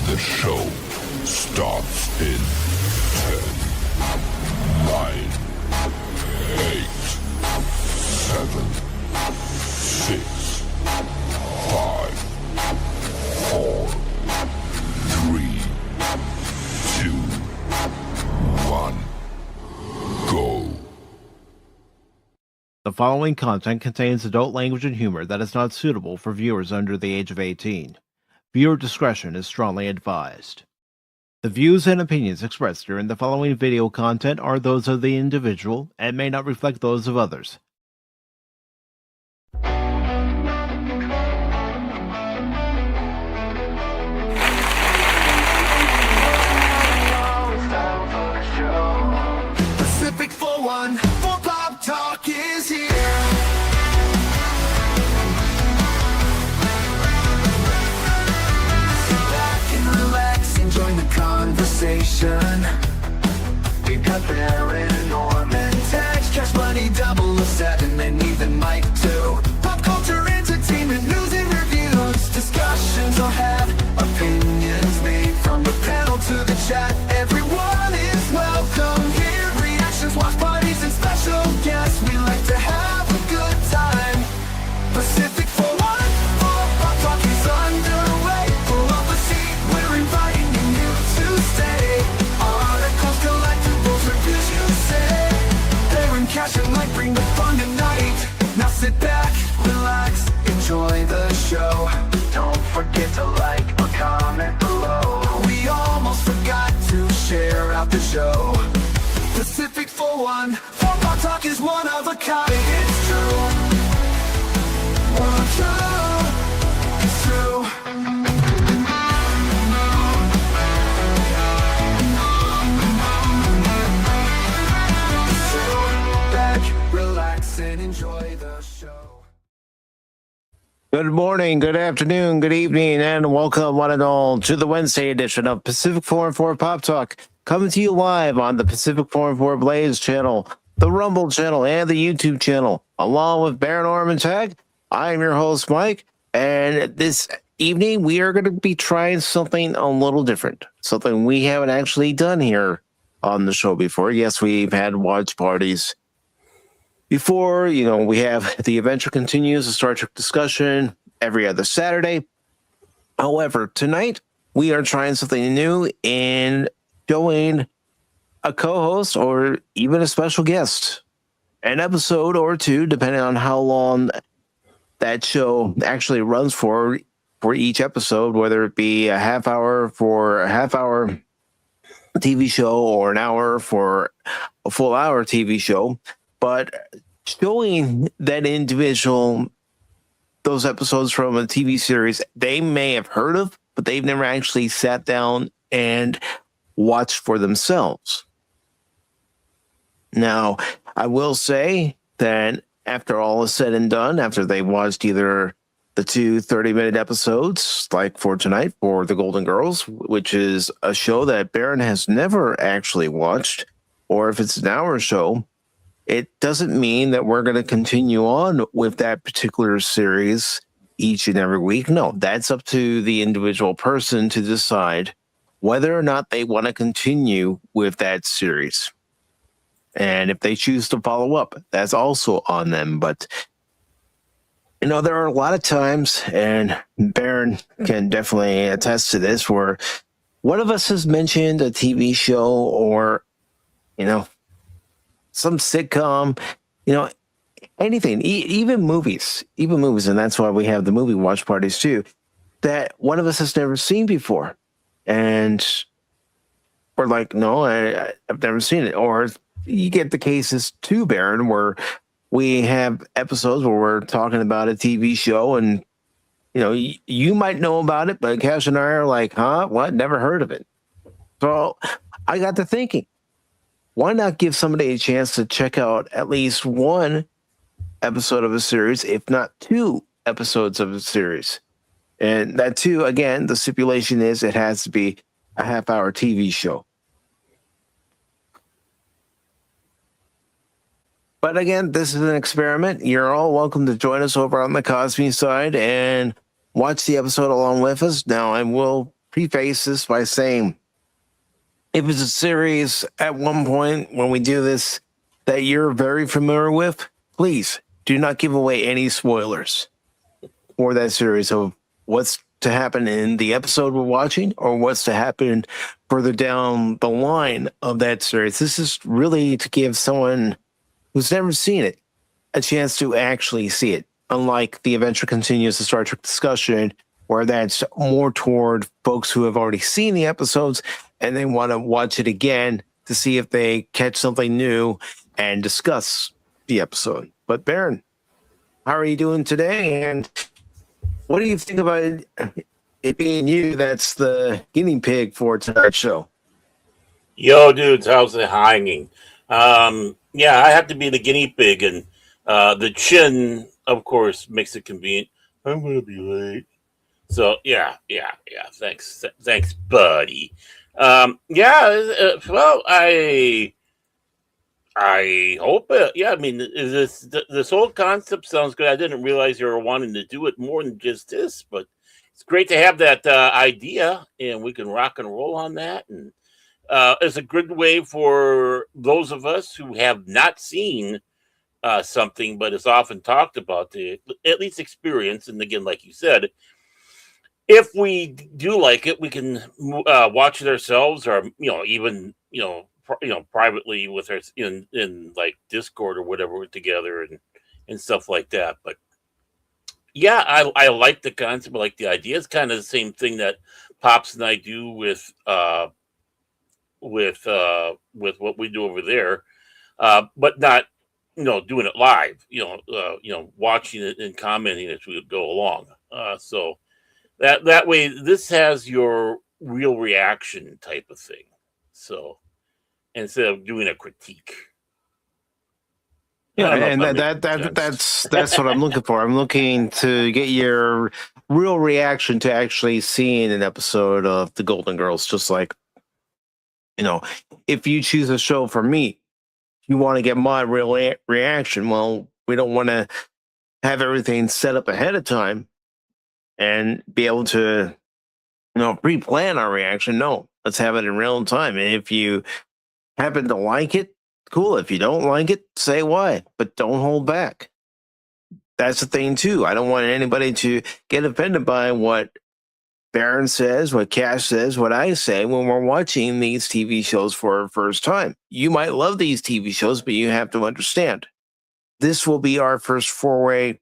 The show starts in 10, 9, 8, 7, 6, 5, 4, 3, 2, 1, go. The following content contains adult language and humor that is not suitable for viewers under the age of 18. Viewer discretion is strongly advised. The views and opinions expressed during the following video content are those of the individual and may not reflect those of others. Pacific414 Pop Talk is here. Join the conversation. We've got Baron Orman Tagge, Cashmoney007, and even Mike too. Pop culture, entertainment, news and reviews. Discussions will have opinions made from the panel to the chat. Everyone is welcome here. Reactions, watch parties, and special guests. We like to have a good time. Pacific414 Pop Talk is underway. Pull up a seat, we're inviting stay. Articles, collectibles, reviews, you say. Baron, Cash, and Mike bring the fun tonight. Now sit back, relax, enjoy the show. Don't forget to like or comment below. We almost forgot to share out the show. Pacific414 Pop Talk is one of a kind. It's true. It's true. And enjoy the show. Good morning, good afternoon, good evening, and welcome one and all to the Wednesday edition of Pacific414 Pop Talk, coming to you live on the Pacific414 Blaze channel, the Rumble channel, and the YouTube channel, along with Baron Orman Tagge. I am your host, Mike, and this evening we are going to be trying something a little different, something we haven't actually done here on the show before. Yes, we've had watch parties before. We have The Adventure Continues, a Star Trek discussion every other Saturday. However, tonight we are trying something new and showing a co-host or even a special guest an episode or two, depending on how long that show actually runs for each episode, whether it be a half hour for a half hour TV show or an hour for a full hour TV show. But showing that individual those episodes from a TV series they may have heard of, but they've never actually sat down and watched for themselves. Now, I will say that after all is said and done, after they watched either the two 30-minute episodes, like for tonight, for The Golden Girls, which is a show that Baron has never actually watched, or if it's an hour show, it doesn't mean that we're going to continue on with that particular series each and every week. No, that's up to the individual person to decide whether or not they want to continue with that series. And if they choose to follow up, that's also on them. But, there are a lot of times, and Baron can definitely attest to this, where one of us has mentioned a TV show or, some sitcom, anything, even movies, and that's why we have the movie watch parties too, that one of us has never seen before. And we're like, no, I've never seen it. Or you get the cases too, Baron, where we have episodes where we're talking about a TV show and, you might know about it, but Cash and I are like, huh, what? Never heard of it. So I got to thinking, why not give somebody a chance to check out at least one episode of a series, if not two episodes of a series? And that too, again, the stipulation is it has to be a half-hour TV show. But again, this is an experiment. You're all welcome to join us over on the Cosby side and watch the episode along with us. Now, I will preface this by saying, if it's a series at one point when we do this that you're very familiar with, please do not give away any spoilers for that series of what's to happen in the episode we're watching or what's to happen further down the line of that series. This is really to give someone who's never seen it a chance to actually see it. Unlike the Adventure Continues, the Star Trek discussion, where that's more toward folks who have already seen the episodes and they want to watch it again to see if they catch something new and discuss the episode. But Baron, how are you doing today? And what do you think about it being you that's the guinea pig for tonight's show? Yo, dudes, how's it hanging? Yeah, I have to be the guinea pig, and the chin, of course, makes it convenient. I'm gonna be late. So yeah. Thanks, buddy. Well, I hope. Yeah, I mean, this whole concept sounds good. I didn't realize you were wanting to do it more than just this, but it's great to have that idea, and we can rock and roll on that. And it's a good way for those of us who have not seen something, but is often talked about, to at least experience. And again, like you said, if we do like it, we can watch it ourselves, or even privately with our in like Discord or whatever together and stuff like that. But yeah, I like the concept. I like the idea. It's kind of the same thing that Pops and I do with what we do over there, but not doing it live. Watching it and commenting as we go along. So that way, this has your real reaction type of thing. So instead of doing a critique. Yeah, and that's what I'm looking for. I'm looking to get your real reaction to actually seeing an episode of The Golden Girls. Just like, if you choose a show for me, you want to get my real reaction. Well, we don't want to have everything set up ahead of time and be able to, pre-plan our reaction. No, let's have it in real time. And if you happen to like it, cool. If you don't like it, say why, but don't hold back. That's the thing too. I don't want anybody to get offended by what Baron says, what Cash says, what I say when we're watching these TV shows for our first time. You might love these TV shows, but you have to understand, this will be our first foray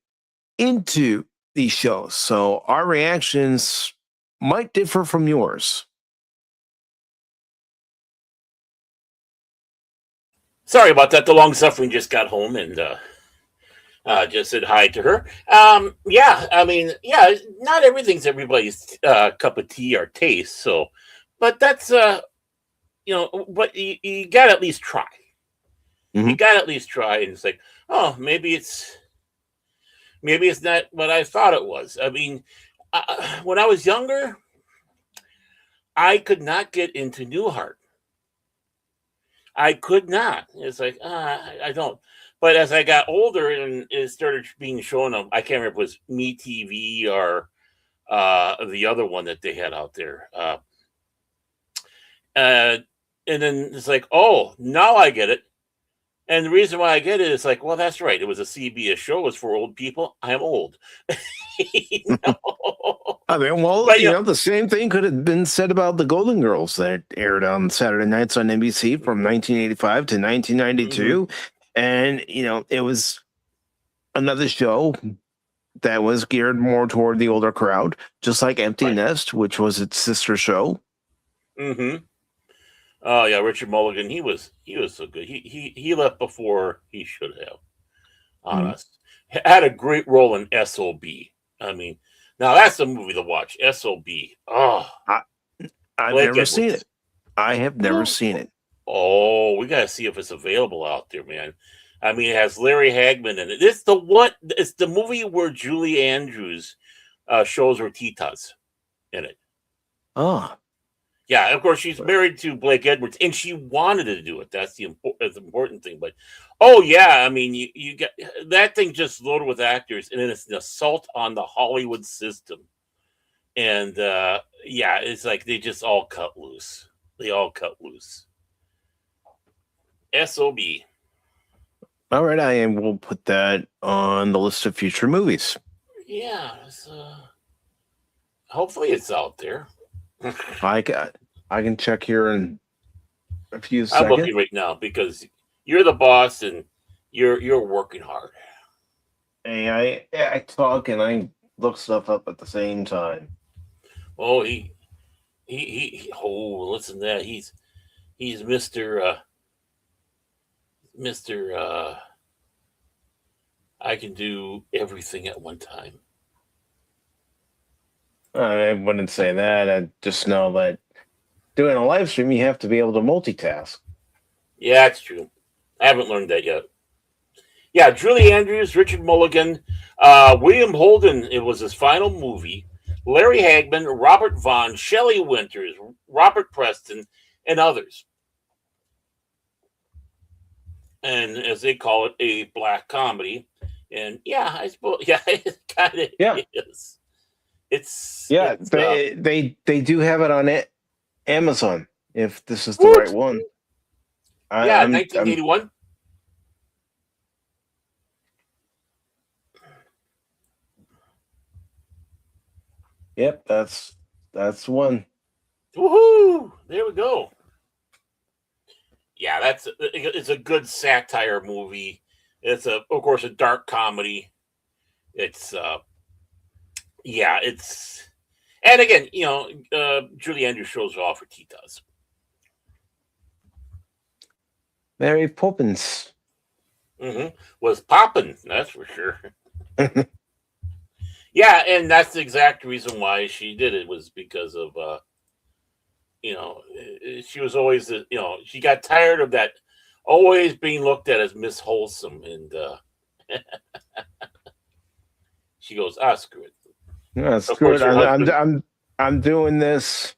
into these shows. So our reactions might differ from yours. Sorry about that. The long suffering just got home and just said hi to her. Not everything's everybody's cup of tea or taste. So, but that's but you got to at least try. Mm-hmm. You got to at least try, and it's like, oh, maybe it's not what I thought it was. I mean, when I was younger, I could not get into Newhart. I could not. It's like, I don't. But as I got older and it started being shown on, I can't remember if it was MeTV or the other one that they had out there. And then it's like, oh, now I get it. And the reason why I get it is like, well, that's right. It was a CBS show. It was for old people. I'm old. I mean, well, but, the same thing could have been said about the Golden Girls that aired on Saturday nights on NBC from 1985 to 1992. Mm-hmm. And, it was another show that was geared more toward the older crowd, just like Empty Nest, which was its sister show. Mm-hmm. Oh yeah, Richard Mulligan. He was so good. He left before he should have. Honest, had a great role in SOB. I mean, now that's a movie to watch. SOB. Oh, I've never seen it. I have never seen it. Oh, we gotta see if it's available out there, man. I mean, it has Larry Hagman in it. It's the movie where Julie Andrews shows her titas in it. Oh. Yeah, of course, she's married to Blake Edwards, and she wanted to do it. That's the important thing. But, oh, yeah, I mean, you got that thing just loaded with actors, and then it's an assault on the Hollywood system. And yeah, it's like they just all cut loose. They all cut loose. SOB. All right, I will put that on the list of future movies. Yeah, hopefully it's out there. I can check here in a few I'm seconds. looking right now because you're the boss and you're working hard. Hey, I talk and I look stuff up at the same time. Oh, he oh, listen to that. He's Mr. I can do everything at one time. I wouldn't say that. I just know that doing a live stream, you have to be able to multitask. Yeah, that's true. I haven't learned that yet. Yeah, Julie Andrews, Richard Mulligan, William Holden, it was his final movie. Larry Hagman, Robert Vaughn, Shelley Winters, Robert Preston, and others. And as they call it, a black comedy. And yeah, I suppose, yeah, it kind of is. They do have it on Amazon, if this is the right one. 1981. Yep, that's one. Woohoo! There we go. Yeah, it's a good satire movie. It's of course a dark comedy. It's and again, Julie Andrews shows off her titas. Mary Poppins. Was popping, that's for sure. Yeah, and that's the exact reason why she did it, was because of she was always she got tired of that always being looked at as Miss Wholesome, and she goes, screw it. No, screw it. I'm doing this.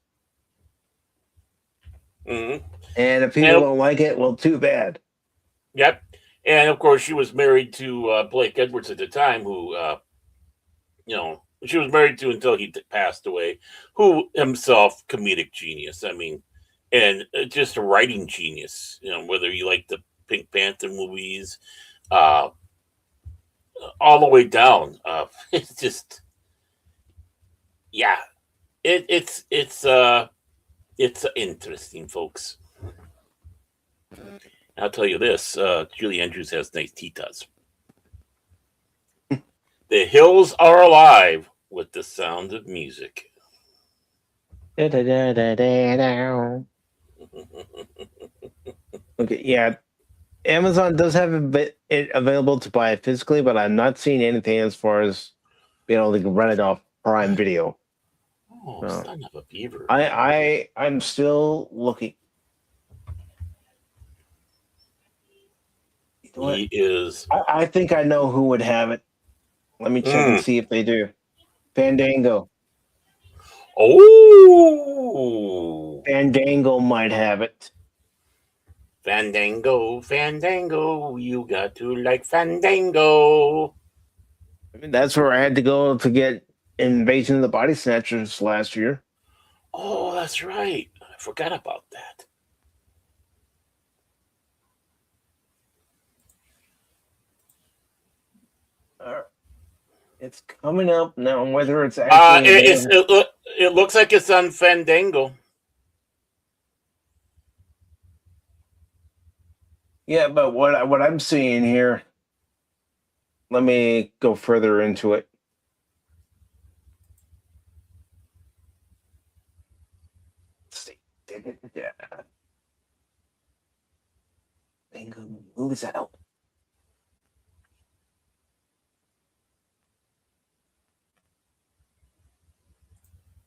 Mm-hmm. And if people don't like it, well, too bad. Yep. And of course, she was married to Blake Edwards at the time, who, she was married to until he passed away, who himself, comedic genius. I mean, and just a writing genius, whether you like the Pink Panther movies, all the way down. It's just, yeah, it's interesting, folks. I'll tell you this, Julie Andrews has nice titas. The hills are alive with the sound of music. Okay, yeah. Amazon does have it available to buy it physically, but I'm not seeing anything as far as being able to rent it off Prime Video. Oh, son of a beaver. I'm still looking. He is. I think I know who would have it. Let me check and see if they do. Fandango. Oh, Fandango might have it. Fandango, you got to like Fandango. I mean, that's where I had to go to get Invasion of the Body Snatchers last year. Oh, that's right. I forgot about that. It's coming up now. Whether it's actually it looks like it's on Fandango. Yeah, but what I'm seeing here, let me go further into it. Let's see. Yeah. Bingo, moves out.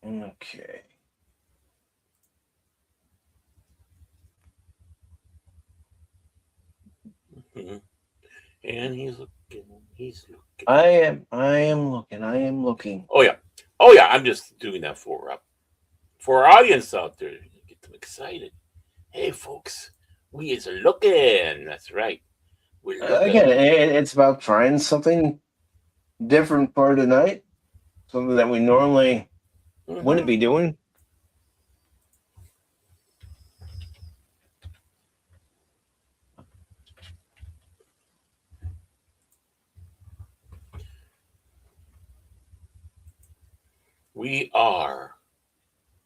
Okay. Mm-hmm. And he's looking. I am looking. Oh yeah. I'm just doing that for our audience out there. Get them excited. Hey, folks, we is looking. That's right. We're again. It's about trying something different for tonight, something that we normally wouldn't be doing. We are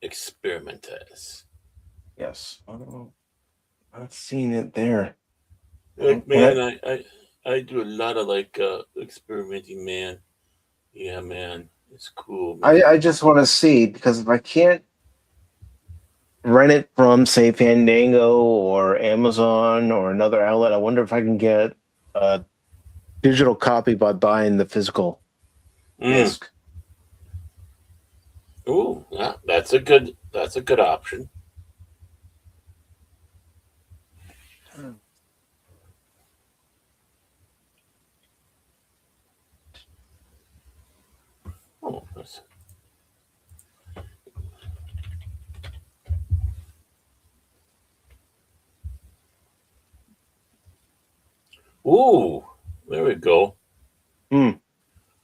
experimenters. Yes. Oh, I've seen it there. Like, man, I do a lot of experimenting, man. Yeah, man, it's cool, man. I just want to see, because if I can't rent it from, say, Fandango or Amazon or another outlet, I wonder if I can get a digital copy by buying the physical disc. Ooh, yeah, that's a good option. Oh, that's... Ooh, there we go.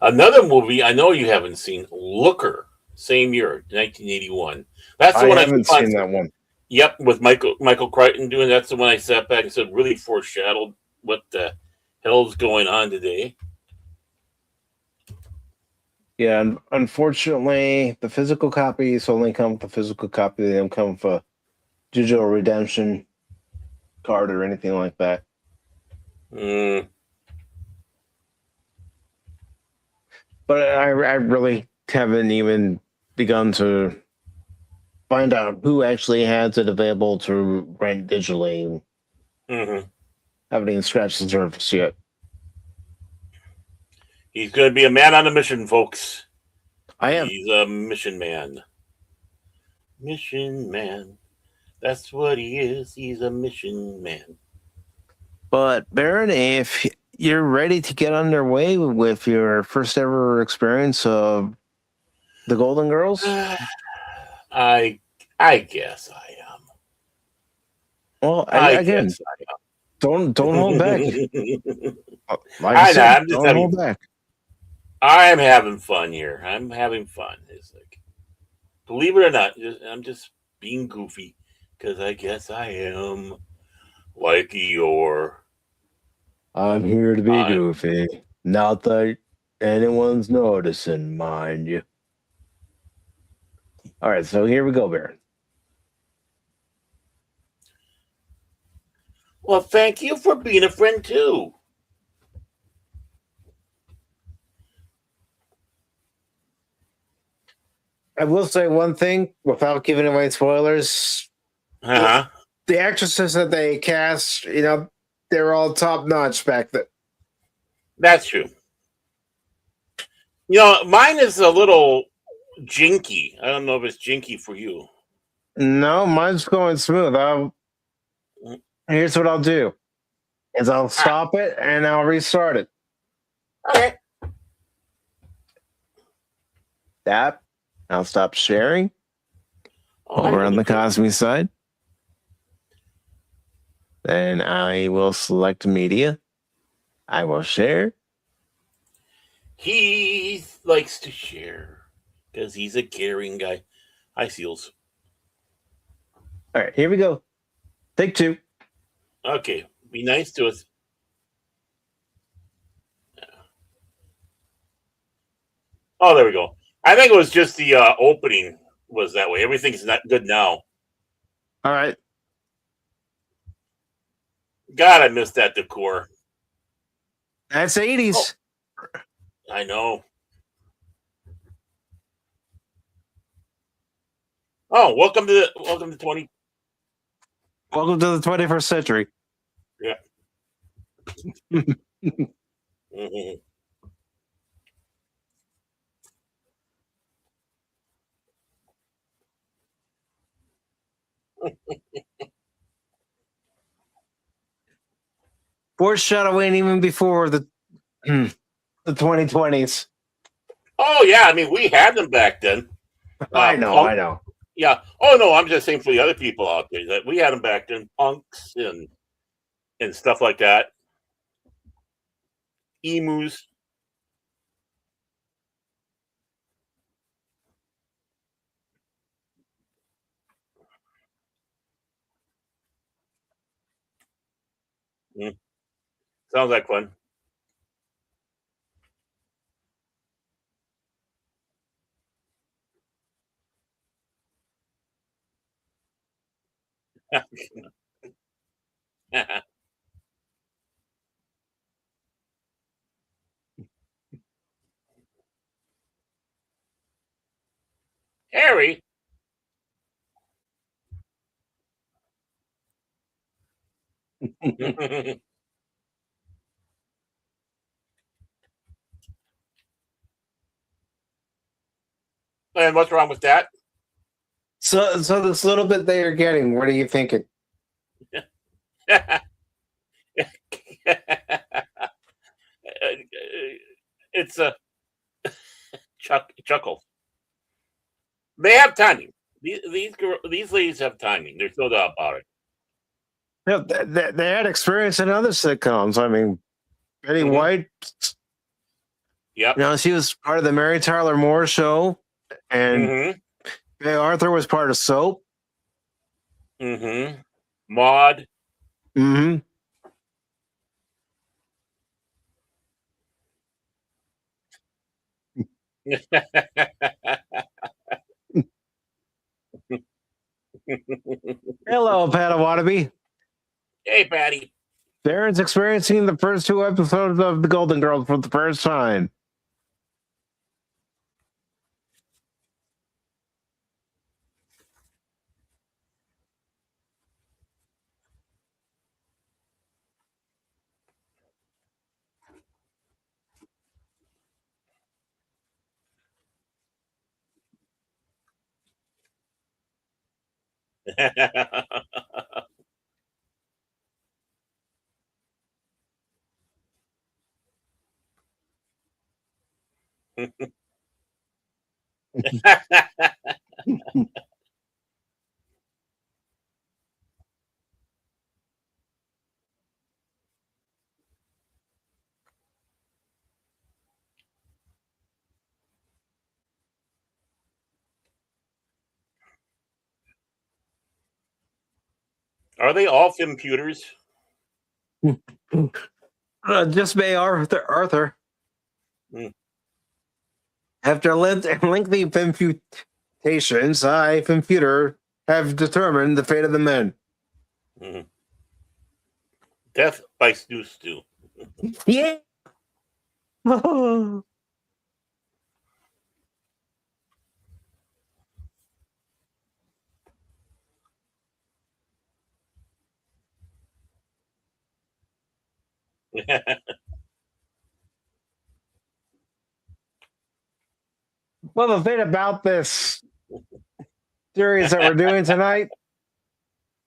Another movie I know you haven't seen, Looker, same year, 1981. That's the one I haven't seen that one. Yep, with Michael Crichton doing. That's the one I sat back and said really foreshadowed what the hell's going on today. Yeah, unfortunately, the physical copies only come with the physical copy. They don't come with a digital redemption card or anything like that. But I really haven't even begun to find out who actually has it available to rent digitally. Haven't even scratched the surface yet. He's going to be a man on a mission, folks. I am. He's a mission man. Mission man. That's what he is. He's a mission man. But Baron, if you're ready to get underway with your first ever experience of the Golden Girls, I guess I am. Well, again, guess I am. don't hold back. Like I know. I'm just don't hold back. I'm having fun here. I'm having fun. It's like, believe it or not, I'm just being goofy because I guess I am like Eeyore. I'm here to be goofy. Not that anyone's noticing, mind you. All right, so here we go, Baron. Well, thank you for being a friend too. I will say one thing without giving away spoilers. The actresses that they cast, they're all top notch back then. That's true. Mine is a little jinky. I don't know if it's jinky for you. No, mine's going smooth. Here's what I'll do: is I'll stop it and I'll restart it. Okay. That. I'll stop sharing. Over on the Cosme side. Then I will select media. I will share. He likes to share because he's a caring guy. Hi, Seals. All right, here we go. Take two. Okay, be nice to us. Oh, there we go. I think it was just the opening was that way. Everything's not good now. All right. God, I missed that decor. That's 80s. Oh, I know. Oh, welcome to 20. Welcome to the 21st century. Yeah. Foreshadowing even before the 2020s. Oh yeah, I mean we had them back then. I know. Yeah. Oh no, I'm just saying for the other people out there that we had them back then, punks and stuff like that. Emus. Sounds like fun. Harry. And what's wrong with that? So this little bit they are getting, what are you thinking? It's a chuckle. They have timing. These ladies have timing. There's no doubt about it. Yeah, they had experience in other sitcoms. I mean, Betty White. Yep. You know, she was part of the Mary Tyler Moore Show, and May Arthur was part of Soap. Maud. Hello, Padawannabe. Hey, Patty. Baron's experiencing the first 2 episodes of The Golden Girls for the first time. Are they all computers? Just May Arthur. After lengthy imputations, I, computer, have determined the fate of the men. Death by Stew. Yeah. Well, the thing about this series that we're doing tonight,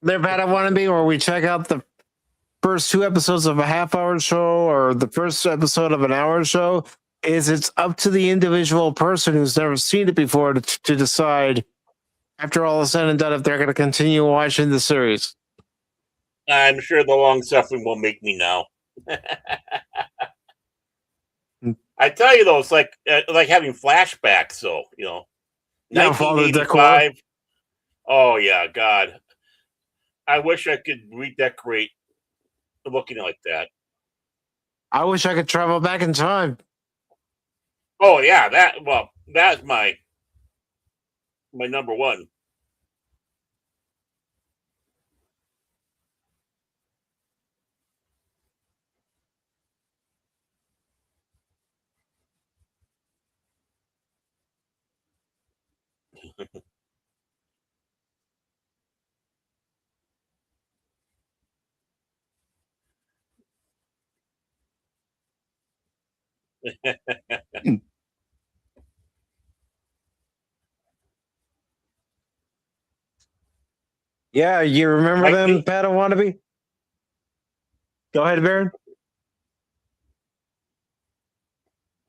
they're Padawannabe, where we check out the first 2 episodes of a half-hour show or the first episode of an hour show, is it's up to the individual person who's never seen it before to decide, after all is said and done, if they're going to continue watching the series. I'm sure the long suffering will make me now. I tell you though, it's like having flashbacks. So 1985. Oh yeah, God. I wish I could redecorate looking like that. I wish I could travel back in time. Oh yeah, that's my number one. Yeah, you remember them, Padawannabe? Go ahead, Baron.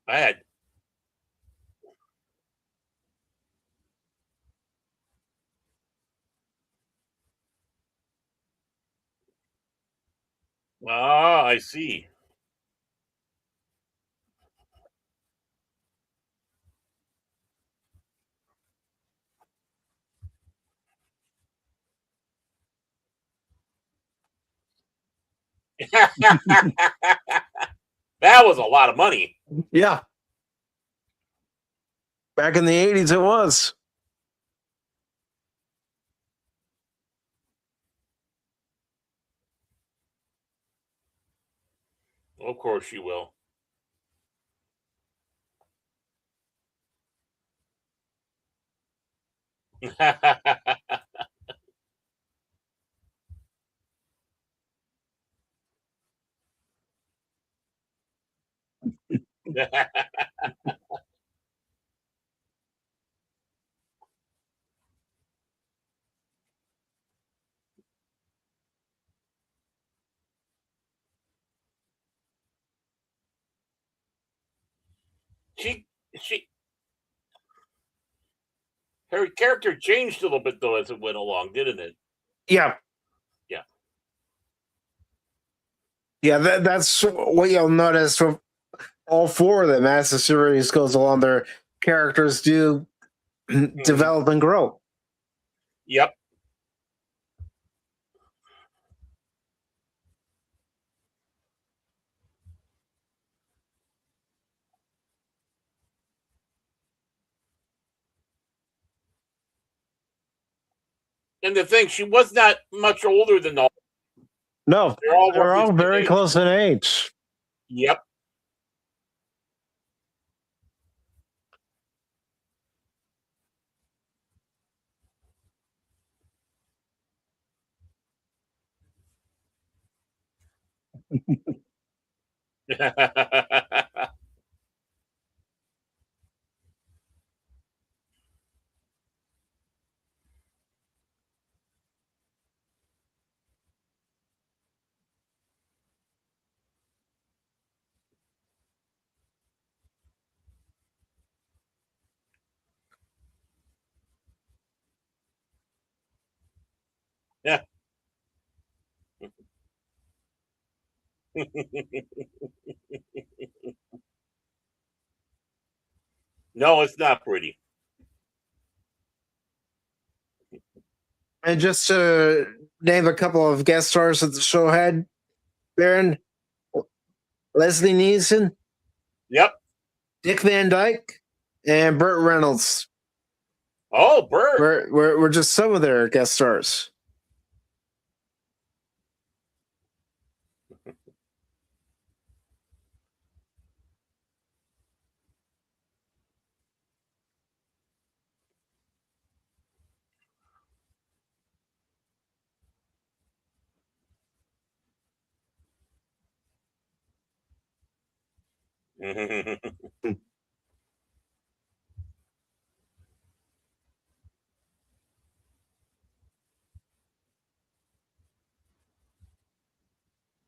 I had. Ah, I see. That was a lot of money. Yeah. Back in the 80s, it was. Of course she will. she she her character changed a little bit though as it went along, didn't it? Yeah. Yeah. Yeah, that's what you'll notice from all four of them as the series goes along. Their characters do develop and grow. Yep. And the thing, she was not much older than all. No, They're all they're roughly all the same very age. close in age. Yep. Yeah. No, it's not pretty. And just to name a couple of guest stars that the show had, Baron, Leslie Nielsen, Yep. Dick Van Dyke, and Burt Reynolds. Oh, Bert. Were just some of their guest stars.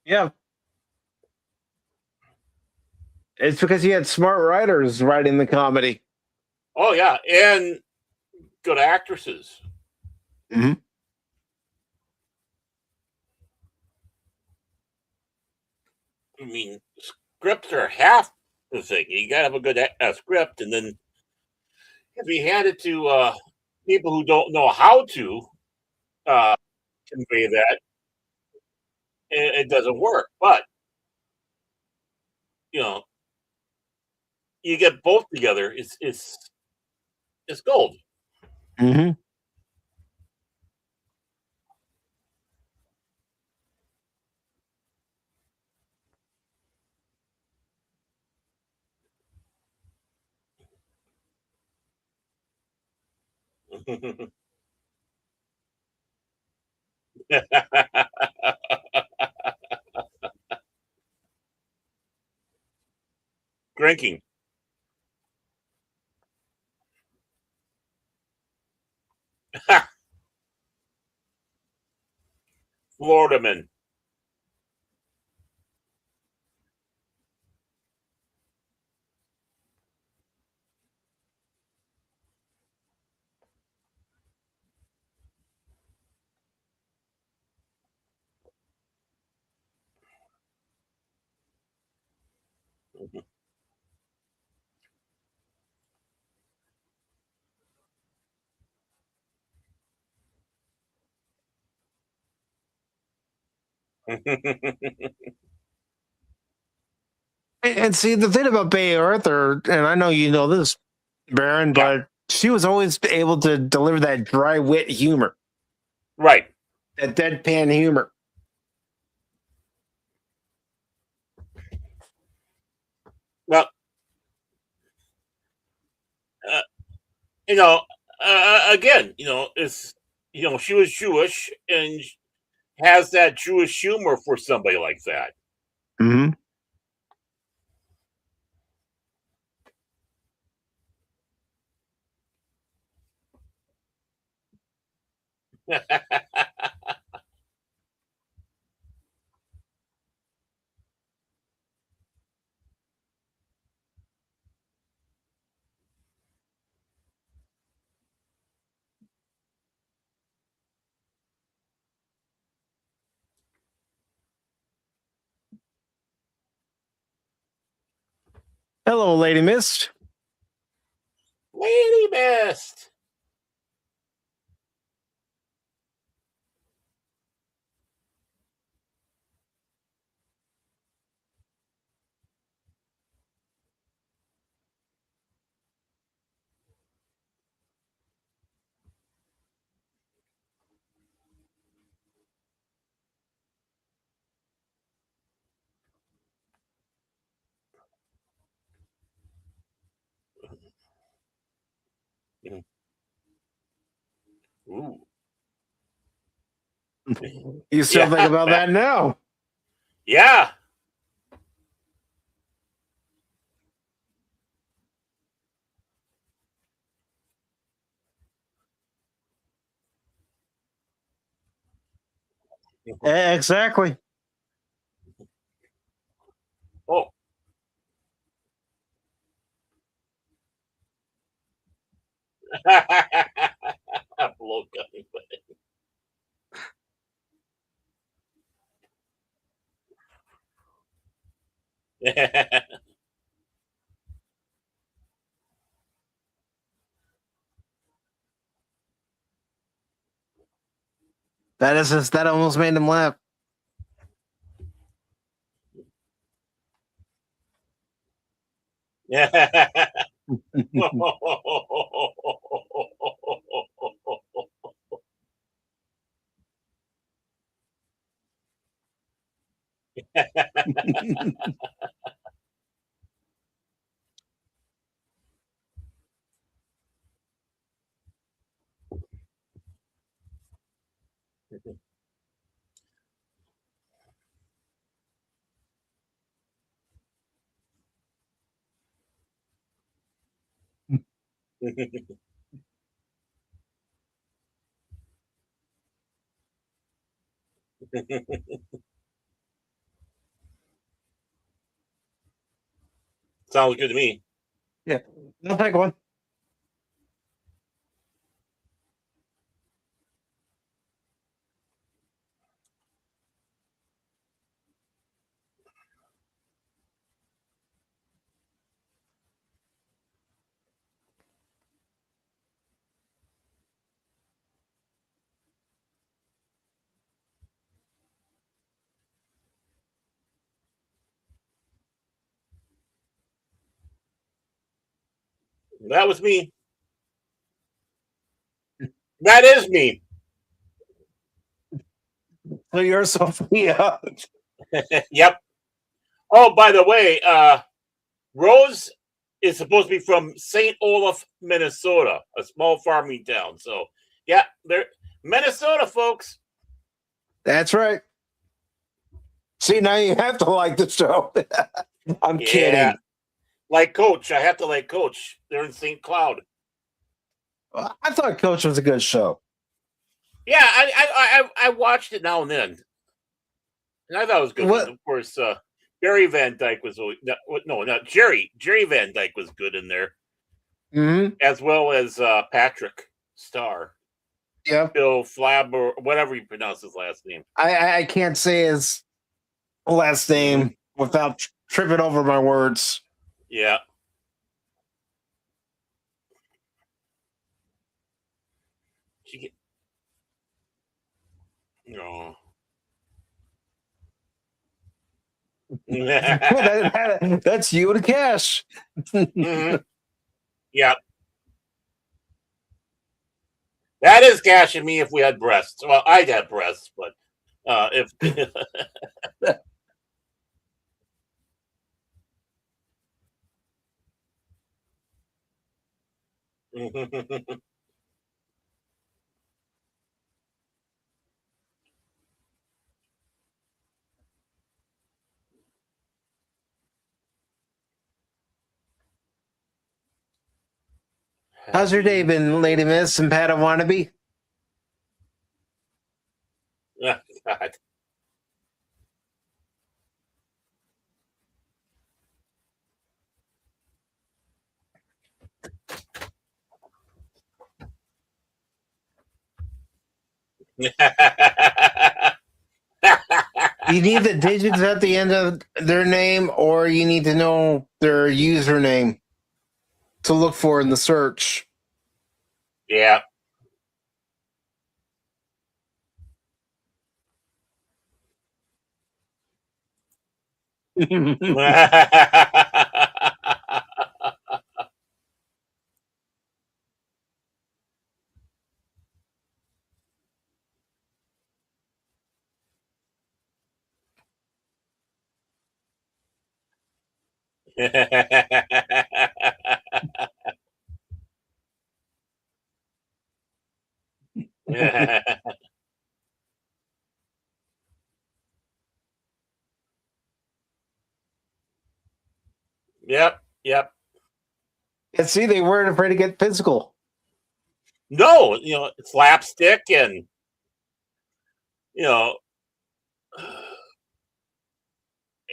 Yeah. It's because he had smart writers writing the comedy. Oh yeah, and good actresses. Mm-hmm. I mean, scripts are half the thing. You got to have a good script, and then if you hand it to people who don't know how to uh, convey that, it doesn't work. But you know, you get both together, it's gold. Mm-hmm. Drinking, Florida man. And see, the thing about Bay Arthur, and I know you know this, Baron, Yeah. but she was always able to deliver that dry wit humor, Right. that deadpan humor. Well, uh, you know, again, it's she was Jewish and has that Jewish humor for somebody like that. Mm-hmm. Hello, Lady Mist. Lady Mist. Ooh. You still think about that now? Yeah. Exactly. Oh. Blow gun. That almost made him laugh. Sounds good to me. Yeah. I'll take one. That was me. That is me. So you're Sophia. Yep. Oh, by the way, Rose is supposed to be from St. Olaf, Minnesota, a small farming town. So, yeah, they're Minnesota folks. That's right. See, now you have to like the show. I'm kidding. Like Coach, I have to like Coach. They're in St. Cloud. I thought Coach was a good show. Yeah, I watched it now and then, and I thought it was good. What? Of course, Barry Van Dyke was not Jerry. Jerry Van Dyke was good in there, as well as Patrick Starr. Yep. Bill Flab or whatever you pronounce his last name. I can't say his last name without tripping over my words. Yeah. No. That's you and Cash. Mhm. Yeah. That is Cash and me if we had breasts. Well, I'd have breasts, but if How's your day been, Lady Miss and Pat Wannabe? Oh, God. You need the digits at the end of their name, or you need to know their username to look for in the search. Yeah. Yep. Yep. And see, they weren't afraid to get physical. No, slapstick and you know,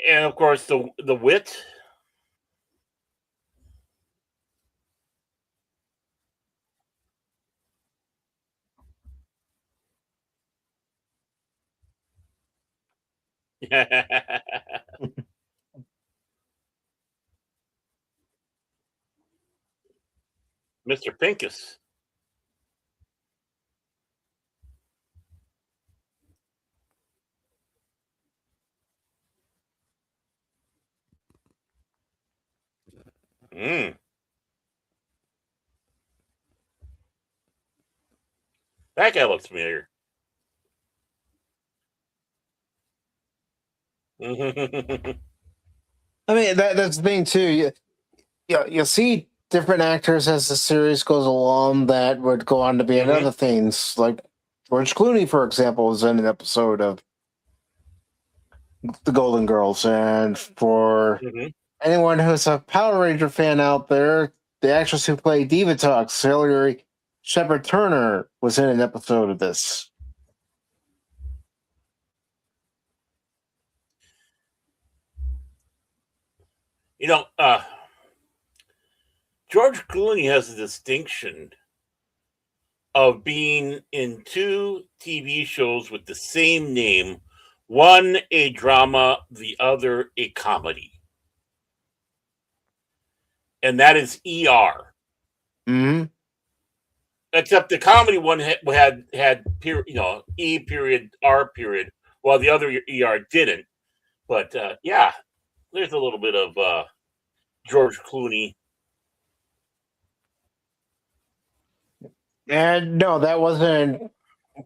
and of course the wit. Mr. Pincus. Mm, that guy looks familiar. I mean, that's the thing too. You'll see different actors as the series goes along that would go on to be in Mhm. other things. Like George Clooney, for example, was in an episode of The Golden Girls. And for Mhm. anyone who's a Power Ranger fan out there, the actress who played Diva Talks, Hillary Shepard Turner, was in an episode of this. You know, George Clooney has the distinction of being in two TV shows with the same name, one a drama, the other a comedy, and that is ER. Mm-hmm. Except the comedy one had E period R period, while the other ER didn't. But yeah, there's a little bit of George Clooney. And no, that wasn't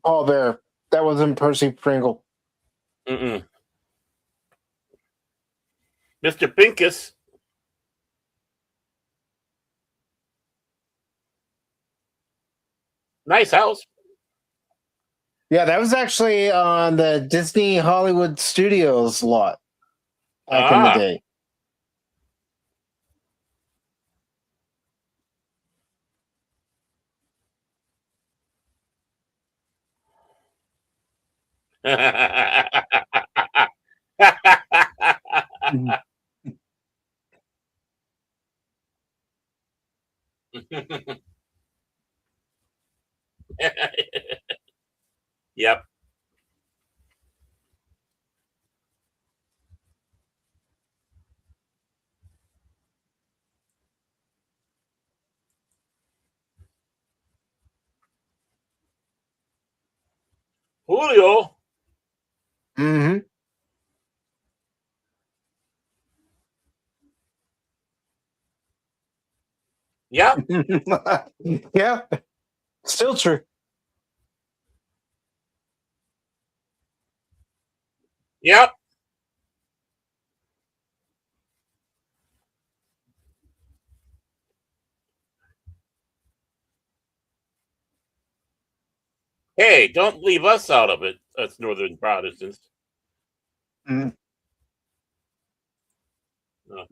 Paul Bear. That wasn't Percy Pringle. Mm-mm. Mr. Pincus. Nice house. Yeah, that was actually on the Disney Hollywood Studios lot back in the Ah. day. Mhm. Yep. Julio. Mhm. Yeah. Yeah. Still true. Yep. Hey, don't leave us out of it. Us Northern Protestants. Mm. No.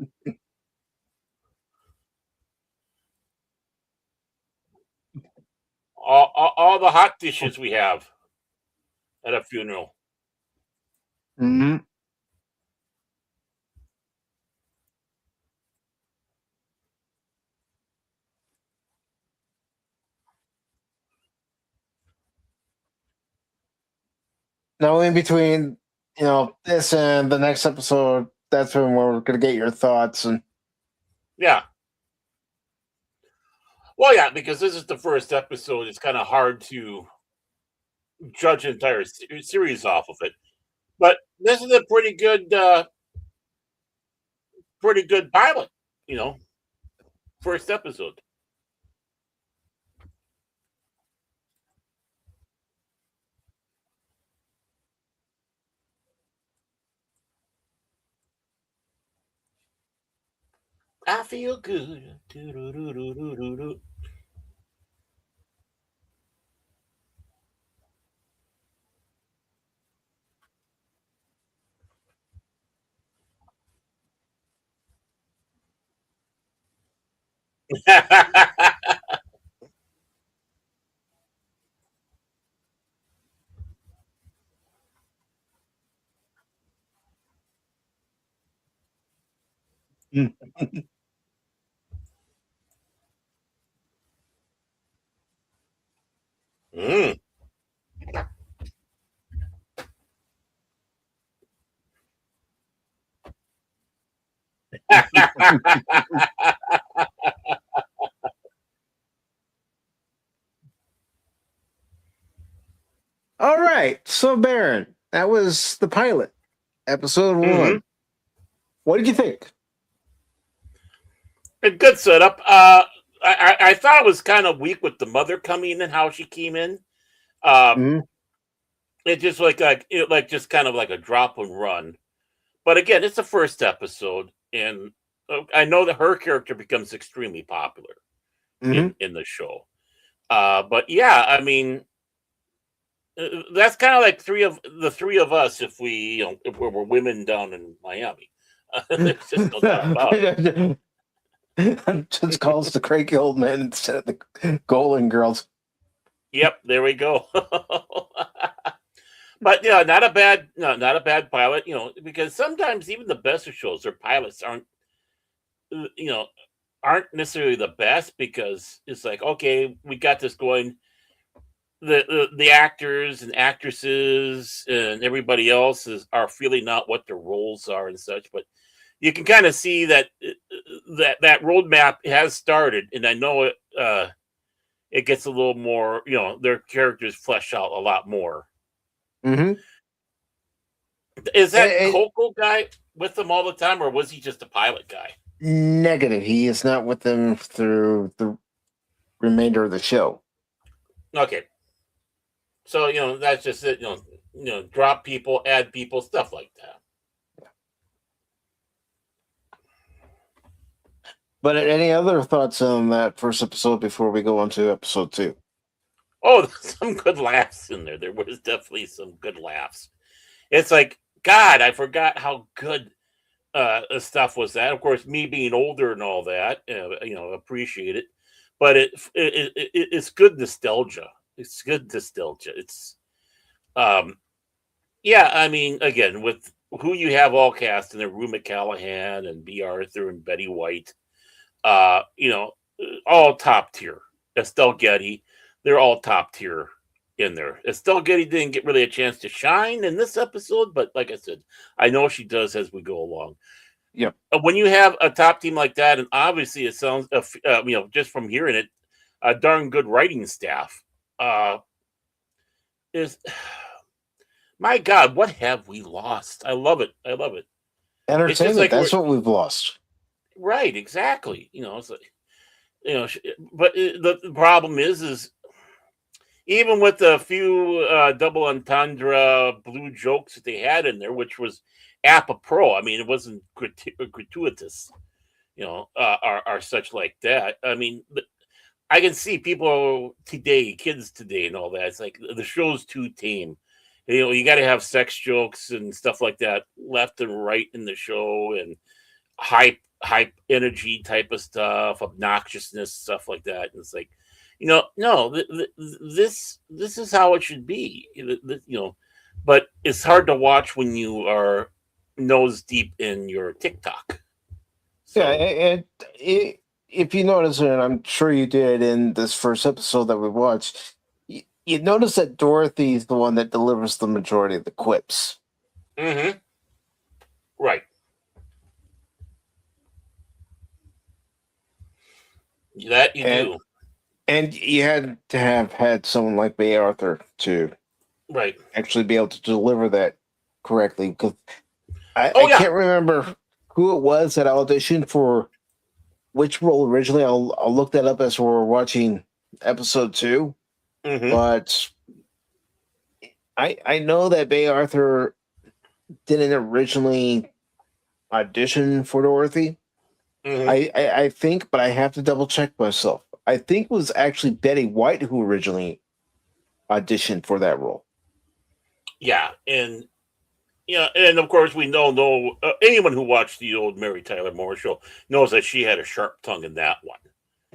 All the hot dishes we have at a funeral. Mm-hmm. Now, in between, this and the next episode, that's when we're going to get your thoughts. And Yeah. Well, yeah, because this is the first episode. It's kind of hard to judge an entire series off of it. But this is a pretty good pilot. You know, first episode. I feel good. Doo-doo-doo-doo-doo-doo. Mm. all right, so Baron, that was the pilot, episode Mhm. 1. What did you think? A good setup. I thought it was kind of weak with the mother coming in and how she came in. Uh, Mm-hmm. it just like just kind of like a drop and run. But again, it's the first episode, and I know that her character becomes extremely popular Mm-hmm. in the show. But yeah, I mean, that's kind of like three of us if if we were women down in Miami. There's just no doubt about it. Just calls the cranky old man instead of the Golden Girls. Yep, there we go. But yeah, not a bad pilot. Because sometimes even the best of shows, their pilots uh, you know, aren't necessarily the best because it's like, okay, we got this going. The actors and actresses and everybody else are feeling out what their roles are and such, but you can kind of see that that roadmap has started, and I know it gets a little more. Their characters flesh out a lot more. Mm-hmm. Is that Coco guy with them all the time, or was he just a pilot guy? Negative. He is not with them through the remainder of the show. Okay, so that's just it. Drop people, add people, stuff like that. But any other thoughts on that first episode before we go on to episode 2? Oh, there's some good laughs in there. There was definitely some good laughs. It's like, God, I forgot how good stuff was that. Of course, me being older and all that, appreciate it. But it's good nostalgia. It's good nostalgia. Yeah. I mean, again, with who you have all cast in there, Rue McClanahan and B. Arthur and Betty White, uh, you know, all top tier. Estelle Getty, they're all top tier in there. Estelle Getty didn't get really a chance to shine in this episode, but like I said, I know she does as we go along. Yep. When you have a top team like that, and obviously it sounds, just from hearing it, a darn good writing staff. Is my God, what have we lost? I love it. I love it. Entertainment. like That's what we've lost. Right, exactly. It's like but the problem is even with the few double entendre blue jokes that they had in there, which was apropos. I mean, it wasn't gratuitous, are such like that. I mean, I can see people today, kids today, and all that. It's like the show's too tame. You got to have sex jokes and stuff like that left and right in the show, and hype energy type of stuff, obnoxiousness, stuff like that. And it's like, no, this is how it should be. But it's hard to watch when you are nose deep in your TikTok. So, Yeah, and if you notice, and I'm sure you did in this first episode that we watched, you notice that Dorothy's the one that delivers the majority of the quips. Mm-hmm. Right. That you do. And you had to have had someone like Bay Arthur to actually be able to deliver that correctly. Because I can't remember who it was that auditioned for which role originally. I'll look that up as we're watching episode 2. Mm-hmm. But I know that Bay Arthur didn't originally audition for Dorothy. Mm-hmm. I think, but I have to double check myself. I think it was actually Betty White who originally auditioned for that role. Yeah, and and of course we know anyone who watched the old Mary Tyler Moore show knows that she had a sharp tongue in that one.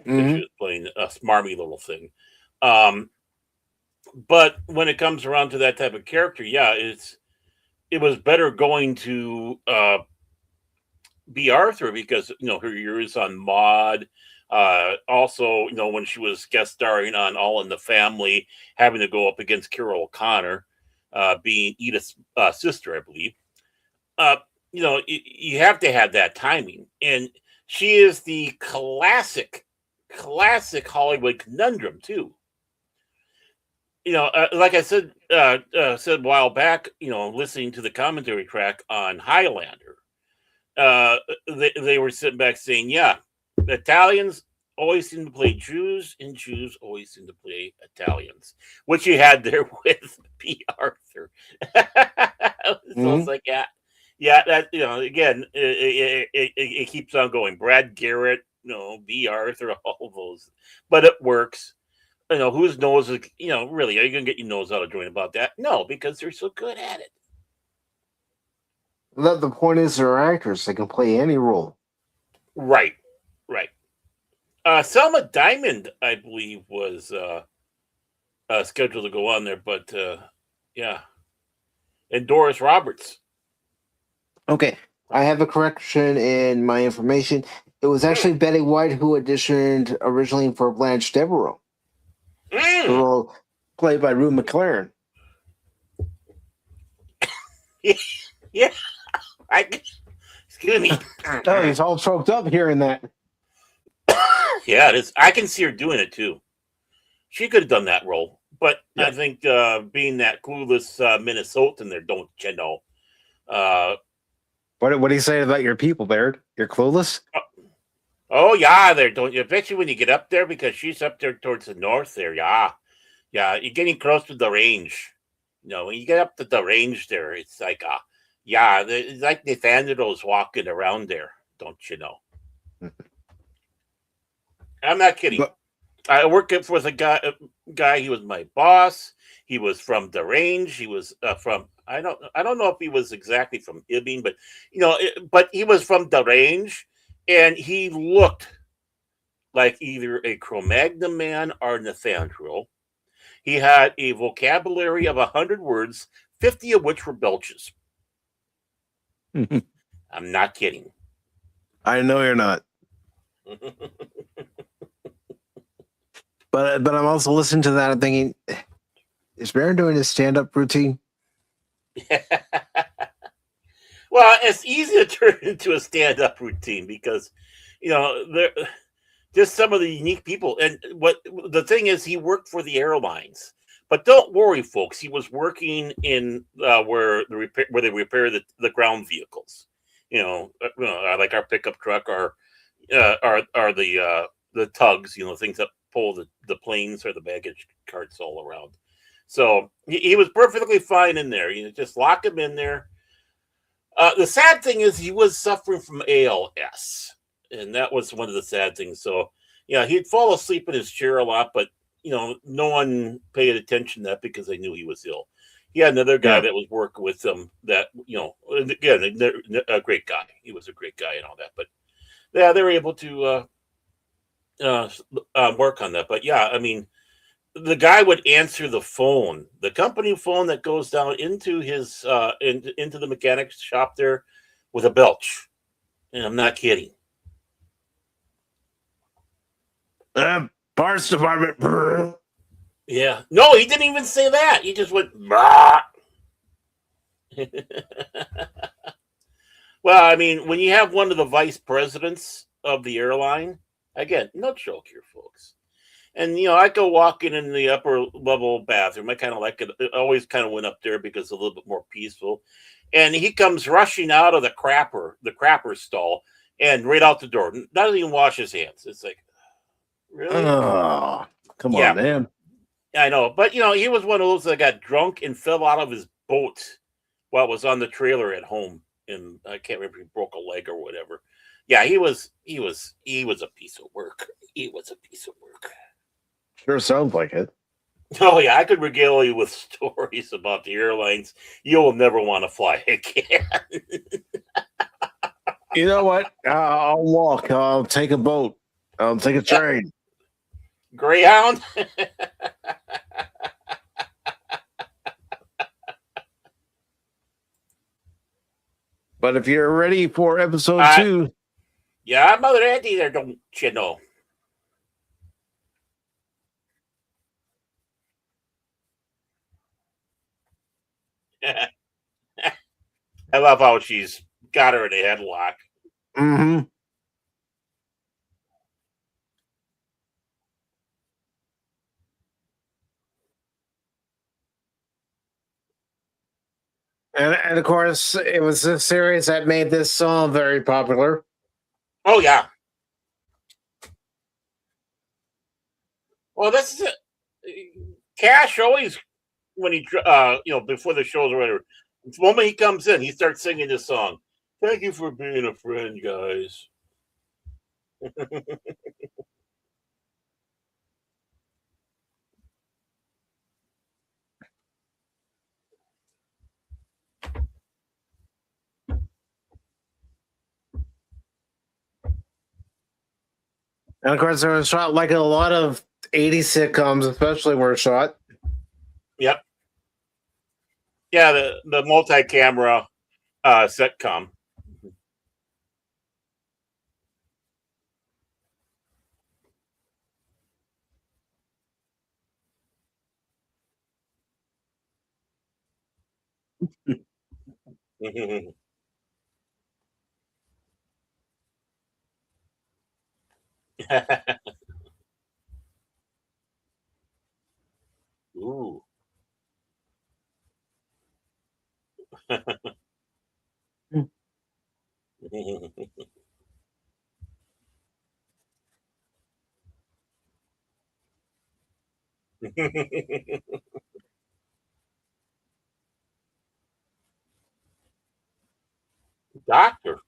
Mm-hmm. She was playing a smarmy little thing. But when it comes around to that type of character, it was better going to B. Arthur because her years on Maude. Also, when she was guest starring on All in the Family, having to go up against Carol O'Connor, being Edith's sister, I believe. You have to have that timing, and she is the classic Hollywood conundrum too. Like I said a while back, listening to the commentary track on Highlander, they were sitting back saying, yeah, Italians always seem to play Jews, and Jews always seem to play Italians, which you had there with P. Arthur. So it's like, that again, it keeps on going. Brad Garrett, B. Arthur, all those, but it works. Whose nose is, really, are you going to get your nose out of joint about that? No, because they're so good at it. The point is they're actors. They can play any role. Right. Selma Diamond, I believe, was scheduled to go on there, but yeah. And Doris Roberts. Okay. I have a correction in my information. It was actually Betty White who auditioned originally for Blanche Devereaux. The role played by Rue McClanahan. Yeah. Excuse me. Oh, he's all choked up hearing that. Yeah, it is. I can see her doing it too. She could have done that role, but yeah. I think being that clueless Minnesotan there, don't you know? What do you say about your people, Baird? You're clueless? Oh yeah, there don't you? Especially when you get up there, because she's up there towards the north there. Yeah, you're getting close to the range. When you get up to the range there, it's like it's like Nathaniel's walking around there. Don't you know? I'm not kidding. But I worked with a guy. He was my boss. He was from the range. He was from I don't know if he was exactly from Ibeen, but but he was from the range, and he looked like either a Cro-Magnon man or Nathaniel. He had a vocabulary of 100 words, 50 of which were belches. I'm not kidding. I know you're not. But I'm also listening to that and thinking, is Baron doing his stand-up routine? Well, it's easy to turn into a stand-up routine because, they're just some of the unique people. And what the thing is, he worked for the airlines. But don't worry, folks. He was working in where they repair the ground vehicles. Like our pickup truck or the the tugs, things that pull the planes or the baggage carts all around. So he was perfectly fine in there. Just lock him in there. The sad thing is he was suffering from ALS, and that was one of the sad things. So yeah, he'd fall asleep in his chair a lot, but no one paid attention to that because they knew he was ill. He had another guy that was working with him that, again, a great guy. He was a great guy and all that. But yeah, they were able to work on that. But yeah, I mean, the guy would answer the phone, the company phone that goes down into his into the mechanic's shop there with a belch. And I'm not kidding. Parts department. Yeah. No, he didn't even say that. He just went, bah. Well, I mean, when you have one of the vice presidents of the airline, again, no joke here, folks. And I go walking in the upper level bathroom. I kind of like it. I always kind of went up there because it's a little bit more peaceful. And he comes rushing out of the crapper stall, and right out the door. Doesn't even wash his hands. It's like, really? Oh, come on, man. I know, but he was one of those that got drunk and fell out of his boat while it was on the trailer at home, and I can't remember if he broke a leg or whatever. Yeah, he was a piece of work. He was a piece of work. Sure sounds like it. Oh yeah, I could regale you with stories about the airlines you'll never want to fly again. You know what? I'll walk. I'll take a boat. I'll take a train. Greyhound. But if you're ready for episode 2, yeah, I'm ready there, don't you know? I love how she's got her in a headlock. Mm-hmm. And of course, it was a series that made this song very popular. Oh yeah. Well, this is it. Cash always, when he before the shows or whatever, the moment he comes in, he starts singing this song. Thank you for being a friend, guys. And of course, there was shot like a lot of 80s sitcoms, especially were shot. Yep. Yeah, the multi-camera sitcom. Ooh. Doctor.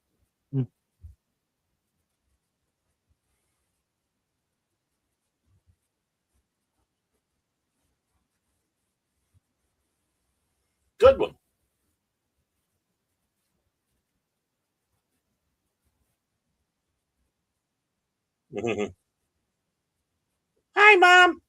Good one. Hi, Mom.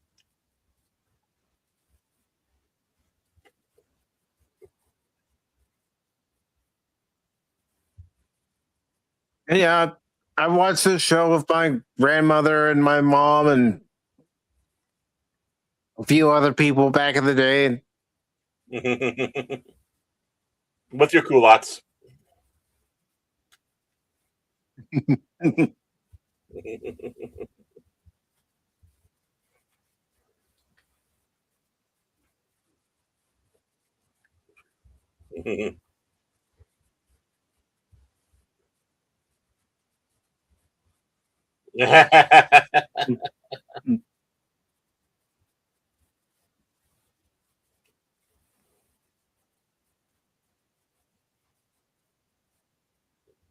Yeah, I watched this show with my grandmother and my mom and a few other people back in the day. With your culottes.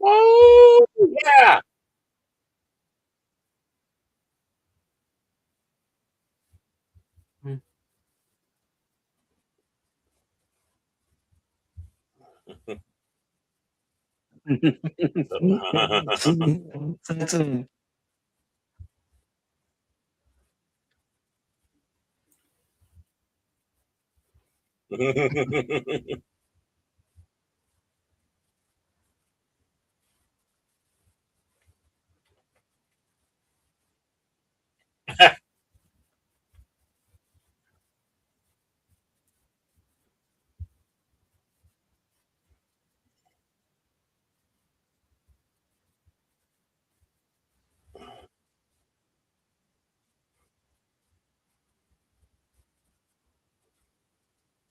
Oh, yeah.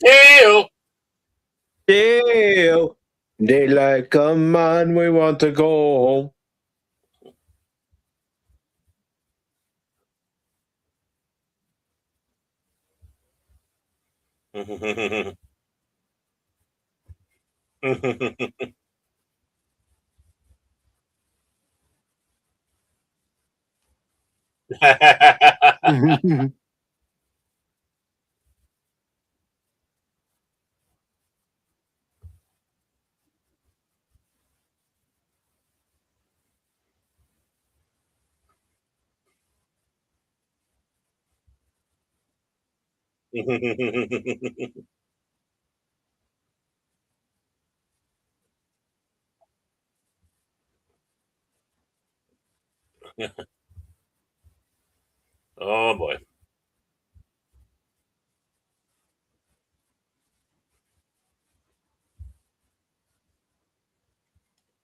Ew. Ew. Daylight, come on, we want to go home. Oh boy.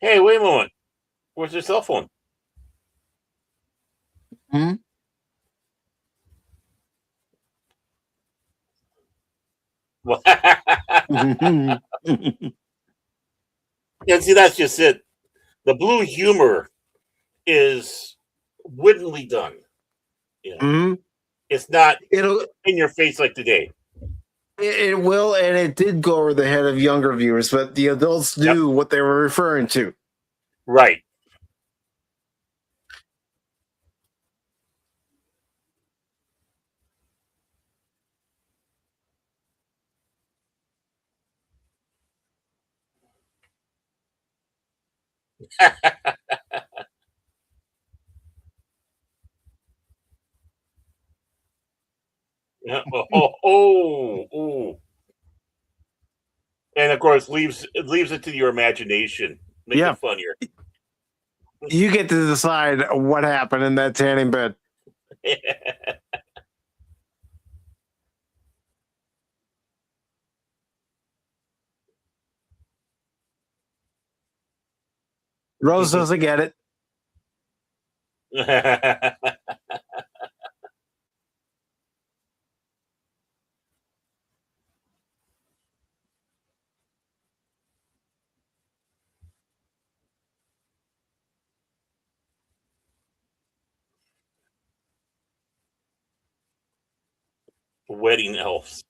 Hey, wait a moment. Where's your cell phone? Hmm? And see, that's just it. The blue humor is wittingly done. You know, Hmm? it's not It'll in your face like today. it will, and it did go over the head of younger viewers, but the adults Yep. knew what they were referring to. Right. Yeah. Oh. And of course, leaves it to your imagination. Make Yeah, it funnier. you get to decide what happened in that tanning bed. Rose doesn't get it. Wedding elves.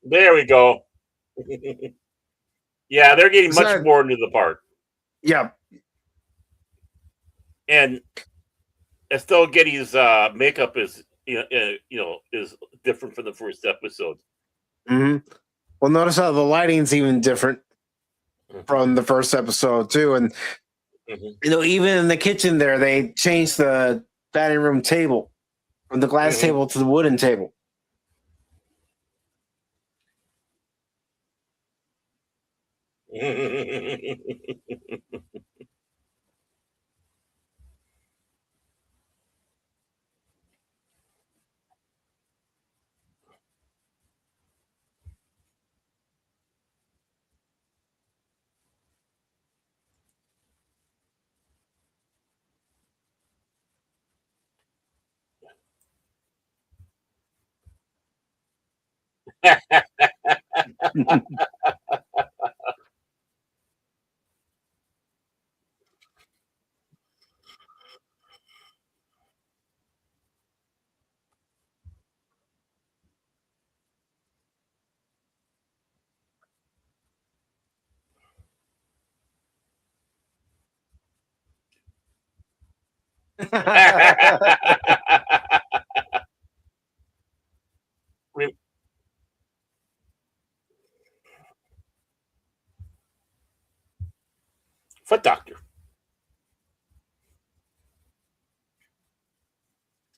There we go. Yeah, they're getting much So, more into the part. yeah. And Estelle Getty's makeup is is different from the first episode. Hmm. Well, notice how the lighting's even different from the first episode too, and Mhm. even in the kitchen there, they changed the dining room table from the glass Mhm. table to the wooden table. Foot doctor.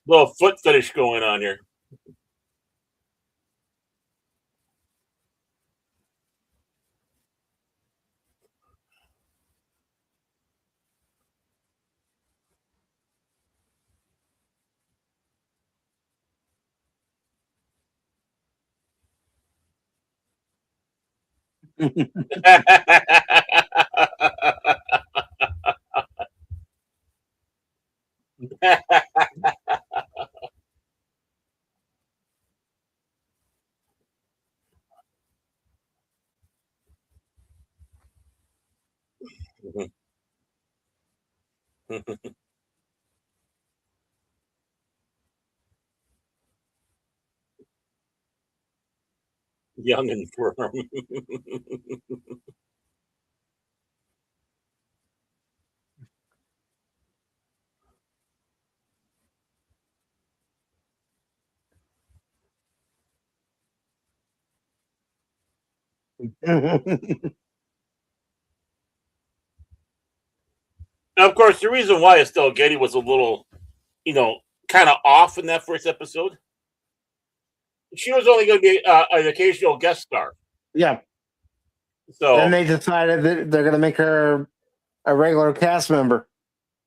Little foot fetish going on here. Young and firm. Now, of course, the reason why Estelle Getty was a little, kind of off in that first episode, she was only going to be an occasional guest star. Yeah. So then they decided that they're going to make her a regular cast member.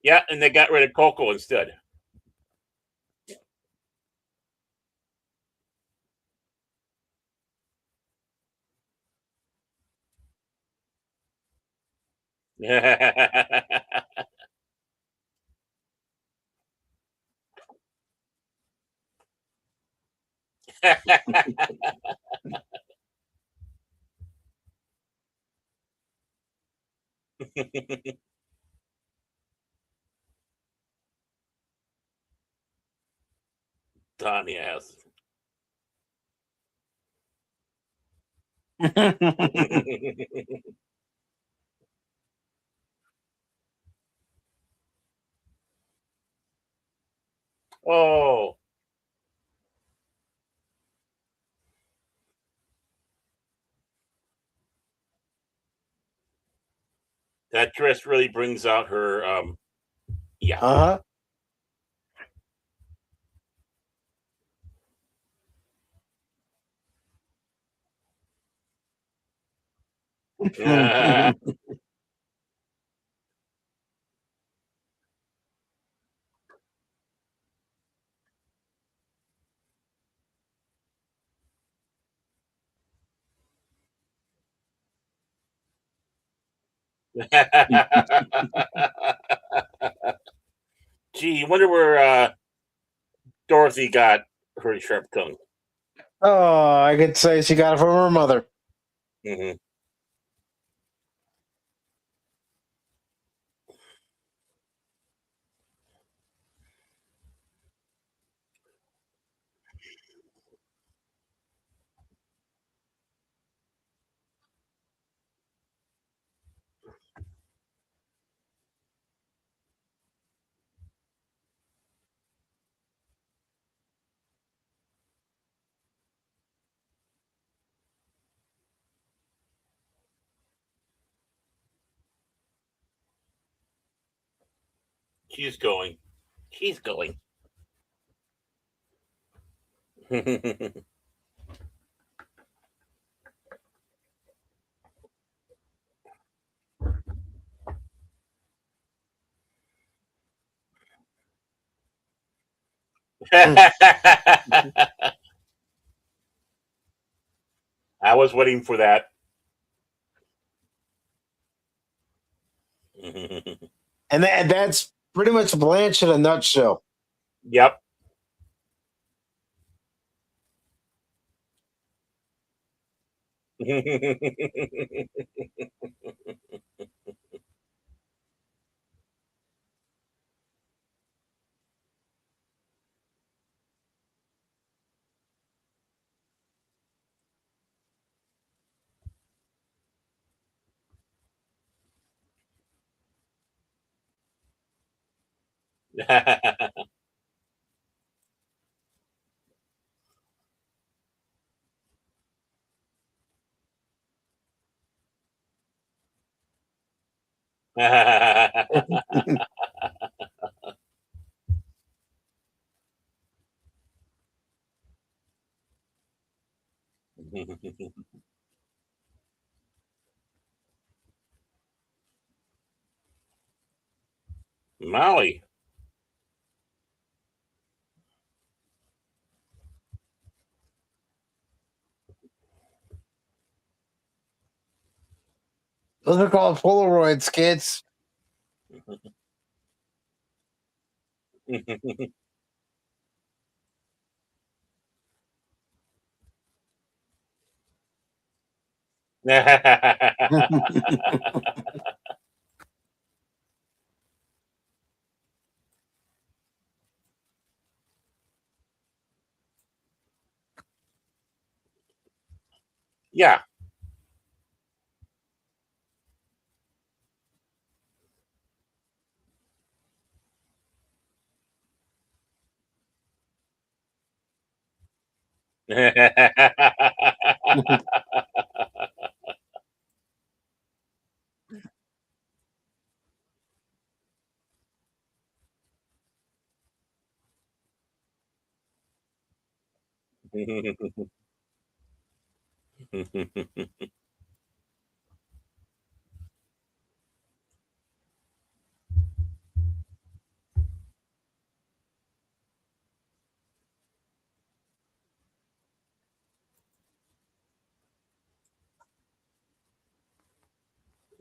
Yeah, and they got rid of Coco instead. Donnie ass. Oh, that dress really brings out her. Yeah. Uh-huh. Gee, you wonder where Dorothy got her sharp tongue. Oh, I could say she got it from her mother. Mm-hmm. She's going. She's going. I was waiting for that. And that's pretty much Blanche in a nutshell. Yep. Maui. Those are called Polaroids, kids. Yeah.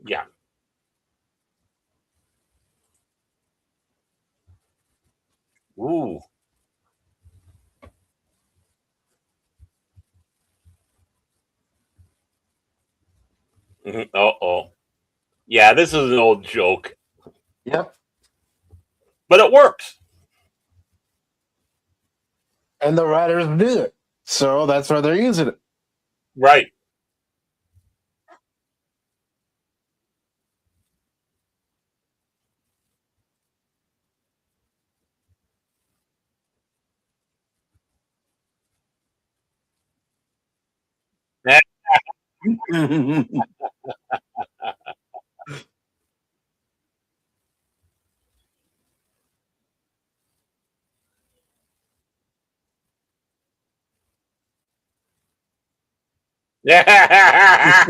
Yeah. Ooh. Uh-oh. Yeah, this is an old joke, Yep. but it works. And the writers do it. So that's why they're using it. Right. Yeah.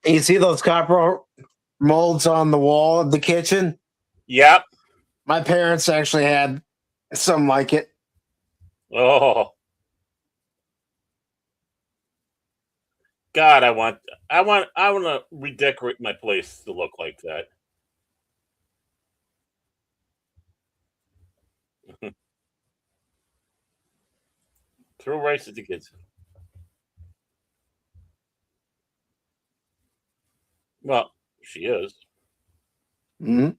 You see those copper molds on the wall of the kitchen? Yep. My parents actually had some like it. Oh. God, I want to redecorate my place to look like that. Throw rice at the kids. Well, she is. Mhm.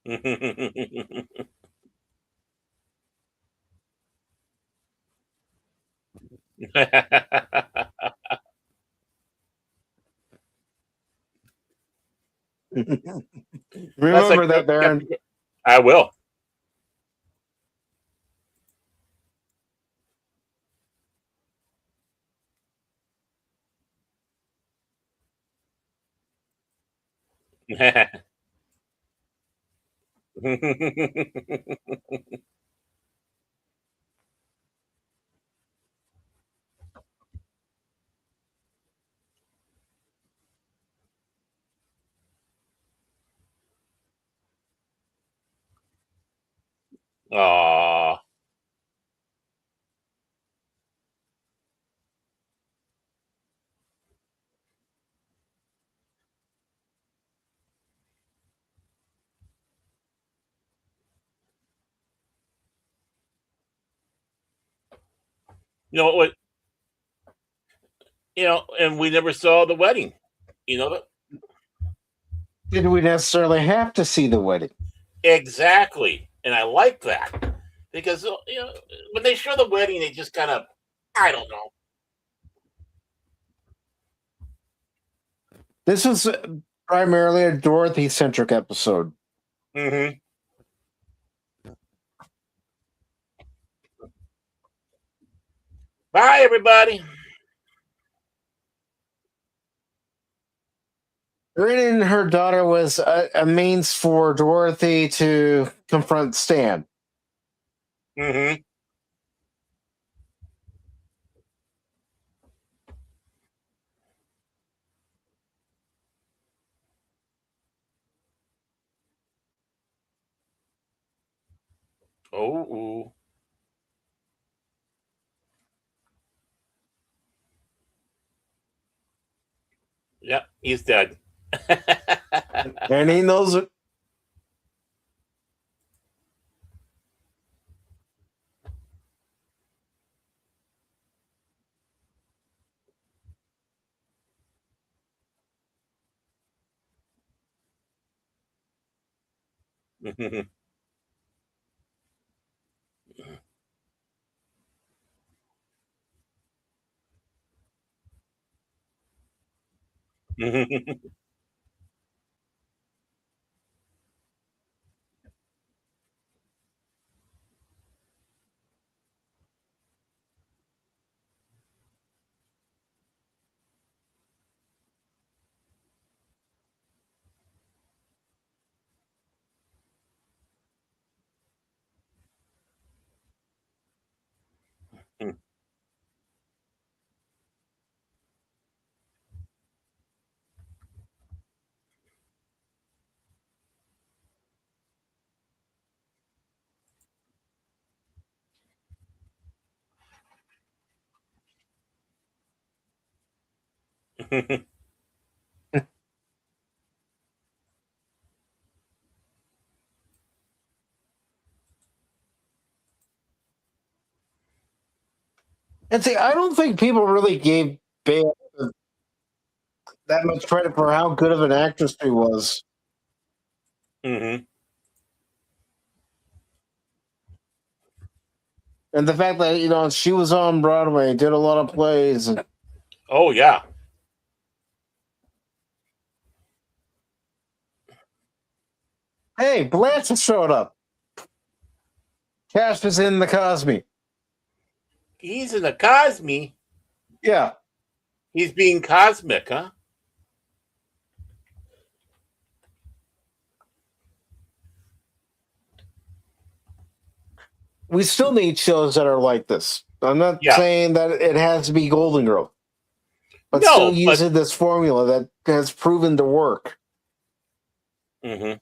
That's like Remember that, Baron. I will. Aw. You know what? And we never saw the wedding. You know that Did we necessarily have to see the wedding? exactly, and I like that because when they show the wedding, they just kind of, I don't know. This was primarily a Dorothy centric episode. Mm-hmm. Bye, everybody. Rin and her daughter was a means for Dorothy to confront Stan. Mm-hmm. Oh. Yeah, he's dead. And he knows it. And see, I don't think people really gave Bale that much credit for how good of an actress she was. Mm-hmm. And the fact that, she was on Broadway, did a lot of plays. And, Oh yeah. hey, Blanche has showed up. Cash is in the Cosme. He's in the Cosme. Yeah. He's being cosmic, huh? We still need shows that are like this. I'm not Yeah. saying that it has to be Golden Girl, but No, still but- using this formula that has proven to work. Mm-hmm.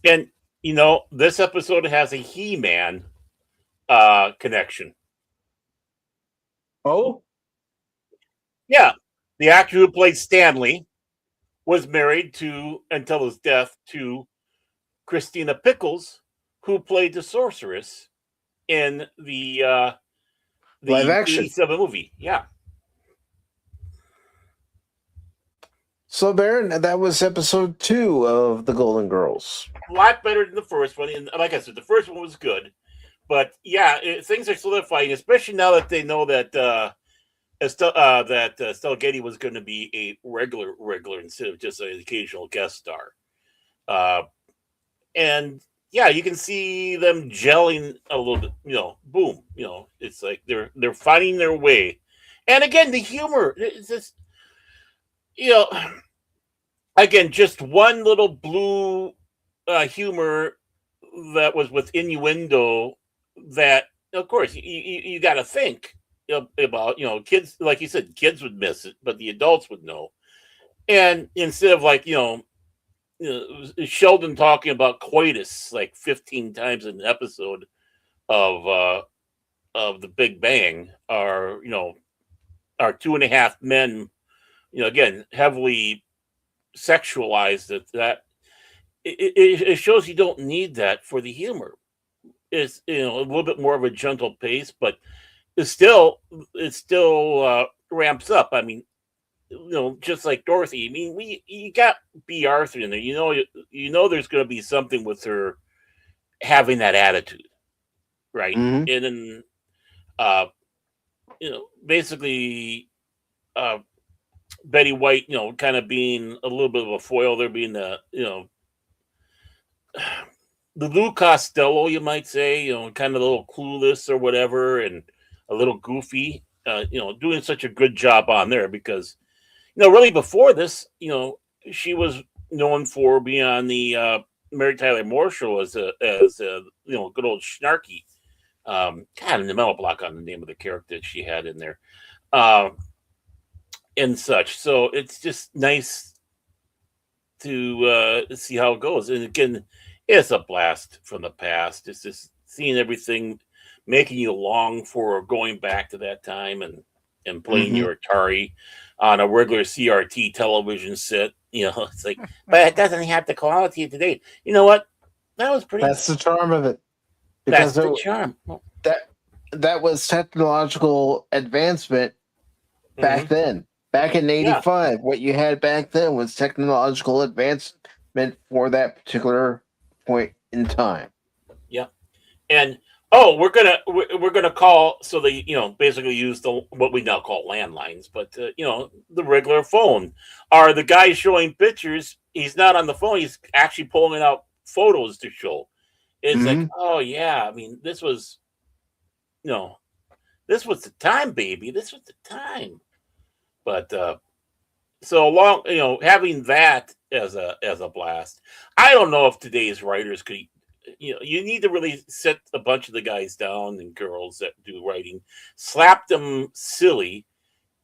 And this episode has a He-Man connection. Oh, Yeah, the actor who played Stanley was married to, until his death, to Christina Pickles, who played the sorceress in the live action. 87 movie. Yeah. So, Baron, that was episode 2 of the Golden Girls. A lot better than the first one. And like I said, the first one was good. But yeah, things are solidifying, especially now that they know that Estelle Getty was going to be a regular instead of just an occasional guest star. And yeah, you can see them gelling a little bit. Boom. It's like they're finding their way. And again, the humor. It's just, again, just one little blue humor that was with innuendo that, of course, you got to think about. Kids, like you said, kids would miss it, but the adults would know. And instead of like, Sheldon talking about coitus like 15 times in an episode of the Big Bang, our 2.5 men, again, heavily sexualized that it shows you don't need that for the humor. It's a little bit more of a gentle pace, but it still ramps up. I mean, just like Dorothy. I mean, you got B. Arthur in there. There's going to be something with her having that attitude, right? Mhm. And then, basically, Betty White, kind of being a little bit of a foil there, being the Lou Costello, you might say, kind of a little clueless or whatever, and a little goofy, doing such a good job on there because, really before this, she was known for being on the Mary Tyler Moore show as a good old snarky. God, in the mental block on the name of the character that she had in there. And such. So it's just nice to see how it goes. And again, it's a blast from the past. It's just seeing everything, making you long for going back to that time and playing your Atari on a regular CRT television set. It's like, but it doesn't have the quality of today. You know what? That was pretty. That's the charm of it. That's the charm. That was technological advancement back then. Back in 85, what you had back then was technological advancement for that particular point in time. Yeah. And we're gonna call, so they basically use what we now call landlines, but the regular phone. Are the guy showing pictures? He's not on the phone. He's actually pulling out photos to show. It's like, oh yeah, I mean, this was the time, baby. This was the time. But so long, having that as a blast. I don't know if today's writers could. You need to really sit a bunch of the guys down and girls that do writing, slap them silly,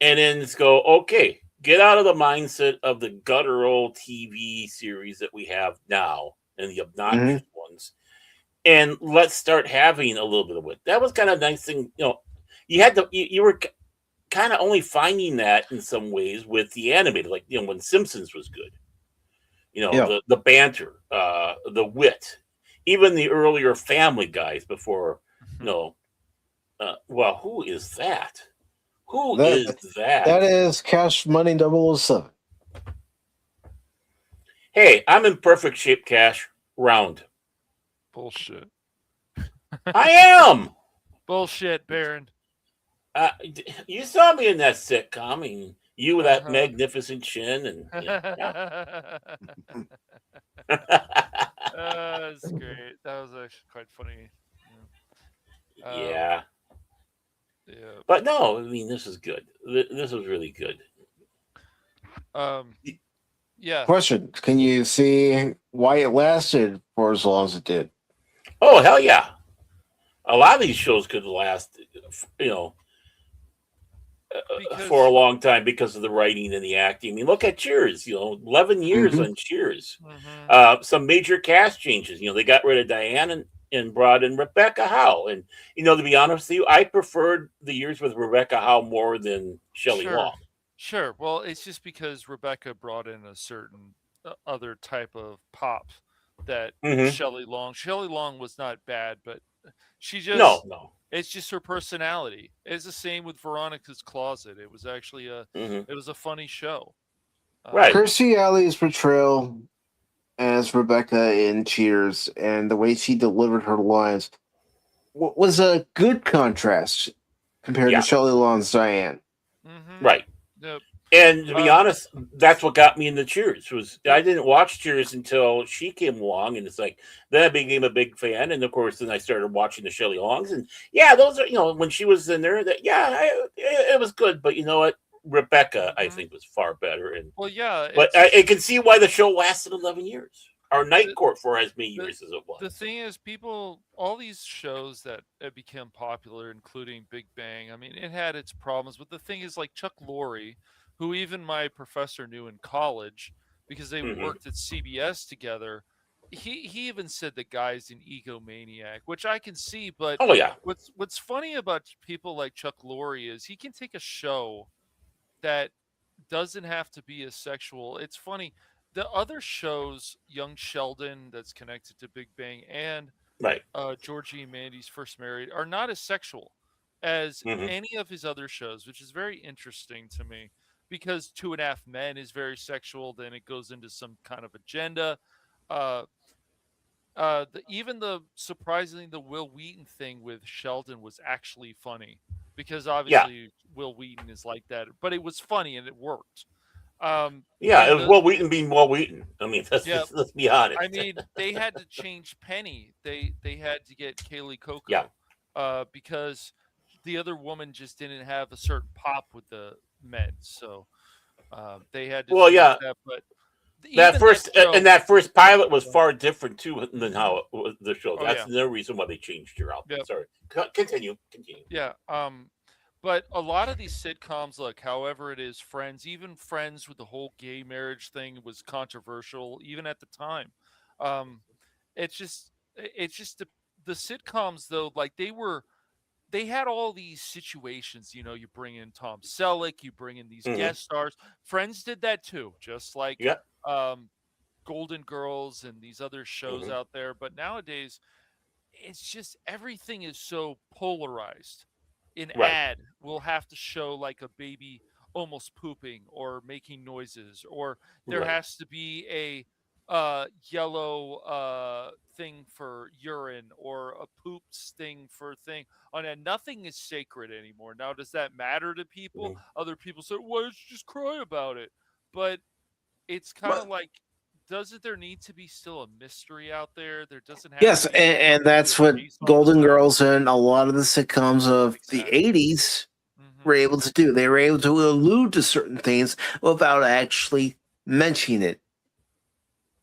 and then just go, okay, get out of the mindset of the guttural TV series that we have now and the obnoxious ones, and let's start having a little bit of it. That was kind of a nice thing. You were kind of only finding that in some ways with the animated, like when Simpsons was good. The banter, the wit. Even the earlier Family Guys before, well, who is that? Who is that? That is Cashmoney007. Hey, I'm in perfect shape, Cash. Round. Bullshit. I am. Bullshit, Baron. You saw me in that sitcom, and you with that magnificent chin, and That's great. That was actually quite funny. Yeah. Yeah. But no, I mean, this is good. This was really good. Yeah. Question: can you see why it lasted for as long as it did? Oh, hell yeah. A lot of these shows could last, for a long time because of the writing and the acting. I mean, look at Cheers, 11 years on Cheers. Some major cast changes. They got rid of Diane and brought in Rebecca Howe. And, to be honest with you, I preferred the years with Rebecca Howe more than Shelley Long. Sure. Well, it's just because Rebecca brought in a certain other type of pop that Shelley Long was not bad, but she just no. It's just her personality. It's the same with Veronica's Closet. It was actually it was a funny show. Right. Kirstie Alley's portrayal as Rebecca in Cheers and the way she delivered her lines was a good contrast compared to Shelley Long's Diane. Right. Yep. And to be honest, that's what got me into Cheers. I didn't watch Cheers until she came along, and it's like then I became a big fan, and of course then I started watching the Shelley Longs, and those are when she was in there, it was good. But you know what, Rebecca I think was far better, and but I can see why the show lasted 11 years. Our Night Court for as many years as it was. The thing is, all these shows that became popular, including Big Bang, I mean, it had its problems. But the thing is, like Chuck Lorre, who even my professor knew in college because they worked at CBS together, he even said the guy's an egomaniac, which I can see. But what's funny about people like Chuck Lorre is he can take a show that doesn't have to be as sexual. It's funny. The other shows, Young Sheldon, that's connected to Big Bang, and Georgie and Mandy's First Married, are not as sexual as any of his other shows, which is very interesting to me because 2.5 Men is very sexual. Then it goes into some kind of agenda. Surprisingly, the Will Wheaton thing with Sheldon was actually funny because obviously Will Wheaton is like that, but it was funny and it worked. It was Will Wheaton being Will Wheaton. I mean, let's be honest. I mean, they had to change Penny. They had to get Kaylee Coco because the other woman just didn't have a certain pop with the meds. So they had to change that. But that first pilot was far different too than how it was the show. That's the reason why they changed her out. Sorry, continue. Yeah. But a lot of these sitcoms, look, however it is, Friends, even Friends with the whole gay marriage thing was controversial, even at the time. It's just the sitcoms, though, like they had all these situations. You bring in Tom Selleck, you bring in these guest stars. Friends did that too, just like Golden Girls and these other shows out there. But nowadays, it's just everything is so polarized. An ad will have to show like a baby almost pooping or making noises, or there has to be a yellow thing for urine or a poop sting for thing. And nothing is sacred anymore. Now, does that matter to people? Other people say, well, just cry about it. But it's kind of like, doesn't there need to be still a mystery out there? There doesn't have to be and that's what Golden Girls and a lot of the sitcoms of the 80s were able to do. They were able to allude to certain things without actually mentioning it.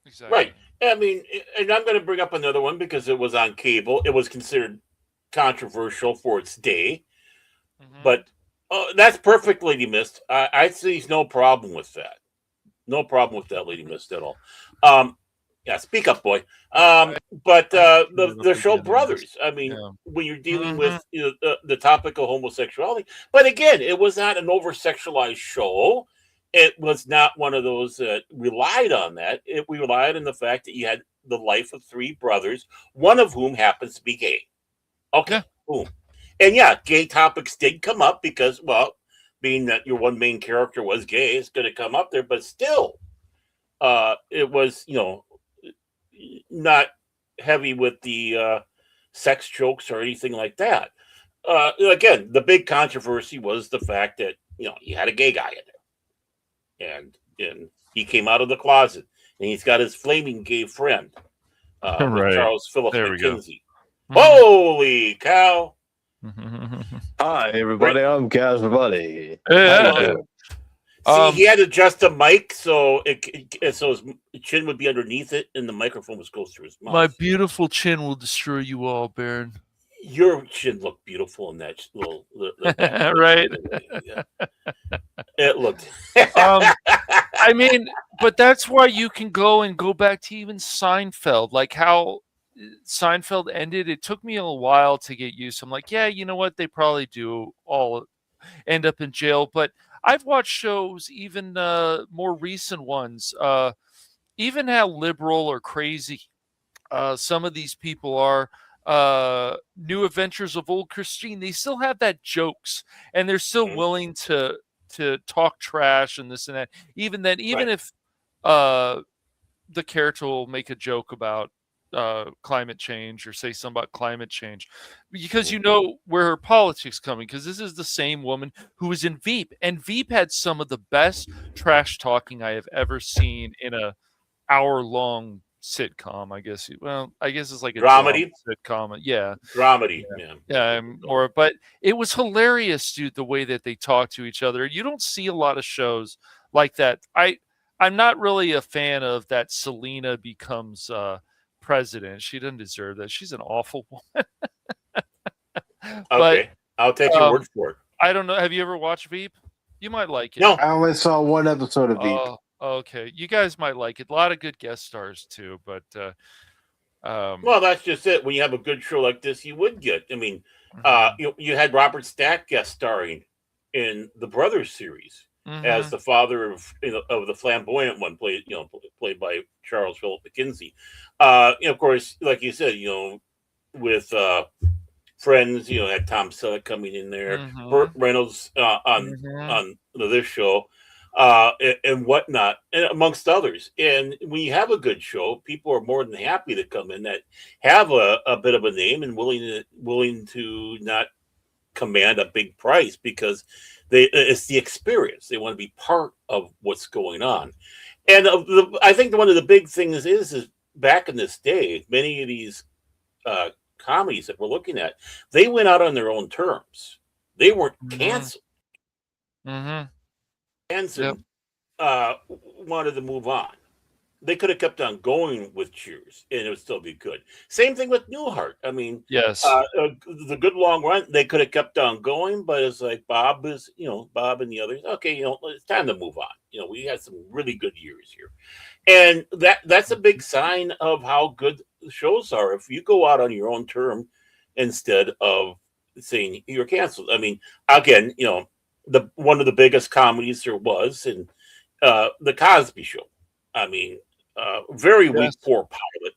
Exactly. Right. I mean, and I'm going to bring up another one because it was on cable. It was considered controversial for its day. But that's perfect, Lady Mist. I see no problem with that. No problem with that, Lady Mist, at all. Speak up, boy. But the show Brothers, I mean, when you're dealing with the topic of homosexuality, but again, it was not an over-sexualized show. It was not one of those that relied on that. We relied on the fact that you had the life of three brothers, one of whom happens to be gay. Okay, boom. And gay topics did come up because, well, being that your one main character was gay, is going to come up there. But still, it was, not heavy with the sex jokes or anything like that. Again, the big controversy was the fact that you had a gay guy in there, and he came out of the closet, and he's got his flaming gay friend, Right. Charles Philip There we go. McKenzie. Holy cow! Hi, everybody. I'm Cashmoney. Yeah. See, he had to adjust the mic so his chin would be underneath it, and the microphone was close to his mouth. My beautiful chin will destroy you all, Baron. Your chin looked beautiful in that little, right? Yeah. It looked. I mean, but that's why you can go back to even Seinfeld, like how Seinfeld ended. It took me a while to get used to. I'm like, yeah, you know what? They probably do all end up in jail, but I've watched shows, even more recent ones, even how liberal or crazy some of these people are. New Adventures of Old Christine, they still have that jokes, and they're still willing to talk trash and this and that. Even if the character will make a joke about climate change or say something about climate change, because where her politics coming, because this is the same woman who was in Veep, and Veep had some of the best trash talking I have ever seen in a hour-long sitcom. I guess it's like a dramedy sitcom. Yeah, dramedy. But it was hilarious, dude, the way that they talk to each other. You don't see a lot of shows like that. I'm not really a fan of that Selena becomes president. She doesn't deserve that. She's an awful woman. Okay, I'll take your word for it. I don't know. Have you ever watched Veep? You might like it. No, I only saw one episode of Veep. Okay, you guys might like it. A lot of good guest stars too, but well, that's just it. When you have a good show like this, you would get. I mean, you had Robert Stack guest starring in the Brothers series as the father of the flamboyant one, played by Charles Philip McKenzie. Of course, like you said, with Friends, had Tom Selleck coming in there, Burt Reynolds on this show. And whatnot, and amongst others. And when you have a good show, people are more than happy to come in that have a bit of a name and willing to not command a big price, because it's the experience. They want to be part of what's going on. And I think one of the big things is back in this day, many of these comedies that we're looking at, they went out on their own terms. They weren't canceled. Hanson wanted to move on. They could have kept on going with Cheers, and it would still be good. Same thing with Newhart. I mean, yes, the good long run, they could have kept on going, but it's like Bob and the others. Okay, it's time to move on. We had some really good years here, and that's a big sign of how good the shows are. If you go out on your own term instead of saying you're canceled. I mean, again, one of the biggest comedies there was, and the Cosby Show. I mean, very weak, poor pilot.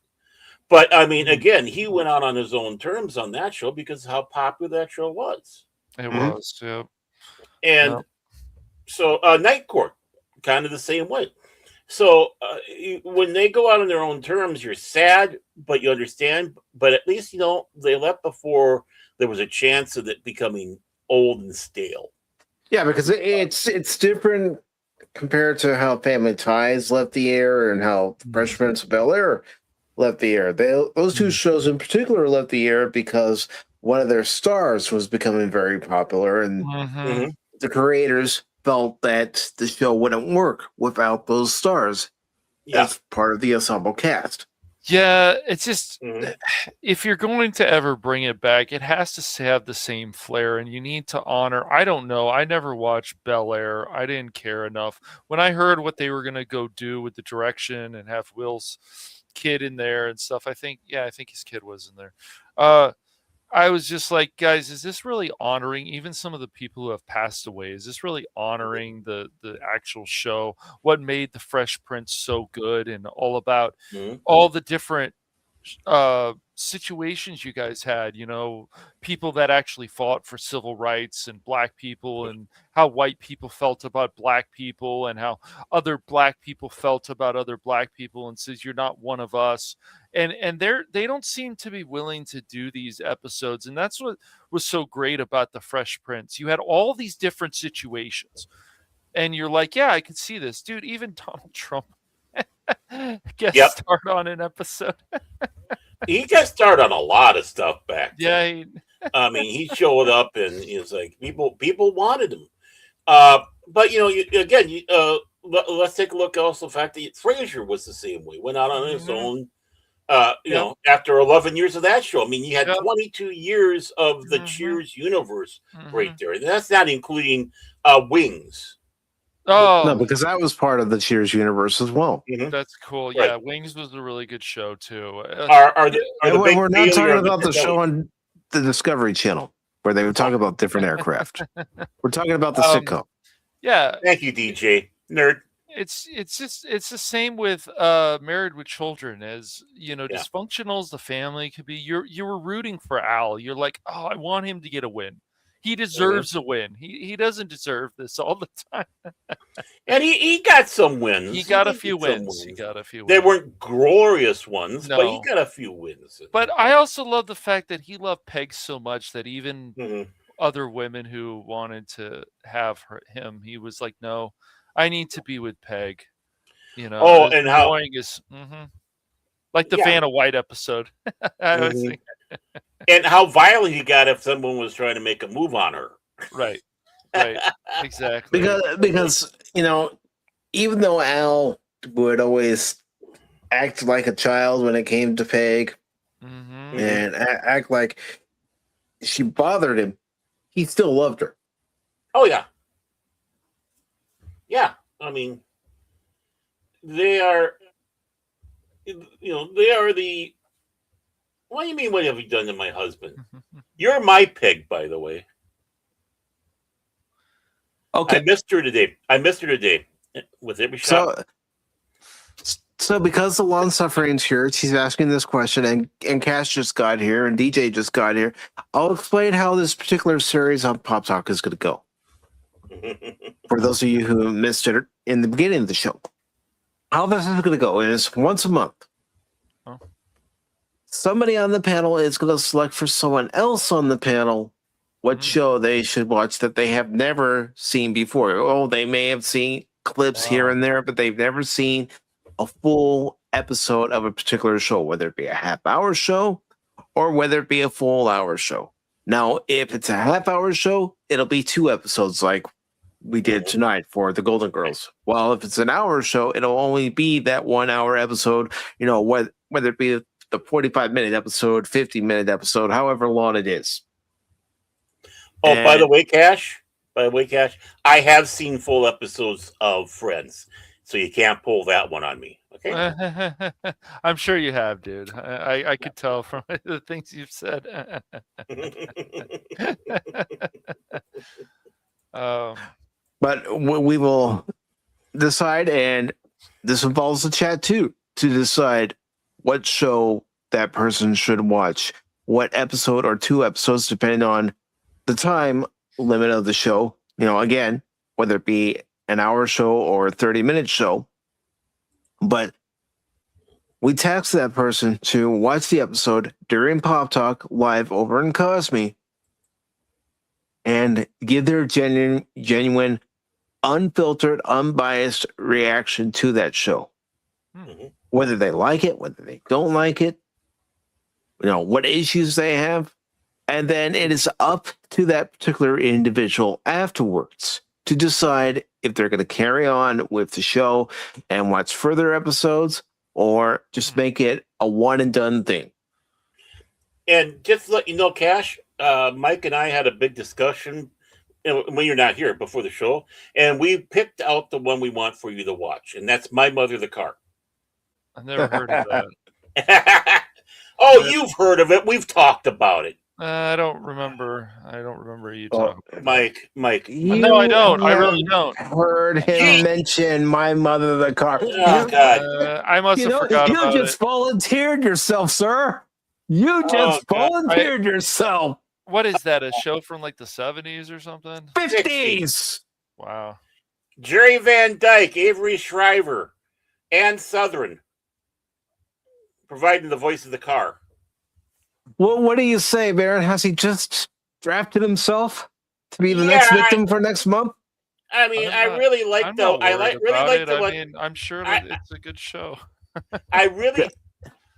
But I mean, again, he went out on his own terms on that show because of how popular that show was. It was, yeah. And so Night Court, kind of the same way. So when they go out on their own terms, you're sad, but you understand. But at least, they left before there was a chance of it becoming old and stale. Yeah, because it's different compared to how Family Ties left the air and how Fresh Prince of Bel-Air left the air. Those two shows in particular left the air because one of their stars was becoming very popular, and the creators felt that the show wouldn't work without those stars as part of the ensemble cast. Yeah, it's just if you're going to ever bring it back, it has to have the same flair, and you need to honor. I don't know. I never watched Bel Air. I didn't care enough. When I heard what they were going to go do with the direction and have Will's kid in there and stuff, I think his kid was in there. I was just like, guys, is this really honoring even some of the people who have passed away? Is this really honoring the actual show? What made the Fresh Prince so good, and all about all the different situations you guys had, people that actually fought for civil rights and black people, and how white people felt about black people, and how other black people felt about other black people, and says you're not one of us. And they don't seem to be willing to do these episodes. And that's what was so great about the Fresh Prince. You had all these different situations, and you're like, yeah, I could see this, dude. Even Donald Trump guest starred on an episode. He guest starred on a lot of stuff back then. Yeah. I mean, he showed up, and he was like, people wanted him. But let's take a look also the fact that Frasier was the same way. Went out on his own. After 11 years of that show, I mean, you had 22 years of the Cheers universe right there. And that's not including Wings. Oh no, because that was part of the Cheers universe as well. That's cool. Right. Yeah, Wings was a really good show too. We're not talking about the show on the Discovery Channel where they would talk about different aircraft. We're talking about the sitcom. Yeah. Thank you, DJ Nerd. It's the same with Married with Children, as dysfunctional as the family could be. You were rooting for Al. You're like, oh, I want him to get a win. He deserves a win. He doesn't deserve this all the time. And he got some wins. He got a few wins. They weren't glorious ones, No. but he got a few wins. But I also love the fact that he loved Peg so much that even other women who wanted to have him, he was like, no, I need to be with Peg. And how annoying is like the Vanna White episode. I was thinking. And how violent he got if someone was trying to make a move on her. Right, exactly. Because even though Al would always act like a child when it came to Peg, and act like she bothered him, he still loved her. Oh yeah. Yeah, I mean, they are the. What do you mean? What have you done to my husband? You're my pig, by the way. Okay. I missed her today. With every shot. So because the long suffering's here, she's asking this question, and Cash just got here, and DJ just got here. I'll explain how this particular series on Pop Talk is going to go. For those of you who missed it in the beginning of the show, how this is going to go is once a month. Somebody on the panel is going to select for someone else on the panel what show they should watch that they have never seen before. Oh, they may have seen clips here and there, but they've never seen a full episode of a particular show, whether it be a half-hour show or whether it be a full hour show. Now, if it's a half-hour show, it'll be 2 episodes like we did tonight for the Golden Girls. Well, if it's an hour show, it'll only be that 1 hour episode, whether it be the 45-minute episode, 50-minute episode, however long it is. Oh, by the way, Cash, I have seen full episodes of Friends, so you can't pull that one on me. Okay? I'm sure you have, dude. I could tell from the things you've said. But we will decide, and this involves the chat too, to decide what show that person should watch, what episode or 2 episodes, depending on the time limit of the show. Again, whether it be an hour show or a 30-minute show. But we task that person to watch the episode during Pop Talk live over in Cosme and give their genuine, unfiltered, unbiased reaction to that show. Whether they like it, whether they don't like it, what issues they have. And then it is up to that particular individual afterwards to decide if they're going to carry on with the show and watch further episodes or just make it a one and done thing. And just to let you know, Cash, Mike and I had a big discussion when you're not here before the show, and we picked out the one we want for you to watch, and that's My Mother the Car. I've never heard of that. Oh, you've heard of it. We've talked about it. I don't remember you talking. Mike. No, I don't. I really don't. Heard him mention My Mother the Car. Oh, God. I must have forgot about it. You just volunteered yourself, sir. You just God. volunteered yourself. What is that? A show from like the 70s or something? 50s. Wow. Jerry Van Dyke, Avery Shriver, Ann Southern, providing the voice of the car. Well, what do you say, Baron? Has he just drafted himself to be the next victim for next month? I mean, I really like the. I really like the. I mean, I'm sure that it's a good show. I really.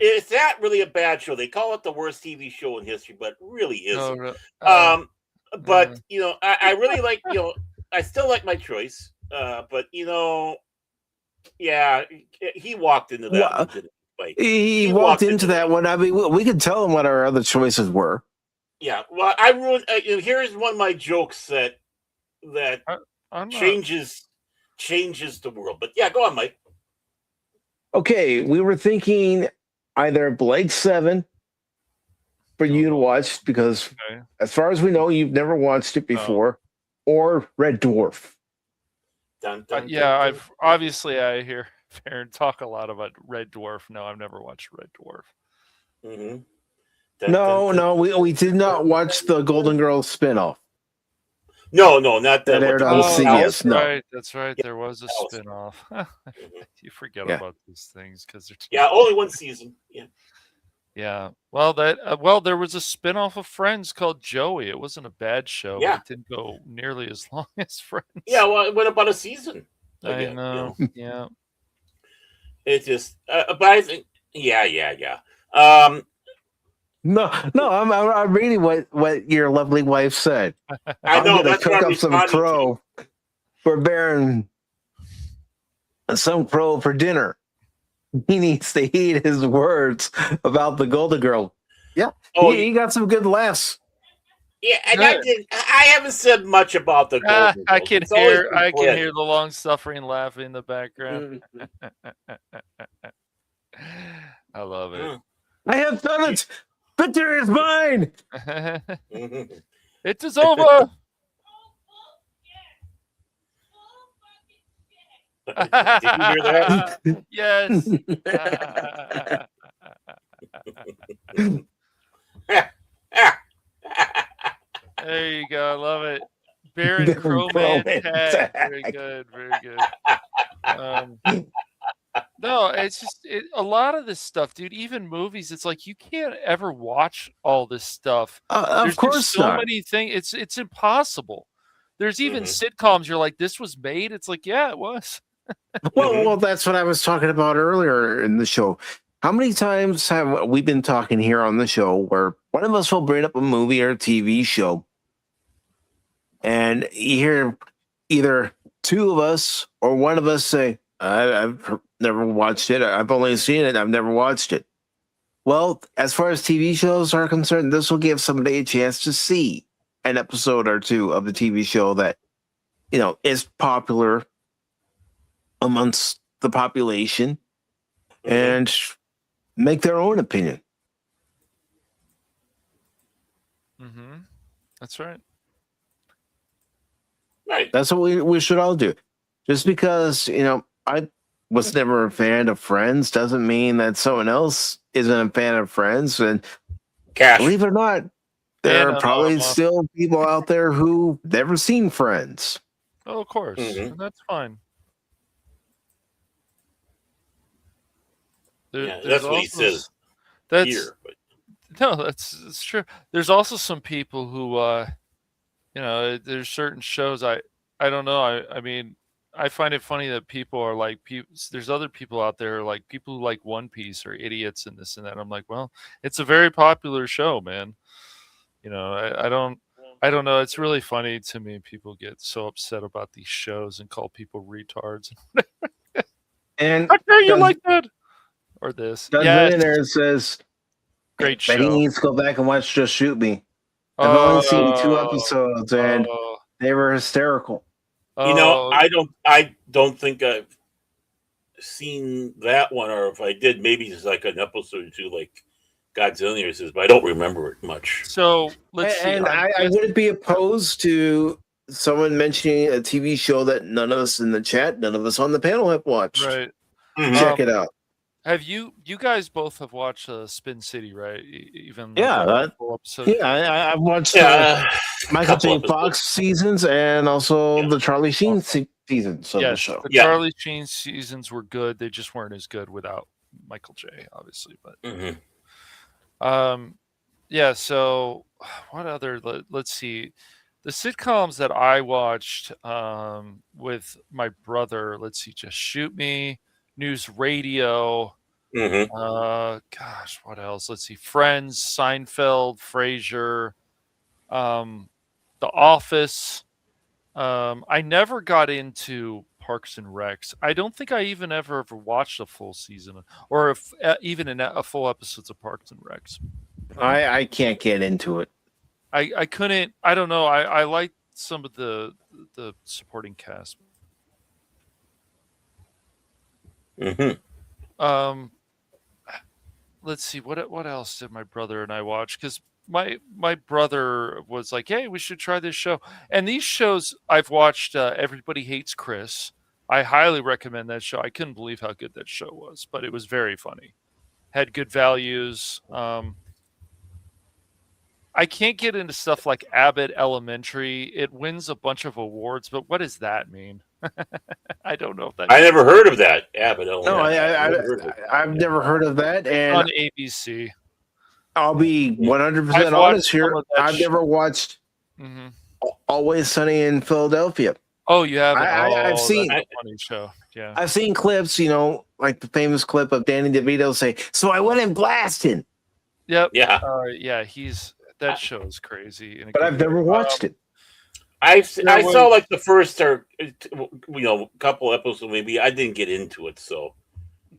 It's not really a bad show. They call it the worst TV show in history, but it really isn't. But you know, I really like. You know, I still like my choice. But you know, yeah, he walked into that. Well, one, didn't he? Like, he walked into that one. I mean, we could tell him what our other choices were. Yeah. Well, I ruined. Here's one of my jokes that changes the world. But yeah, go on, Mike. Okay, we were thinking either Blake 7 for you to watch because, as far as we know, you've never watched it before, or Red Dwarf. Dun, dun, Yeah, dun, I've obviously I hear Baron talk a lot about Red Dwarf. No, I've never watched Red Dwarf. Mm-hmm. No, we did not watch the Golden Girls spinoff. No, not that aired on CBS. No, that's right. There was a spinoff. You forget about these things because they're only one season. Yeah. Well, there was a spinoff of Friends called Joey. It wasn't a bad show. Yeah. But it didn't go nearly as long as Friends. Yeah, well, it went about a season. I know. Yeah. It just, but I think, yeah. No, I'm reading what your lovely wife said. I know. I'm gonna cook up some crow for Baron. Some crow for dinner. He needs to heed his words about the Golden Girl. Yeah, he got some good laughs. Yeah, and I haven't said much about the Golden Girl. I can hear the long-suffering laugh in the background. I love it. I have done it. Victory is mine. It is over. Did you hear that? Yes. There you go. I love it. Baron Orman Tagge. Very good. Very good. No, it's just a lot of this stuff, dude. Even movies, it's like you can't ever watch all this stuff. Of course, so many things. It's impossible. There's even sitcoms. You're like, this was made. It's like, yeah, it was. Well, that's what I was talking about earlier in the show. How many times have we been talking here on the show where one of us will bring up a movie or a TV show, and you hear either two of us or one of us say, I've never watched it. I've only seen it. I've never watched it. Well, as far as TV shows are concerned, this will give somebody a chance to see an episode or two of the TV show that, is popular amongst the population and make their own opinion. Mm-hmm. That's right. Right. That's what we should all do. Just because, I was never a fan of Friends doesn't mean that someone else isn't a fan of Friends. And believe it or not, there are probably still people out there who never seen Friends. Oh, of course. That's fine. That's what he says. No, that's true. There's also some people who, there's certain shows I don't know. I mean, I find it funny that people are like, there's other people out there like people who like One Piece or idiots and this and that. I'm like, well, it's a very popular show, man. I don't know. It's really funny to me. People get so upset about these shows and call people retards. And how dare you like that? Or this. Millionaire says, great show. But he needs to go back and watch Just Shoot Me. I've only seen 2 episodes and they were hysterical. I don't think I've seen that one, or if I did, maybe it's like an episode or two, like Godzilla says, but I don't remember it much. So let's see. And I wouldn't be opposed to someone mentioning a TV show that none of us in the chat, none of us on the panel have watched. Right. Check it out. Have you guys both have watched Spin City, right? Even Yeah, the full episode. Yeah, I've watched Yeah, Michael couple J. episodes. Fox seasons and also Yeah. the Charlie Sheen seasons of the Yes, show. the Yeah. Charlie Sheen seasons were good. They just weren't as good without Michael J. Obviously, but yeah. So what other? Let's see. The sitcoms that I watched with my brother. Let's see. Just Shoot Me, News Radio. Gosh, what else? Let's see. Friends, Seinfeld, Frasier, The Office. I never got into Parks and Recs. I don't think I even ever watched a full season or even a full episodes of Parks and Recs. I can't get into it. I couldn't. I don't know. I like some of the supporting cast. Let's see. What else did my brother and I watch? Because my brother was like, "Hey, we should try this show." And these shows I've watched. Everybody Hates Chris. I highly recommend that show. I couldn't believe how good that show was, but it was very funny. Had good values. I can't get into stuff like Abbott Elementary. It wins a bunch of awards, but what does that mean? I don't know if that. I never heard of that Abbott. No, I've never heard of that, and on ABC. I'll be 100% honest here. I've never watched Always Sunny in Philadelphia. Oh, you haven't? I've seen that's a funny show. Yeah, I've seen clips. Like the famous clip of Danny DeVito say, "So I went in blasting." Yep. Yeah. Yeah. That show is crazy. But I've never watched it. I saw like the first couple episodes. Maybe I didn't get into it, so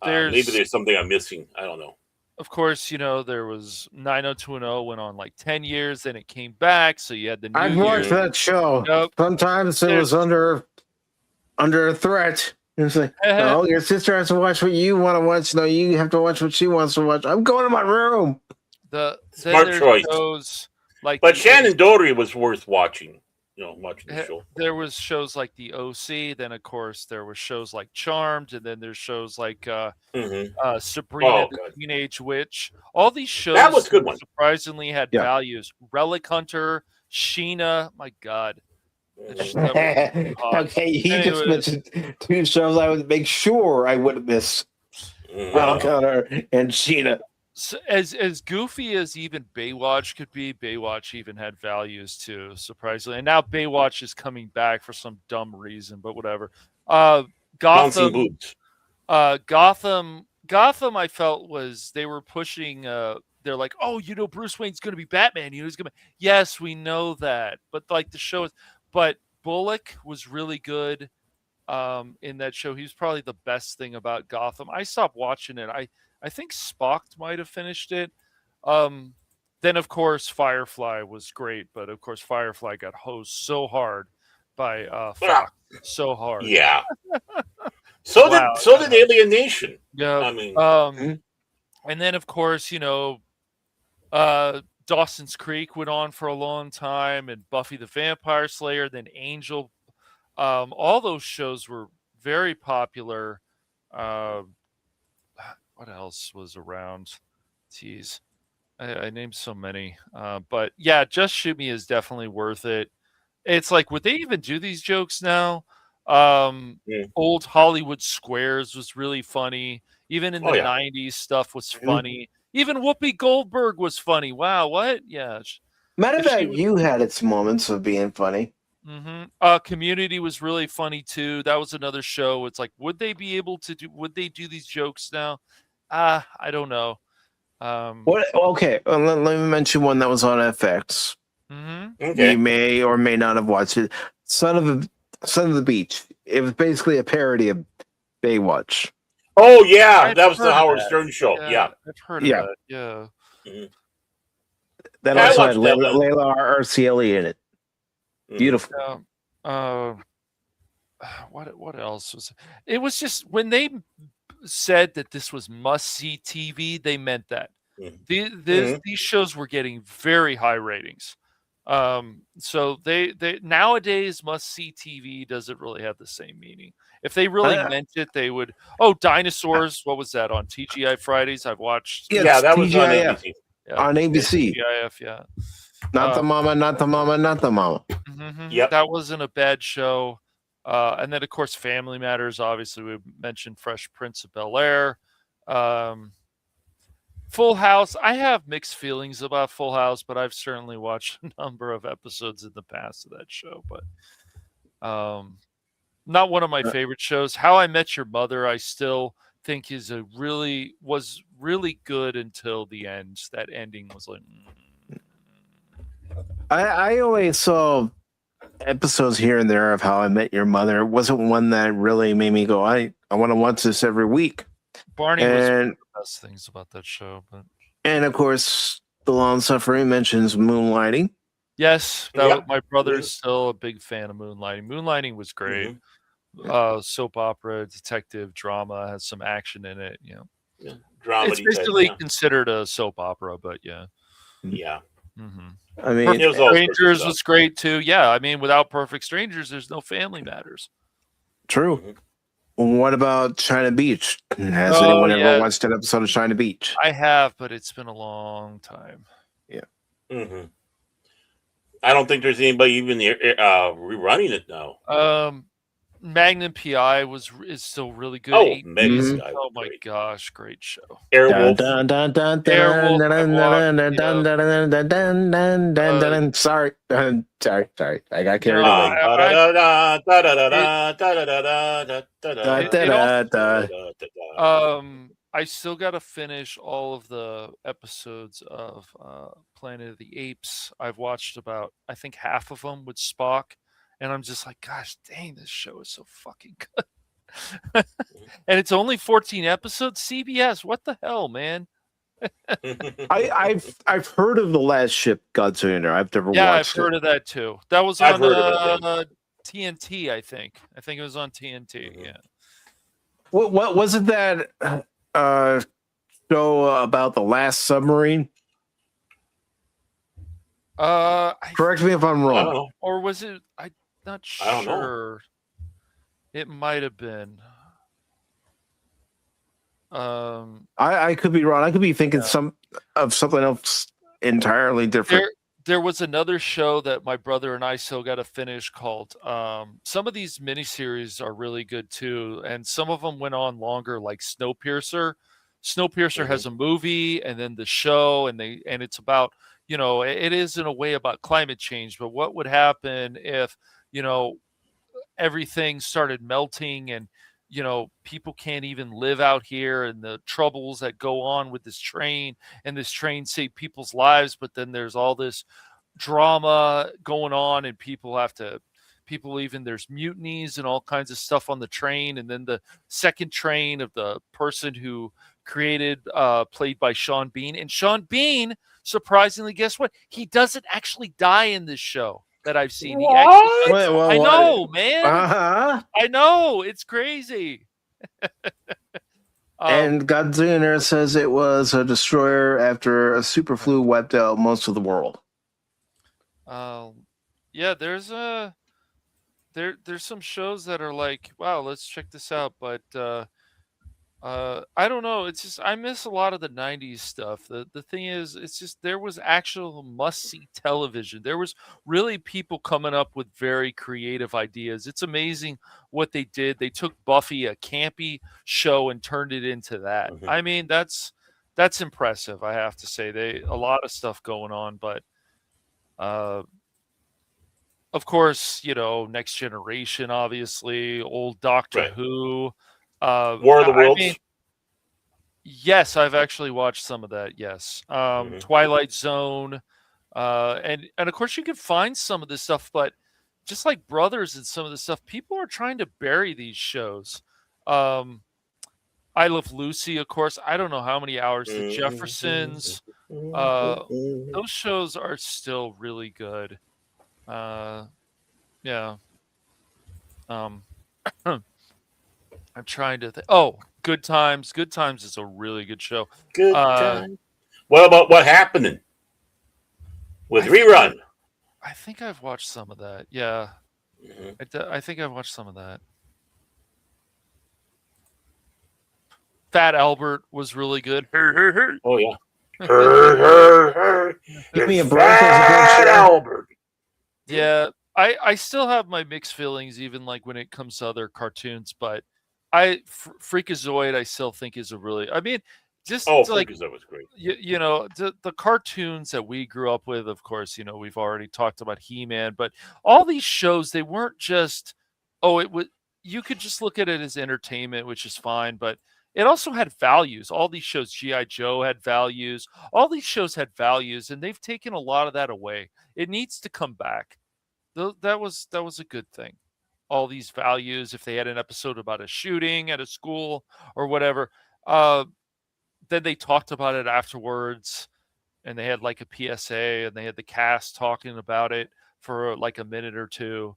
maybe there's something I'm missing. I don't know. Of course, there was 90210 went on like 10 years, then it came back. So you had the new I've watched that show. Yep. Sometimes it was under a threat. It's like, no, your sister has to watch what you want to watch. No, you have to watch what she wants to watch. I'm going to my room. Smart choice. Shows like but Shannon Doherty was worth watching. Watching the show. There was shows like The OC. Then, of course, there were shows like Charmed, and then there's shows like Sabrina the Teenage Witch. All these shows that was a good one. Surprisingly had values. Relic Hunter, Sheena. My God. Okay, you just mentioned two shows I would make sure I wouldn't miss. Relic Hunter and Sheena. So as goofy as even Baywatch could be, Baywatch even had values too, surprisingly. And now Baywatch is coming back for some dumb reason, but whatever. Gotham, I felt was they were pushing. They're like, oh, Bruce Wayne's going to be Batman. He's going to. Yes, we know that, but like the show is. But Bullock was really good in that show. He was probably the best thing about Gotham. I stopped watching it. I think Spock might have finished it. Then, of course, Firefly was great, but of course, Firefly got hosed so hard by Fox, so hard. Yeah. So did Alien Nation. Yeah. I mean, and then, of course, Dawson's Creek went on for a long time, and Buffy the Vampire Slayer, then Angel. All those shows were very popular. What else was around? Jeez, I named so many. But yeah, Just Shoot Me is definitely worth it. It's like, would they even do these jokes now? Old Hollywood Squares was really funny. Even in the 90s, stuff was funny. Even Whoopi Goldberg was funny. Wow, what? Yeah. Matter of fact, you had its moments of being funny. Community was really funny too. That was another show. It's like, would they do these jokes now? I don't know. Okay, let me mention one that was on FX. Okay. You may or may not have watched it. Son of the Beach. It was basically a parody of Baywatch. Oh yeah, that was the Howard Stern show. Yeah, I've heard of that. Yeah. That also had Layla Arcieli in it. Beautiful. What else was it? Was just when they said that this was must-see TV, they meant that. These shows were getting very high ratings. So they nowadays must-see TV doesn't really have the same meaning. If they really meant it, they would. Oh, dinosaurs! What was that on TGI Fridays? I've watched. Yeah, that was on TGIF. ABC. Yeah, On ABC. TGIF, yeah. Not the mama, not the mama, not the mama. Yep. That wasn't a bad show. And then, of course, Family Matters. Obviously, we mentioned Fresh Prince of Bel-Air. Full House. I have mixed feelings about Full House, but I've certainly watched a number of episodes in the past of that show. But not one of my favorite shows. How I Met Your Mother, I still think was really good until the end. That ending was like. I always saw episodes here and there of How I Met Your Mother. It wasn't one that really made me go, I want to watch this every week. Barney was one of the best things about that show. And of course, the long suffering mentions Moonlighting. Yes, my brother's still a big fan of Moonlighting. Moonlighting was great. Soap opera, detective, drama, has some action in it. Drama. It's basically considered a soap opera, but yeah. Yeah. I mean, Perfect Strangers was great too. Yeah, I mean, without Perfect Strangers, there's no Family Matters. True. What about China Beach? Has anyone ever watched an episode of China Beach? I have, but it's been a long time. Yeah. I don't think there's anybody even rerunning it now. Magnum PI is still really good. Oh, Megasky. Oh my gosh, great show. Airwolf. Sorry. I got carried away. I still got to finish all of the episodes of Planet of the Apes. I've watched about, I think, half of them with Spock. And I'm just like, gosh, dang, this show is so fucking good. And it's only 14 episodes. CBS, what the hell, man? I've heard of The Last Ship, Godzilla. I've never watched it. Yeah, I've heard of that too. That was on TNT, I think. I think it was on TNT. Yeah. What wasn't that show about the last submarine? Correct me if I'm wrong. Or was it? I'm not sure. I don't know. It might have been. I could be wrong. I could be thinking something else entirely different. There was another show that my brother and I still got to finish called. Some of these miniseries are really good too, and some of them went on longer, like Snowpiercer. Snowpiercer has a movie, and then the show, and it's about. It is in a way about climate change, but what would happen if, everything started melting and, people can't even live out here, and the troubles that go on with this train, and this train saved people's lives. But then there's all this drama going on, and there's mutinies and all kinds of stuff on the train. And then the second train of the person who created, played by Sean Bean, and Sean Bean, surprisingly, guess what? He doesn't actually die in this show that I've seen. I know, man. I know. It's crazy. And Godzilla says it was a destroyer after a super flu wiped out most of the world. Yeah, there's some shows that are like, wow, let's check this out. But I don't know. It's just I miss a lot of the 90s stuff. The thing is, it's just there was actual must-see television. There was really people coming up with very creative ideas. It's amazing what they did. They took Buffy, a campy show, and turned it into that. I mean, that's impressive, I have to say. A lot of stuff going on, but of course, Next Generation, obviously, old Doctor Who. War of the Worlds. Yes, I've actually watched some of that. Yes, Twilight Zone, and of course you can find some of this stuff, but just like Brothers and some of the stuff, people are trying to bury these shows. I Love Lucy, of course. I don't know how many hours. The Jeffersons. Those shows are still really good. Yeah. I'm trying to think. Oh, Good Times. Good Times is a really good show. Good Times. What about What Happening with Rerun? I think I've watched some of that. Yeah, Mhm. I think I've watched some of that. Fat Albert was really good. Oh yeah. Her. Give Me a It's Break is a good Fat show. Albert. Yeah, I still have my mixed feelings, even like when it comes to other cartoons. But Freakazoid, I still think is a really. I mean, just Oh, like Freakazoid was great. you know the cartoons that we grew up with. Of course, we've already talked about He-Man, but all these shows, they weren't just it was, you could just look at it as entertainment, which is fine, but it also had values. All these shows, GI Joe had values. All these shows had values, and they've taken a lot of that away. It needs to come back. That was a good thing. All these values, if they had an episode about a shooting at a school or whatever, uh, then they talked about it afterwards, and they had like a PSA, and they had the cast talking about it for like a minute or two.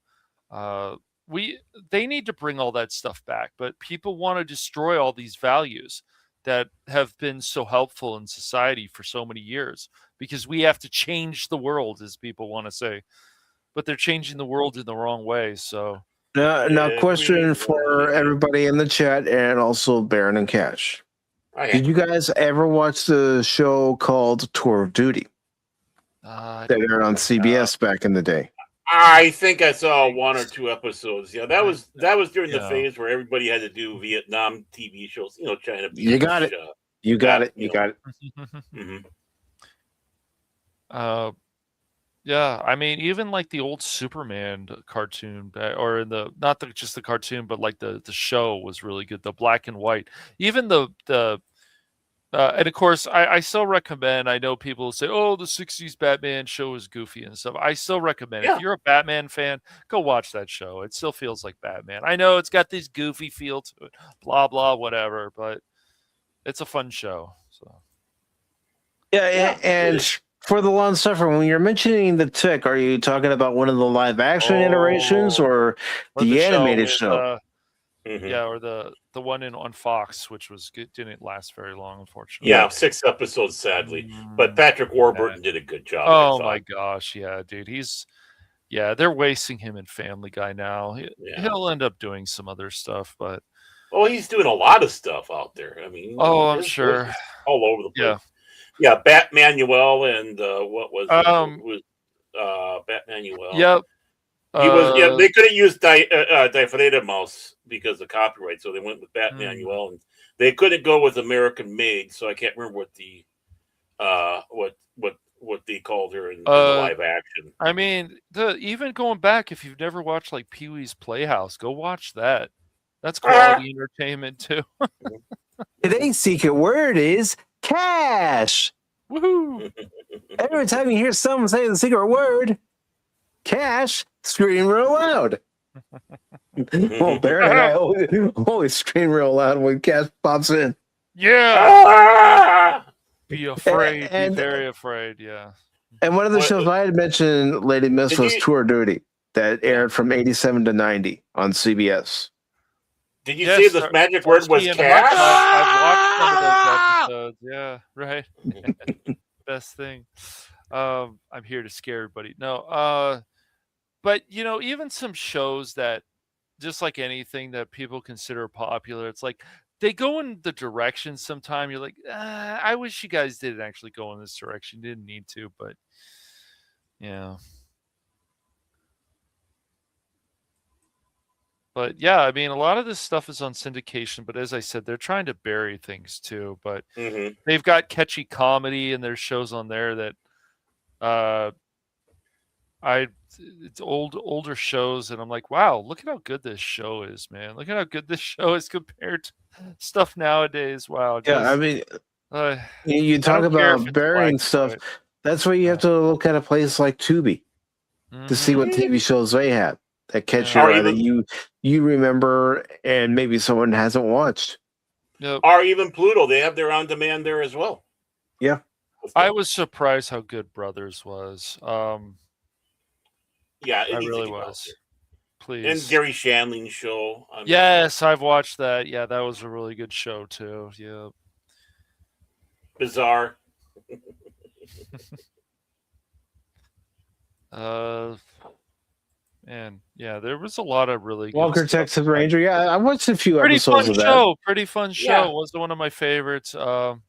Uh, we They need to bring all that stuff back, but people want to destroy all these values that have been so helpful in society for so many years, because we have to change the world, as people want to say, but they're changing the world in the wrong way. So Now, question for Everybody. everybody in the chat and also Baron and Cash. Oh, yeah. Did you guys ever watch the show called Tour of Duty that aired on CBS back in the day? I think I saw one or two episodes. Yeah, that was during the Yeah. phase where everybody had to do Vietnam TV shows. China Beach. You got it. You got it. you You know. got it. Mhm. Yeah, I mean, even like the old Superman cartoon, or not just the cartoon, but like the show was really good. The black and white, even and of course, I still recommend. I know people say, "Oh, the '60s Batman show is goofy and stuff." I still recommend. Yeah. If you're a Batman fan, go watch that show. It still feels like Batman. I know it's got this goofy feel to it, blah blah whatever, but it's a fun show. So Yeah, it and is. for the long suffering, when you're mentioning the Tick, are you talking about one of the live action iterations Oh. or or the show animated with, show? Mhm. yeah, or the one on Fox, which was good, didn't last very long, unfortunately. Yeah, 6 episodes, sadly. But Patrick Warburton did a good job. I Oh thought. my gosh, yeah, dude, they're wasting him in Family Guy now. Yeah. He'll end up doing some other stuff, but Oh, he's doing a lot of stuff out there. I mean, I'm his sure. voice is all over the Yeah. place. Yeah, Batmanuel and what was it? Um, Who was Batmanuel? Yep. He was. Yeah, they couldn't use Di Mouse because of copyright, so they went with Batmanuel, and they couldn't go with American Made. So I can't remember what the what they called her in the live action. I mean, even going back, if you've never watched like Pee Wee's Playhouse, go watch that. That's quality entertainment too. Today's secret word is cash. Woohoo! Every time you hear someone say the secret word, cash, scream real loud. Well, Baron and I always scream real loud when cash pops in. Yeah. Be afraid. And- be very afraid. Yeah. And one of the What- shows I had mentioned, Lady Miss, Did was you- Tour Duty that aired from 87 to 90 on CBS. Did you Yes, say the magic word was Starsky and Hutch. cash? I've watched some of those episodes. Yeah, right. Best thing. I'm here to scare everybody. No, but even some shows that, just like anything that people consider popular, it's like they go in the direction. Sometime you're like, I wish you guys didn't actually go in this direction. Didn't need to, but yeah. But yeah, I mean, a lot of this stuff is on syndication, but as I said, they're trying to bury things too. But Mhm. they've got catchy comedy, and there's shows on there that it's older shows, and I'm like, wow, look at how good this show is, man. Look at how good this show is compared to stuff nowadays. Wow. Yeah, I mean, uh, you talk don't care if about it's burying black stuff. and That's why you have to look at a place like Tubi white. to see what Mhm. TV shows they have that catch Yeah. your Or eye that even- you remember and maybe someone hasn't watched. Yep. Or even Pluto, they have their on demand there as well. Yeah. I was surprised how good Brothers was. Yeah, it I needs to really get out was. there. Please. And Gary Shandling's show. I mean, Yes, I've watched that. Yeah, that was a really good show too. Yeah. Bizarre. Man, yeah, there was a lot of really good Walker, stuff. Texas Ranger. Yeah, I watched a few Pretty episodes fun of that. show. Pretty fun show. Yeah. Was one of my favorites. Miami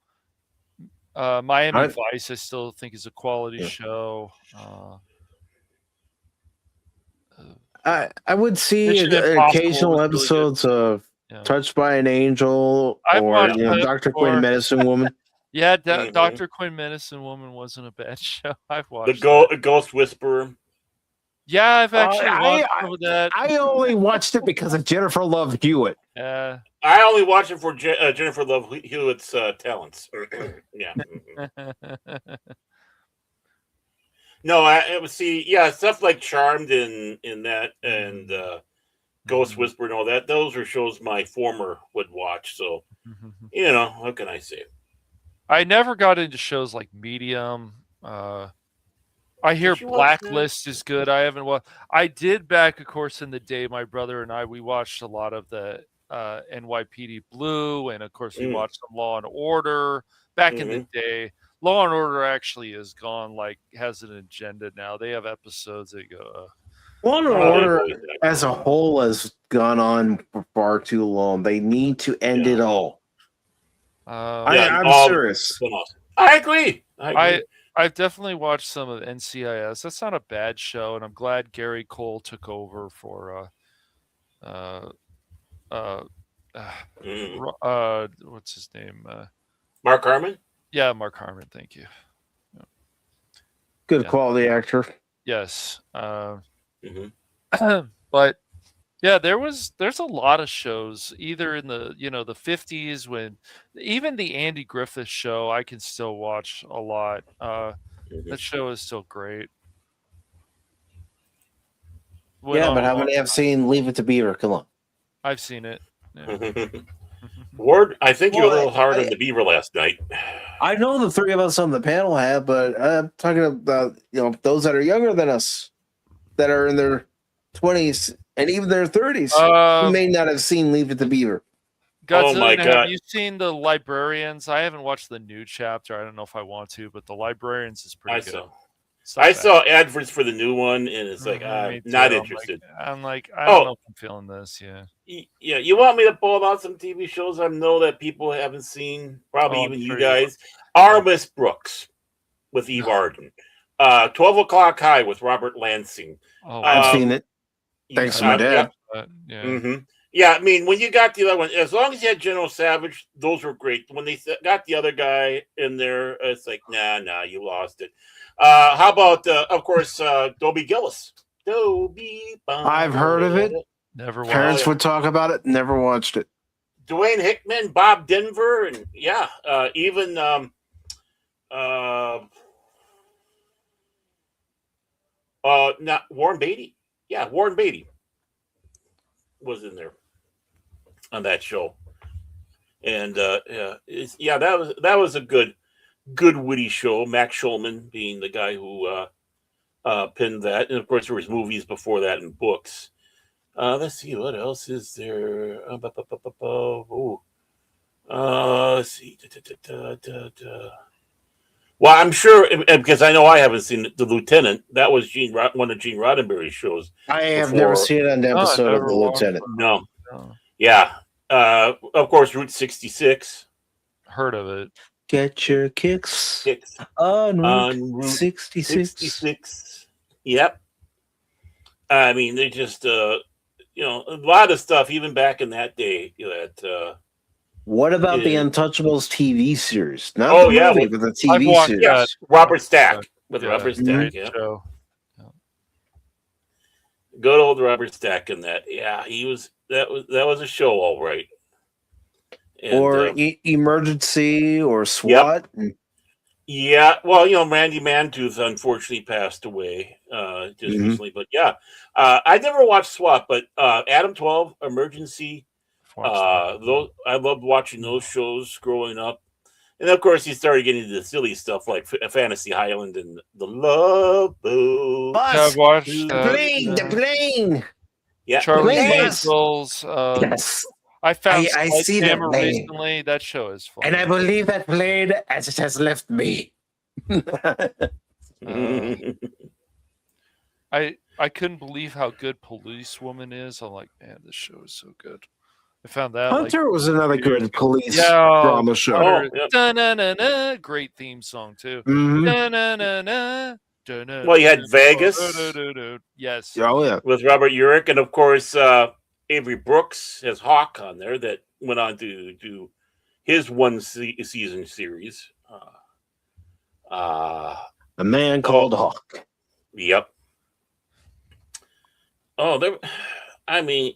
I- Vice, I still think is a quality Yeah. show. I would see Mission Impossible occasional was really good. episodes of Yeah. Touched by an Angel I've or watched that Dr. before. Quinn, Medicine Woman. Yeah, Mhm. Dr. Quinn Medicine Woman wasn't a bad show. I've The watched that. Ghost Whisperer. Yeah, I've actually I- watched some of that. I only watched it because of Jennifer Love Hewitt. Yeah. I only watch it for Jennifer Love Hewitt's talents. Yeah. No, I would see. Yeah, stuff like Charmed in that and Ghost Whisperer and all that. Those are shows my former would watch. So what can I say? I never got into shows like Medium. I hear Did you watch that? Blacklist is good. I haven't watched. I did back, of course, in the day. My brother and I, we watched a lot of the NYPD Blue, and of course, we watched some Law and Order back in the day. Law and Order actually is gone. Like, has an agenda now. They have episodes that go. Law and Oh, Order yeah. as a whole has gone on for far too long. They need to end it all. I'm all- serious. I agree. I've definitely watched some of NCIS. That's not a bad show, and I'm glad Gary Cole took over for what's his name? Mark Harmon. Yeah, Mark Harmon. Thank you. Good Yeah. quality actor. Yes. Mhm. But yeah, there's a lot of shows either in the the 50s when even the Andy Griffith show I can still watch a lot. That show is still great. Went Yeah, on but a how long many have time. seen Leave It to Beaver? Come on. I've seen it. Yeah. Ward, I think you're a Well, little hard I- on the Beaver last night. I know the three of us on the panel have, but I'm talking about those that are younger than us, that are in their 20s and even their 30s, who may not have seen Leave It to Beaver. Godzilla, Oh my have God. you seen The Librarians? I haven't watched the new chapter. I don't know if I want to, but The Librarians is pretty good. It's not I bad. saw adverts for the new one, and it's like Me I'm too. not I'm interested. I'm like, I don't Oh. know if I'm feeling this. Yeah. Yeah, you want me to pull about some TV shows I know that people haven't seen, probably Oh, I'm even sure you you guys. Arliss Brooks with Eve Arden. 12 O'Clock High with Robert Lansing. Oh, I've seen it. Thanks to my dad. Yeah. Mm-hmm. Yeah, I mean, when you got the other one, as long as you had General Savage, those were great. When they got the other guy in there, it's like, nah, you lost it. How about, of course, Dobie Gillis? I've heard of it. Never watched. Parents would talk about it, never watched it. Dwayne Hickman, Bob Denver, and even not Warren Beatty. Yeah, Warren Beatty was in there on that show, and that was a good witty show. Max Schulman being the guy who pinned that, and of course there was movies before that and books. Let's see what else is there. Let's see. Well, I'm sure because I know I haven't seen The Lieutenant. That was one of Gene Roddenberry's shows. I have never seen an episode of The Lieutenant. No. Yeah. Of course, Route 66. Heard of it. Get your kicks on Route 66. Yep. I mean, they just, a lot of stuff, even back in that day. What about the Untouchables TV series? Not Oh, the yeah, movie, but the I've TV watched series. Yeah, Robert Stack with Yeah, Robert Stack. great Yeah. show. Good old Robert Stack in that. Yeah, he was. That was a show, all right. And, Or Emergency or SWAT. yeah, well, Randy Mantooth unfortunately passed away just recently, but yeah, I never watched SWAT, but Adam 12, Emergency. Those I loved watching those shows growing up, and of course, you started getting into the silly stuff like Fantasy Island and the Love Boat. I've watched The plane. Yeah, Charlie Yes. Michaels. Yes. I found I see that Sledgehammer plane. recently. That show is fun. And I believe that plane as it has left me. I couldn't believe how good Policewoman is. I'm like, man, this show is so good. I found that Hunter was another good police yeah, drama show. Hunter, Oh, yep. da-na-na-na, great theme song too. Mhm. Da-na-na-na, Well, you had Vegas yes. Oh yeah. with Robert Urich, and of course Avery Brooks has Hawk on there that went on to do his season series. A Man Called Hawk. Yep. Oh, there. I mean,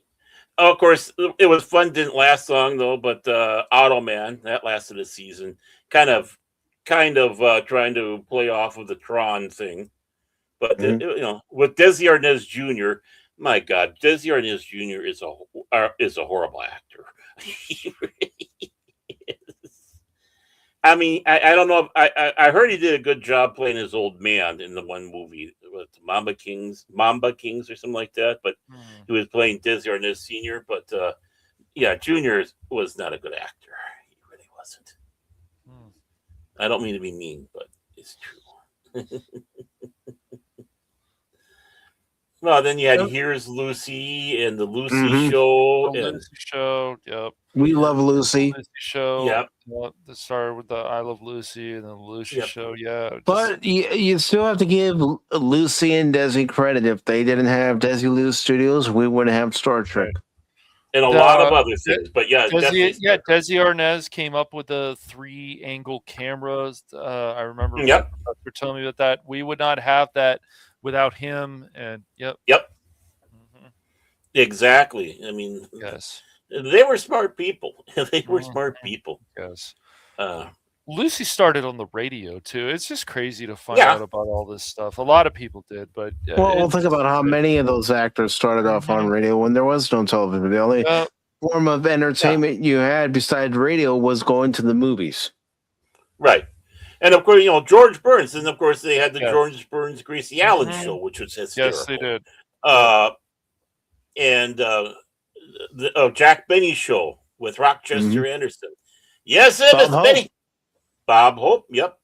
of course, it was fun. Didn't last long though. But Automan that lasted a season. Kind of trying to play off of the Tron thing. But with Desi Arnaz Jr., my God, Desi Arnaz Jr. is a horrible actor. He really is. I mean, I don't know. I heard he did a good job playing his old man in the one movie with Mamba Kings or something like that. But he was playing Desi Arnaz Sr. But yeah, Junior was not a good actor. He really wasn't. I don't mean to be mean, but it's true. Well, then you had Here's Lucy and the Lucy Show. The Lucy Show, yep. We Love Lucy. Lucy Show, yep. The started with the I Love Lucy and then the Lucy Show, yeah. But you still have to give Lucy and Desi credit. If they didn't have Desi Lou Studios, we wouldn't have Star Trek. And a lot of other things. But yeah, Desi Arnaz came up with the 3-angle cameras. I remember Yep. for telling me about that. We would not have that without him. And Yep. Exactly. I mean, yes, they were smart people. They were smart people. Yes. Lucy started on the radio too. It's just crazy to find out about all this stuff. A lot of people did, but well, think about how many of those actors started off on radio when there was no television. The only form of entertainment you had besides radio was going to the movies. Right. And of course, George Burns, and of course they had the George Burns Gracie Allen show, which was hysterical. Yes, they did. And the Jack Benny show with Rochester Anderson. Yes, it is Benny. Bob Hope, yep.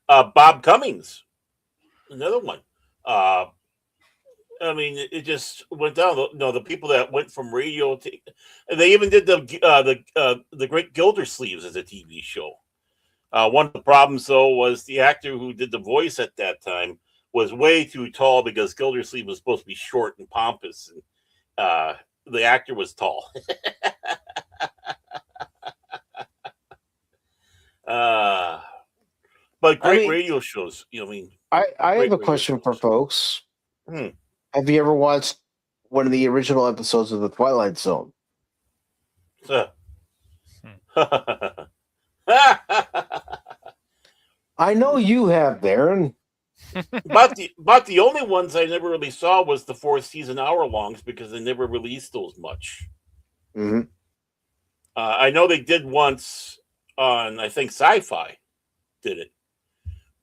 Bob Cummings, another one. I mean, it just went down. The people that went from radio to, and they even did the Great Gildersleeves as a TV show. One of the problems, though, was the actor who did the voice at that time was way too tall because Gildersleeve was supposed to be short and pompous, and the actor was tall. But great radio shows. I have a question for folks. Have you ever watched one of the original episodes of The Twilight Zone? I know you have, Baron. But the only ones I never really saw was the 4th season hour-longs because they never released those much. I know they did once on, I think, Sci-Fi did it.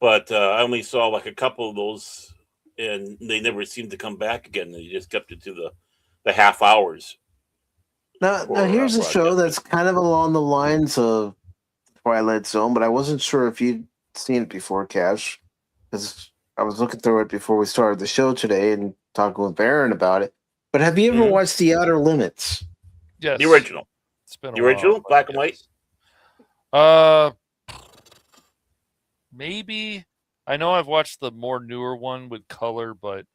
But I only saw like a couple of those, and they never seemed to come back again. They just kept it to the half hours. Now here's a show that's kind of along the lines of Twilight Zone, but I wasn't sure if you'd seen it before, Cash, because I was looking through it before we started the show today and talking with Baron about it. But have you ever watched The Outer Limits? Yes. The original. It's been the original, while, black and white? Maybe. I know I've watched the more newer one with color, but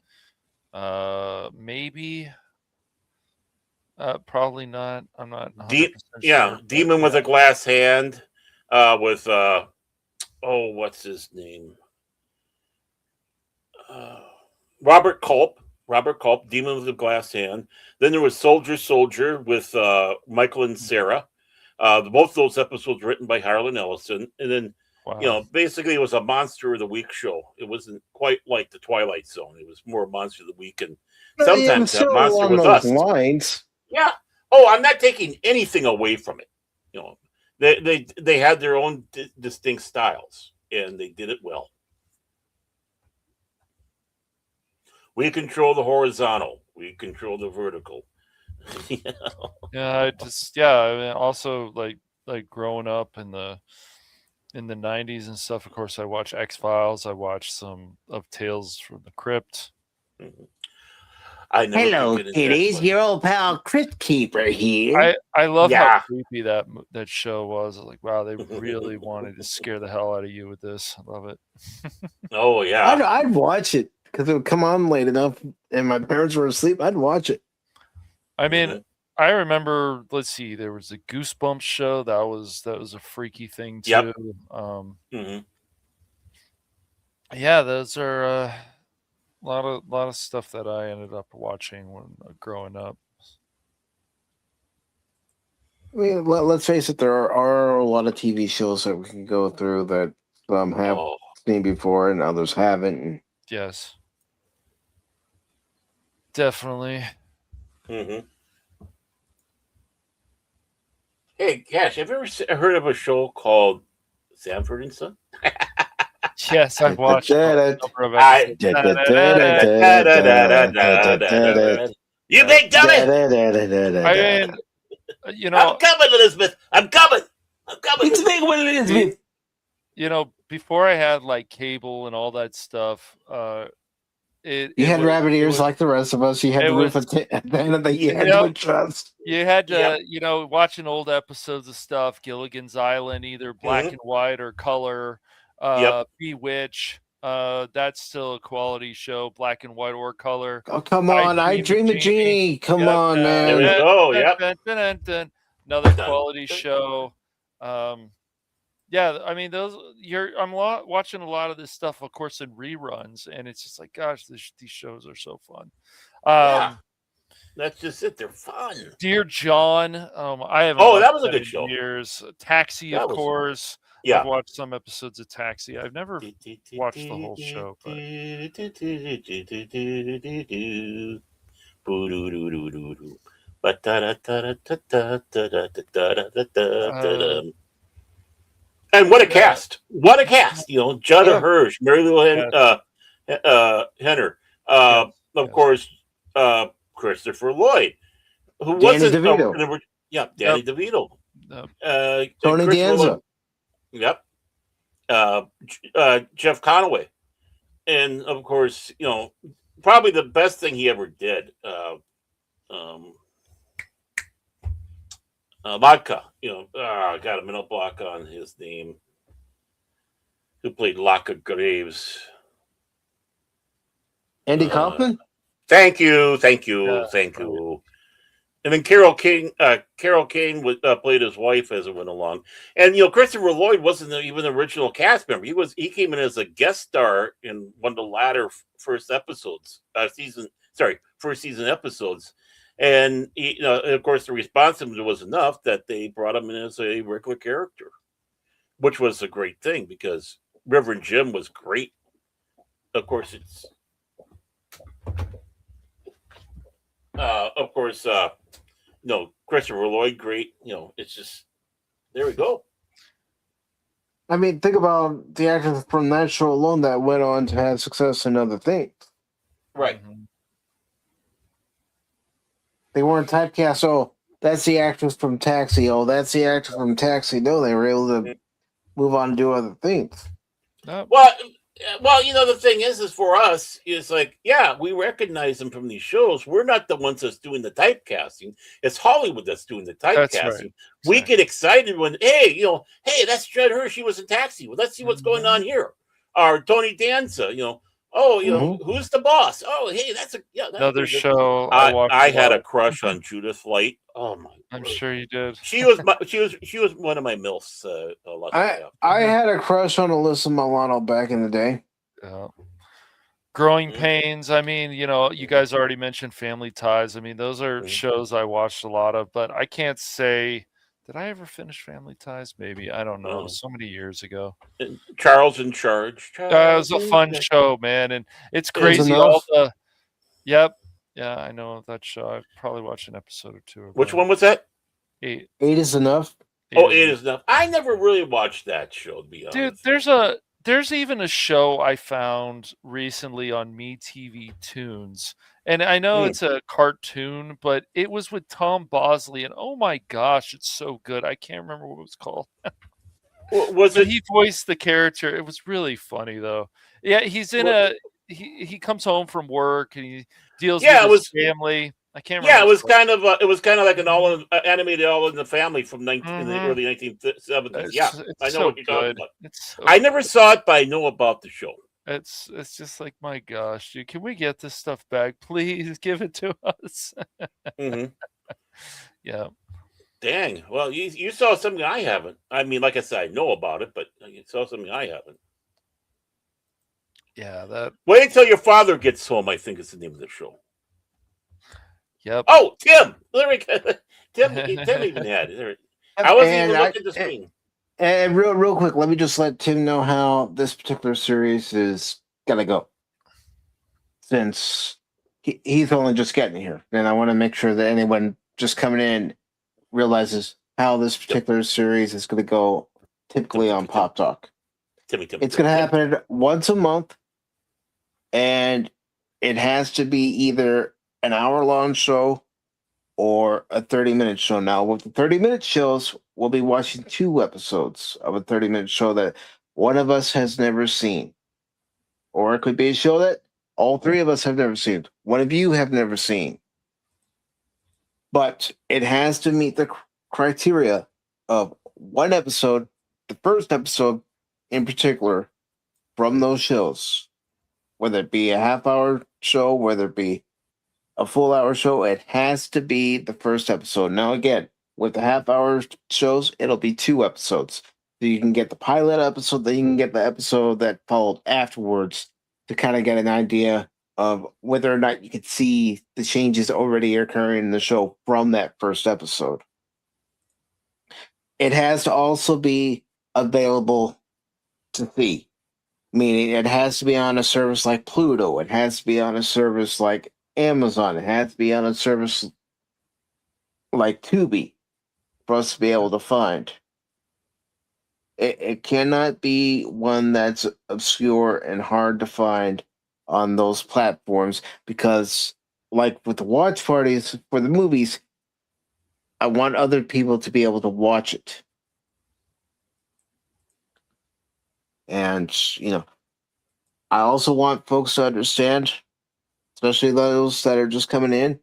maybe. Probably not. I'm not 100% sure. Demon with a Glass Hand with what's his name? Robert Culp, Demon with a Glass Hand. Then there was Soldier with Michael and Sarah. Both those episodes written by Harlan Ellison. And then, basically it was a Monster of the Week show. It wasn't quite like the Twilight Zone. It was more Monster of the Week. And sometimes that monster was us. Lines. Yeah. Oh, I'm not taking anything away from it. They had their own distinct styles, and they did it well. We control the horizontal. We control the vertical. Yeah, I mean, also like growing up in the 90s and stuff. Of course, I watched X-Files. I watched some of Tales from the Crypt. I never Hello, could get into that kiddies. one. Your old pal Crypt Keeper here. I love how Yeah. creepy that show was. Like, wow, they really wanted to scare the hell out of you with this. I love it. Oh yeah. I'd watch it because it would come on late enough, and my parents were asleep. I'd watch it. I mean, Mhm. I remember. Let's see, there was a Goosebumps show that was a freaky thing too. Yep. Yeah, those are a lot of stuff that I ended up watching when growing up. I mean, let's face it, there are a lot of TV shows that we can go through that some have Oh. seen before and others haven't. Yes, definitely. Mm-hmm. Hey, Cash, have you ever heard of a show called Sanford and Son? Yes, I've watched a number of I- episodes. You big dummy! I mean, you know, I'm coming, Elizabeth. I'm coming. It's a big one, Elizabeth. you know, before I had like cable and all that stuff, You had rabbit ears like the rest of us. You had it the roof was- at the end of the you had Yep. to trust. you had to, Yep. you know, watching old episodes of stuff, Gilligan's Island, either black and white or color, Yep. Bewitch. That's still a quality show, black and white or color. Oh, come on. I Dream the Genie. Come Yep. on, There we man. go. Yep. Another quality show. Yeah, I mean I'm watching a lot of this stuff, of course, in reruns, and it's just like, gosh, these shows are so fun. Yeah. That's just it. They're fun. Dear John, I haven't. Oh, watched that was a in good show. Years. Taxi, That of was- course. Yeah. I've watched some episodes of Taxi. I've never watched the whole show, but and what a cast! What a cast! You know, Judd Hirsch, Mary Lou Henner, of course, Christopher Lloyd, who Danny wasn't DeVito. Danny DeVito, Tony Danza. Yep. Jeff Conaway. And of course, you know, probably the best thing he ever did, Vodka. You know, I got a mental block on his name. Who played Locke Graves? Andy Kaufman? Thank you. Yeah. And then Carol Kane played his wife as it went along. And you know, Christopher Lloyd wasn't even the original cast member. He came in as a guest star in one of the latter first season episodes. And he, you know, of course, the response to him was enough that they brought him in as a regular character, which was a great thing because Reverend Jim was great. Of course, Christopher Lloyd, great. You know, it's just, there we go. I mean, think about the actors from that show alone that went on to have success in other things. Right. They weren't typecast. Oh, that's the actress from Taxi. Oh, that's the actor from Taxi. No, they were able to move on and do other things. Well, you know, the thing is for us, is like, yeah, we recognize them from these shows. We're not the ones that's doing the typecasting. It's Hollywood that's doing the typecasting. That's right. We get excited when, hey, that's Judd Hirsch. She was in Taxi. Well, let's see what's going on here. Or Tony Danza, who's the boss? Oh, hey, that's another show. I had a crush on Judith Light. Oh my! I'm sure you did. She was one of my milfs. I had a crush on Alyssa Milano back in the day. Yeah. Growing Pains. I mean, you guys already mentioned Family Ties. I mean, those are shows I watched a lot of, but I can't say, did I ever finish Family Ties? Maybe. I don't know. So many years ago. Charles in Charge. It was a fun show, man. And it's crazy. Yep. Yeah, I know that show. I've probably watched an episode or two. Which one was that? 8 is enough. 8 is enough. I never really watched that show, to be honest. Dude, there's even a show I found recently on MeTV Tunes. And I know it's a cartoon, but it was with Tom Bosley, and oh my gosh, it's so good. I can't remember what it was called. He voiced the character. It was really funny though. Yeah, he's in he comes home from work and he deals Yeah, with his family. I can't remember. Yeah, it was kind of like an animated All in the Family from in the early 1970s. Yeah, It's I know so what you're talking good. about. It's so I never saw it, but I know about the show. It's just like, my gosh, dude, can we get this stuff back? Please give it to us. Hmm. Yeah. Dang. Well, you saw something I haven't. I mean, like I said, I know about it, but you saw something I haven't. Yeah, that. Wait until your father gets home, I think is the name of the show. Yep. Oh, Tim. There we go. Tim even had it. I wasn't even looking at the screen. And real quick, let me just let Tim know how this particular series is gonna go. Since he's only just getting here, and I want to make sure that anyone just coming in realizes how this particular series is going to go. Typically on Pop Talk, it's going to happen once a month, and it has to be either an hour-long show or a 30-minute show. Now, with the 30-minute shows, we'll be watching 2 episodes of a 30-minute show that one of us has never seen, or it could be a show that all 3 of us have never seen. One of you have never seen. But it has to meet the criteria of 1 episode, the first episode in particular, from those shows. Whether it be a half-hour show, whether it be a full-hour show, it has to be the first episode. Now, again, with the half-hour shows, it'll be 2 episodes. So you can get the pilot episode, then you can get the episode that followed afterwards, to kind of get an idea of whether or not you could see the changes already occurring in the show from that first episode. It has to also be available to see, meaning it has to be on a service like Pluto. It has to be on a service like Amazon. It has to be on a service like Tubi for us to be able to find. It cannot be one that's obscure and hard to find on those platforms, because, like with the watch parties for the movies, I want other people to be able to watch it. And, I also want folks to understand, especially those that are just coming in,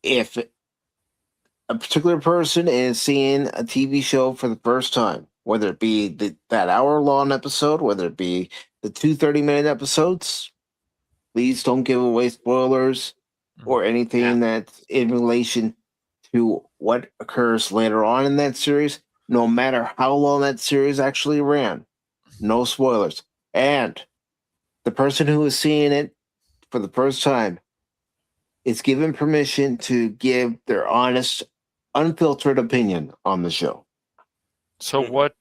if a particular person is seeing a TV show for the first time, whether it be that hour-long episode, whether it be the 2 30-minute episodes, please don't give away spoilers or anything that's in relation to what occurs later on in that series, no matter how long that series actually ran. No spoilers. And the person who is seeing it for the first time is given permission to give their honest, unfiltered opinion on the show. So what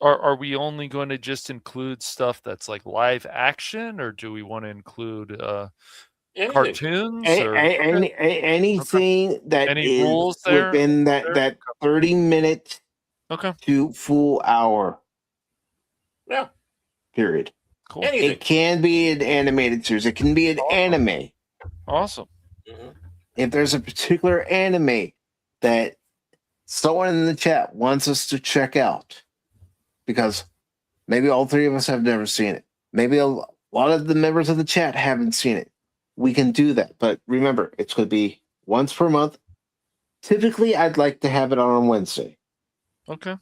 are we only going to just include stuff that's like live action, or do we want to include cartoons or anything that any is rules there within that 30-minute to full hour period? Cool. It can be an animated series. It can be an anime. Awesome. If there's a particular anime that someone in the chat wants us to check out, because maybe all 3 of us have never seen it, maybe a lot of the members of the chat haven't seen it, we can do that. But remember, it's going to be once per month. Typically, I'd like to have it on Wednesday. Okay.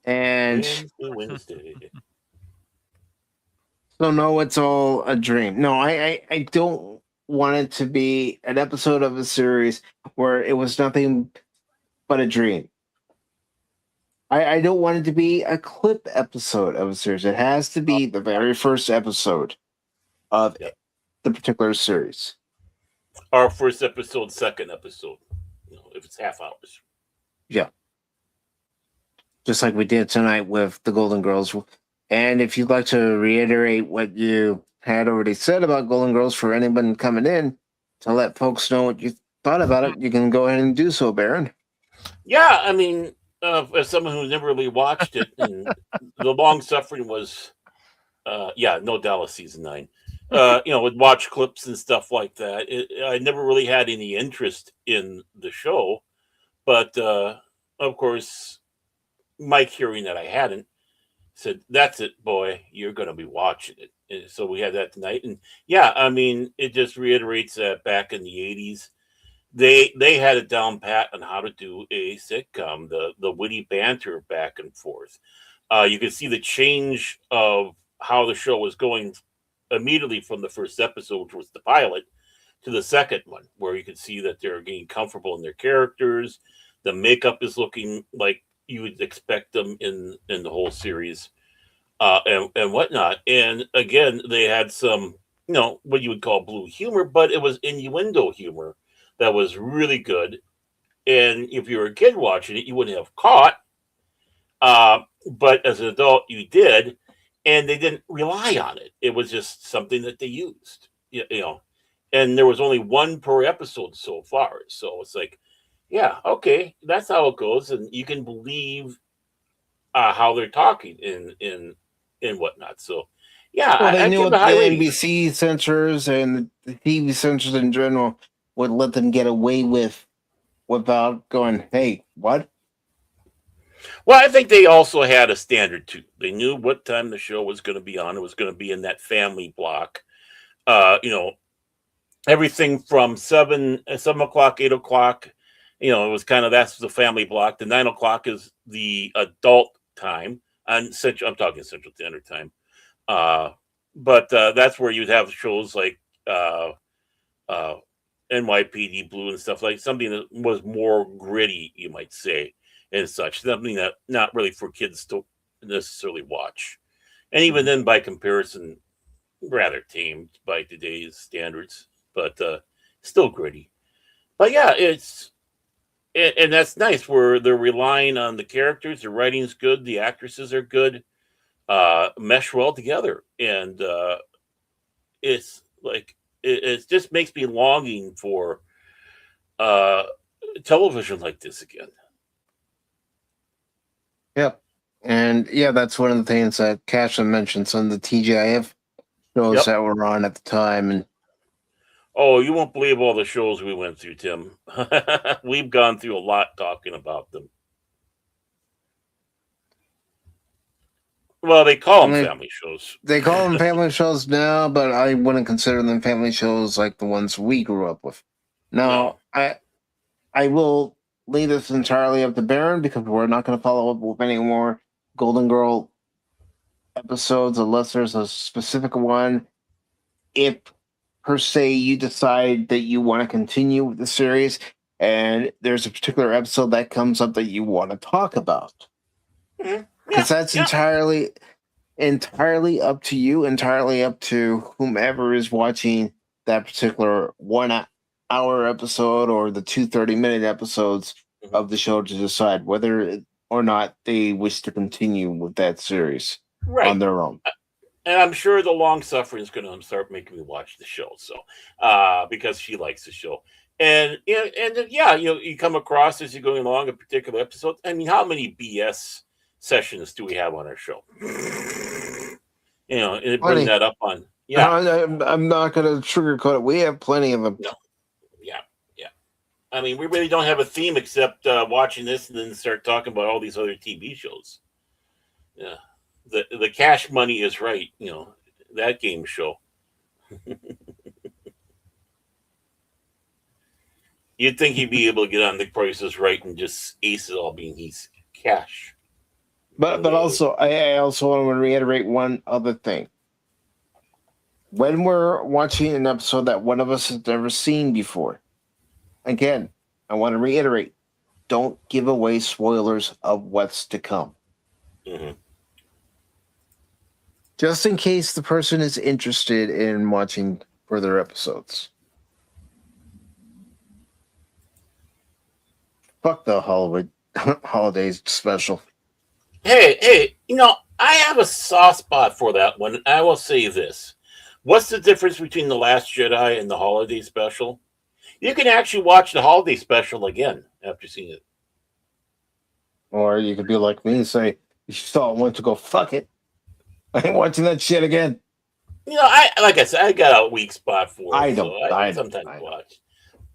And Wednesday. So no, it's all a dream. No, I don't want it to be an episode of a series where it was nothing but a dream. I don't want it to be a clip episode of a series. It has to be the very first episode of the particular series. Our first episode, second episode. If it's half hours. Yeah. Just like we did tonight with the Golden Girls. And if you'd like to reiterate what you had already said about Golden Girls for anyone coming in, to let folks know what you thought about it, you can go ahead and do so, Baron. Yeah, I mean, as someone who never really watched it, and the long suffering was, No Dallas season 9. With watch clips and stuff like that. I never really had any interest in the show, but of course, Mike, hearing that I hadn't, said, "That's it, boy. You're going to be watching it." And so we had that tonight, and yeah, I mean, it just reiterates that back in the '80s, they had it down pat on how to do a sitcom, the witty banter back and forth. You could see the change of how the show was going immediately from the first episode, which was the pilot, to the second one, where you could see that they're getting comfortable in their characters. The makeup is looking like you would expect them in the whole series, and whatnot. And again, they had some, what you would call blue humor, but it was innuendo humor that was really good. And if you were a kid watching it, you wouldn't have caught. But as an adult, you did, and they didn't rely on it. It was just something that they used, And there was only one per episode so far, so it's like, yeah, okay, that's how it goes, and you can believe how they're talking in whatnot. So, yeah, Well, they I knew give what it a the high rating. NBC censors and the TV censors in general would let them get away with without going, hey, what? Well, I think they also had a standard too. They knew what time the show was going to be on. It was going to be in that family block. You know, everything from 7 o'clock, 8 o'clock. It was kind of, that's the family block. The 9 o'clock is the adult time, and I'm talking Central Standard Time. But that's where you'd have shows like uh, NYPD Blue and stuff, like something that was more gritty, you might say, and such. Something that not really for kids to necessarily watch, and even then, by comparison, rather tame by today's standards, but still gritty. But yeah, and that's nice where they're relying on the characters. The writing's good, the actresses are good, mesh well together, and it's like it just makes me longing for uh, television like this again. Yep. And yeah, that's one of the things that Cashman mentioned, some of the TGIF shows Yep. that were on at the time. And Oh, you won't believe all the shows we went through, Tim. We've gone through a lot talking about them. Well, they call them family shows. they call them family shows now, but I wouldn't consider them family shows like the ones we grew up with. Now, I will leave this entirely up to Baron because we're not going to follow up with any more Golden Girl episodes unless there's a specific one. If per se you decide that you want to continue with the series and there's a particular episode that comes up that you want to talk about, because that's entirely up to you, entirely up to whomever is watching that particular 1 hour episode or the 2 30-minute episodes of the show to decide whether or not they wish to continue with that series on their own. And I'm sure the long suffering is going to start making me watch the show. So, because she likes the show, and you come across as you're going along a particular episode. I mean, how many BS sessions do we have on our show? And it brings that up on. Yeah, I'm not going to sugarcoat it. We have plenty of them. No. Yeah. I mean, we really don't have a theme except watching this and then start talking about all these other TV shows. Yeah. The Cash Money is Right, that game show. You'd think he'd be able to get on The Price is Right and just ace it all, being he's cash. But also, I also want to reiterate one other thing. When we're watching an episode that one of us has never seen before, again, I want to reiterate, don't give away spoilers of what's to come. Mm-hmm. Just in case the person is interested in watching further episodes. Fuck the holidays special. Hey, I have a soft spot for that one. I will say this. What's the difference between The Last Jedi and the holiday special? You can actually watch the holiday special again after seeing it. Or you could be like me and say, you saw it once to go, fuck it. I ain't watching that shit again. Like I said, I got a weak spot for it. I sometimes watch.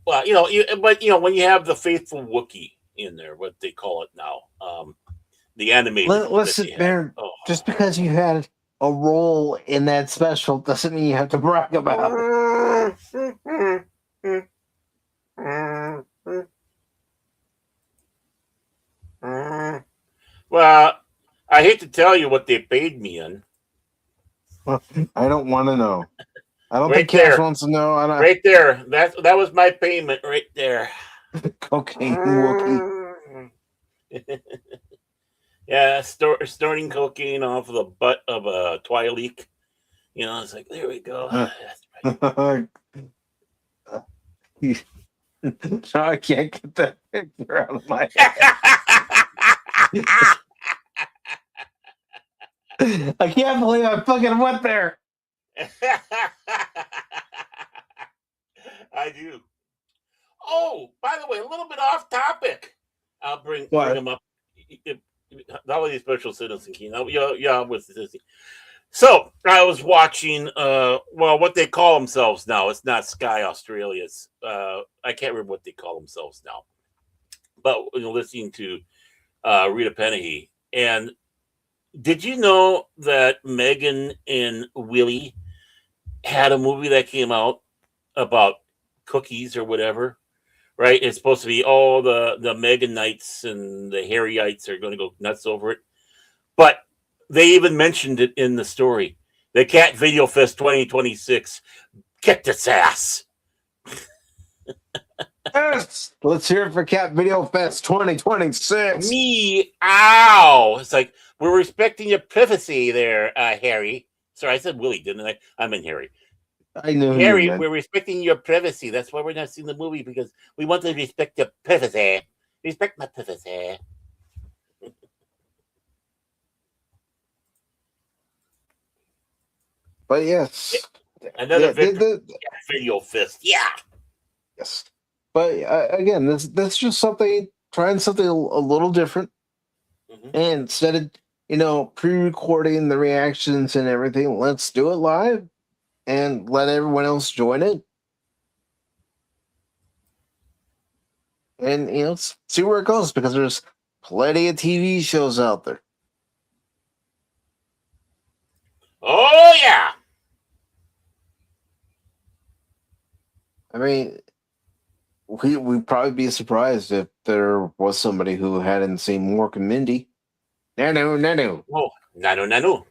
Well, when you have the faithful Wookiee in there, what they call it now, the animated. Listen, Baron, Oh. just because you had a role in that special doesn't mean you have to brag about it. Well, I hate to tell you what they paid me in. I don't want to know. I don't Right think Cash there. wants to know. I don't. Right there. That was my payment right there. Cocaine Wookie. Yeah, snorting cocaine off of the butt of a Twi'leek. You know, it's like, there we go. That's right. No, I can't get that picture out of my head. I can't believe I fucking went there. I do. Oh, by the way, a little bit off topic. I'll bring him up. Holiday Special Citizen King. Yeah, with Disney. So I was watching what they call themselves now. It's not Sky Australia. It's I can't remember what they call themselves now. But listening to Rita Pennehy. And did you know that Megan and Willie had a movie that came out about cookies or whatever? Right? It's supposed to be the Meganites and the Harryites are going to go nuts over it. But they even mentioned it in the story. The Cat Video Fest 2026 kicked its ass. Yes. Let's hear it for Cat Video Fest 2026. Meow. It's like, we're respecting your privacy there, Harry. Sorry, I said Willie, didn't I? I meant Harry. I knew Harry, we're respecting your privacy. That's why we're not seeing the movie, because we want to respect your privacy. Respect my privacy. But yes. Another video fist. Yeah. Yes. But again, that's just trying something a little different. Mm-hmm. And instead of, pre-recording the reactions and everything, let's do it live and let everyone else join it. And, see where it goes, because there's plenty of TV shows out there. Oh, yeah. I mean, we'd probably be surprised if there was somebody who hadn't seen Mork and Mindy. Nanu. Oh, nanu.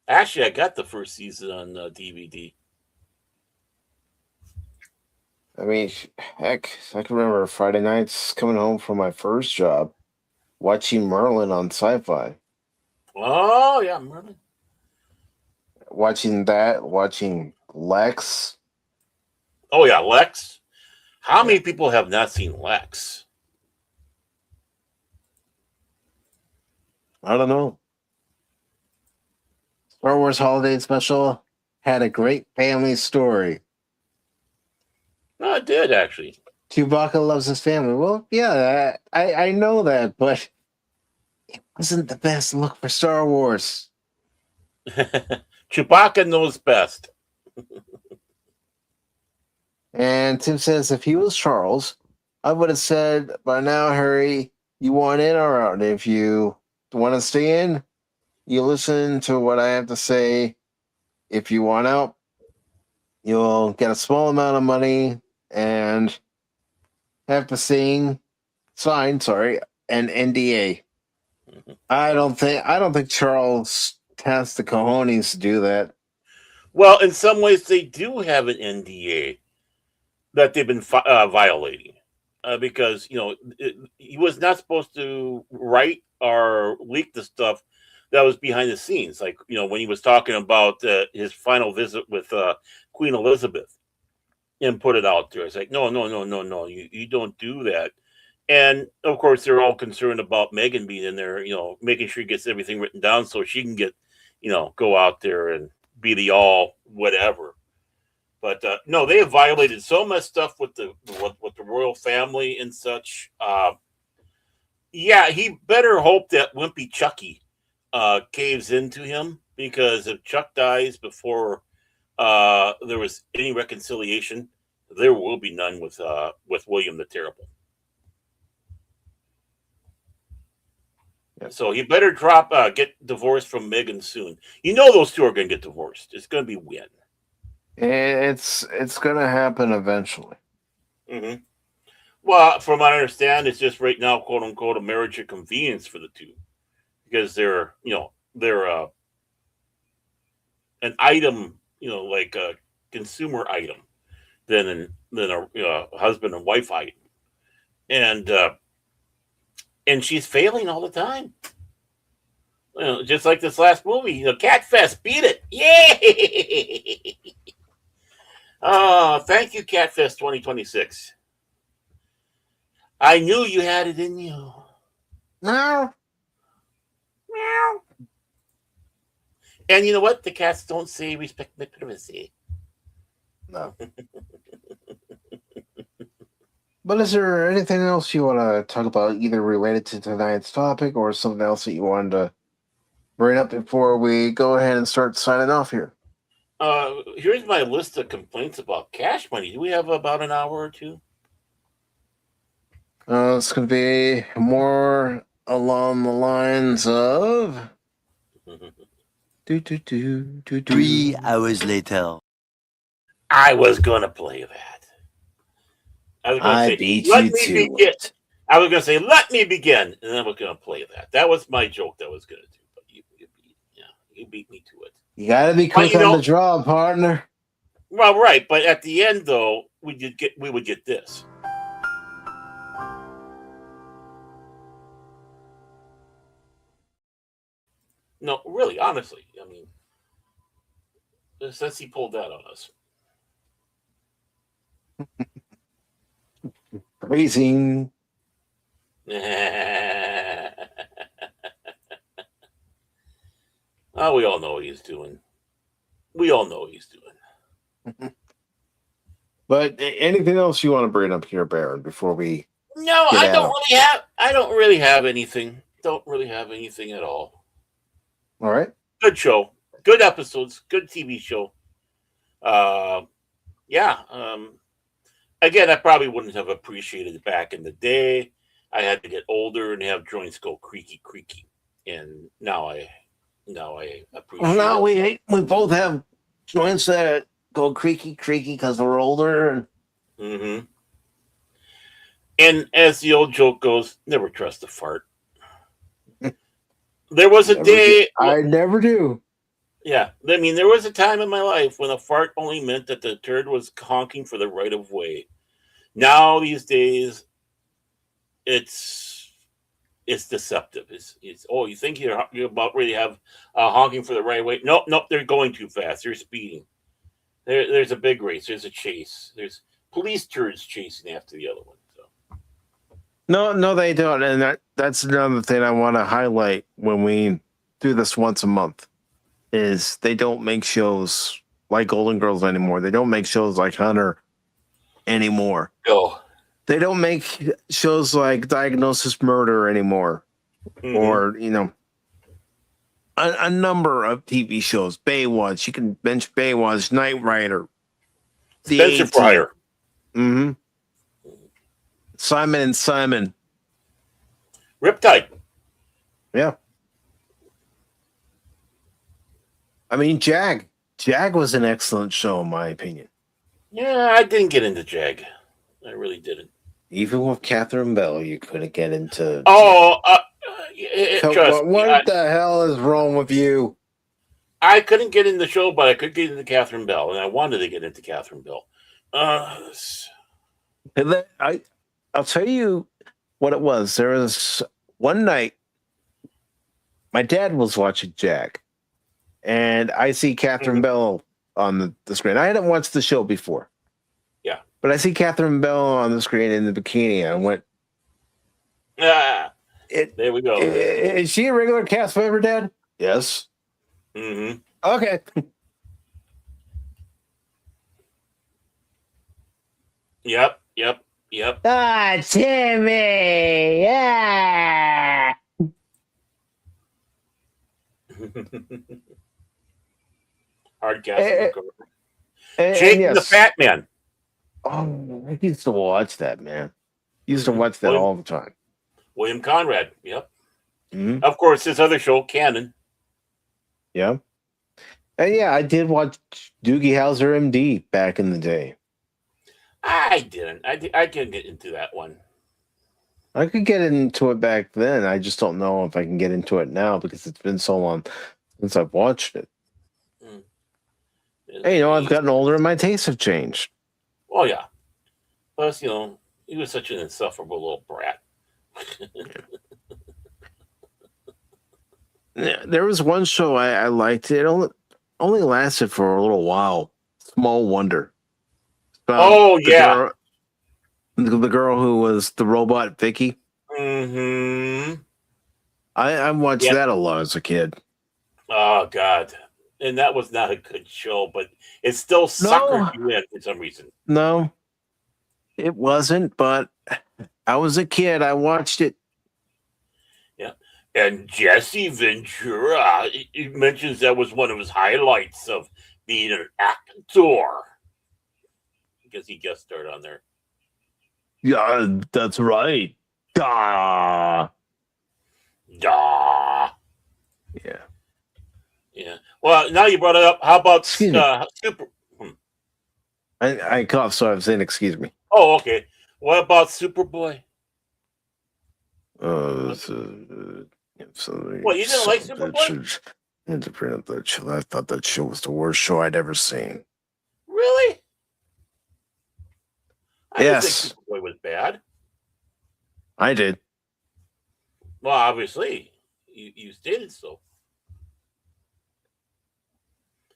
Actually, I got the first season on DVD. I mean, heck, I can remember Friday nights coming home from my first job, watching Merlin on Sci-Fi. Oh, yeah, Merlin. Watching Lex. Oh, yeah, Lex. How many people have not seen Lex? I don't know. Star Wars Holiday Special had a great family story. No, it did, actually. Chewbacca loves his family. Well, yeah, I know that, but it wasn't the best look for Star Wars. Chewbacca knows best. And Tim says, if he was Charles, I would have said, by now, Harry, you want in or out? If you want to stay in, you listen to what I have to say. If you want out, you'll get a small amount of money and have to sign an NDA. Mm-hmm. I don't think Charles has the cojones to do that. Well, in some ways, they do have an NDA that they've been violating, because he was not supposed to write or leak the stuff that was behind the scenes, like when he was talking about his final visit with Queen Elizabeth, and put it out there. It's like, no, you don't do that. And of course, they're all concerned about Meghan being in there, making sure he gets everything written down so she can get, go out there and be the all whatever. But no, they have violated so much stuff with the royal family and such. Yeah, he better hope that Wimpy Chucky caves into him, because if Chuck dies before there was any reconciliation, there will be none with William the Terrible. So he better get divorced from Megan soon. You know those two are going to get divorced. It's going to be win. It's going to happen eventually. Mm-hmm. Well, from what I understand, it's just right now, quote unquote, a marriage of convenience for the two, because they're an item, like a consumer item, than a husband and wife item, and she's failing all the time. Just like this last movie, Cat Fest, beat it, yay! Thank you, Cat Fest 2026. I knew you had it in you. No. Meow. And you know what? The cats don't say respect my privacy. No. But is there anything else you want to talk about, either related to tonight's topic or something else that you wanted to bring up before we go ahead and start signing off here? Here's my list of complaints about Cash Money. Do we have about an hour or two? It's going to be more along the lines of 3 hours later. I was gonna play that. I was gonna say, beat let you me to begin. it. I was gonna say, let me begin, and then we're gonna play that. That was my joke that I was gonna do, but you beat me to it. You got to be quick on the draw, partner. Well, right, but at the end though, we would get this. No, really, honestly, I mean, since he pulled that on us. Praising. Oh, we all know what he's doing. We all know what he's doing. But anything else you want to bring up here, Baron, before we? No, I don't really have anything. Don't really have anything at all. All right. Good show. Good episodes. Good TV show. Again, I probably wouldn't have appreciated it back in the day. I had to get older and have joints go creaky, and now I appreciate. Well, now we both have joints that go creaky because we're older. Mm-hmm. And as the old joke goes, never trust a fart. There was a day I never do. Yeah, I mean, there was a time in my life when a fart only meant that the turd was honking for the right of way. Now these days, it's deceptive. It's you think you're about ready to have honking for the right way? Nope, they're going too fast. They're speeding. There's a big race. There's a chase. There's police turds chasing after the other one. So. No, they don't, and that's another thing I want to highlight when we do this once a month. Is they don't make shows like Golden Girls anymore. They don't make shows like Hunter anymore. No. They don't make shows like Diagnosis Murder anymore. Mm-hmm. Or, a number of TV shows. Baywatch. You can mention Baywatch, Knight Rider. Spencer for Hire. Mm-hmm. Simon and Simon. Riptide. Yeah. I mean, Jag. Jag was an excellent show, in my opinion. Yeah, I didn't get into Jag. I really didn't. Even with Catherine Bell, you couldn't get into. Oh, what the hell is wrong with you? I couldn't get in the show, but I could get into Catherine Bell, and I wanted to get into Catherine Bell. I'll tell you what it was. There was one night, my dad was watching Jag, and I see Catherine Bell on the screen. I hadn't watched the show before. Yeah. But I see Catherine Bell on the screen in the bikini, and I went, there we go. Is she a regular cast member, Dad? Yes. Mm-hmm. Okay. Yep. Ah, Timmy! Yeah! Hard gas. Jake the Fat Man. Oh, I used to watch that, man. Used to watch that all the time. William Conrad. Yep. Mhm. Of course, his other show, Canon. Yeah. And yeah, I did watch Doogie Howser MD back in the day. I didn't. I can't get into that one. I could get into it back then. I just don't know if I can get into it now because it's been so long since I've watched it. Hey, I've gotten older and my tastes have changed. Oh, yeah. Plus, he was such an insufferable little brat. There was one show I liked. It only lasted for a little while. Small Wonder. Oh, yeah. The girl who was the robot Vicky. Mm-hmm. I watched that a lot as a kid. Oh, God. And that was not a good show, but it still suckered you in for some reason. No, it wasn't, but I was a kid. I watched it. Yeah. And Jesse Ventura, he mentions that was one of his highlights of being an actor. Because he guest starred on there. Yeah, that's right. Duh. Yeah. Yeah. Well, now you brought it up. How about Super? I I coughed, so I'm saying excuse me. Oh, okay. What about Superboy? Well, you didn't like Superboy? I thought that show was the worst show I'd ever seen. Really? I didn't Yes. think Superboy was bad. I did. Well, obviously, you stated so.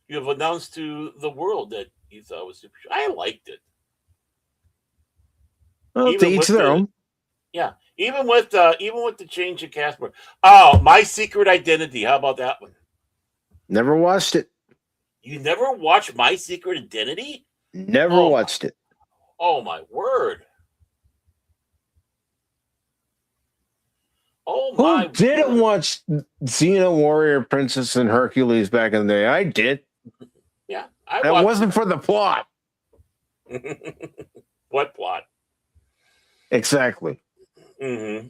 You have announced to the world that you thought it was super. I liked it. Well, to each their own. Yeah, even with the change of cast. Oh, My Secret Identity. How about that one? Never watched it. You never watched My Secret Identity? Never watched it. Oh my word! Oh my! Who didn't watch Xena, Warrior, Princess, and Hercules back in the day? I did. Yeah, it wasn't for the plot. What plot? Exactly. Mm-hmm.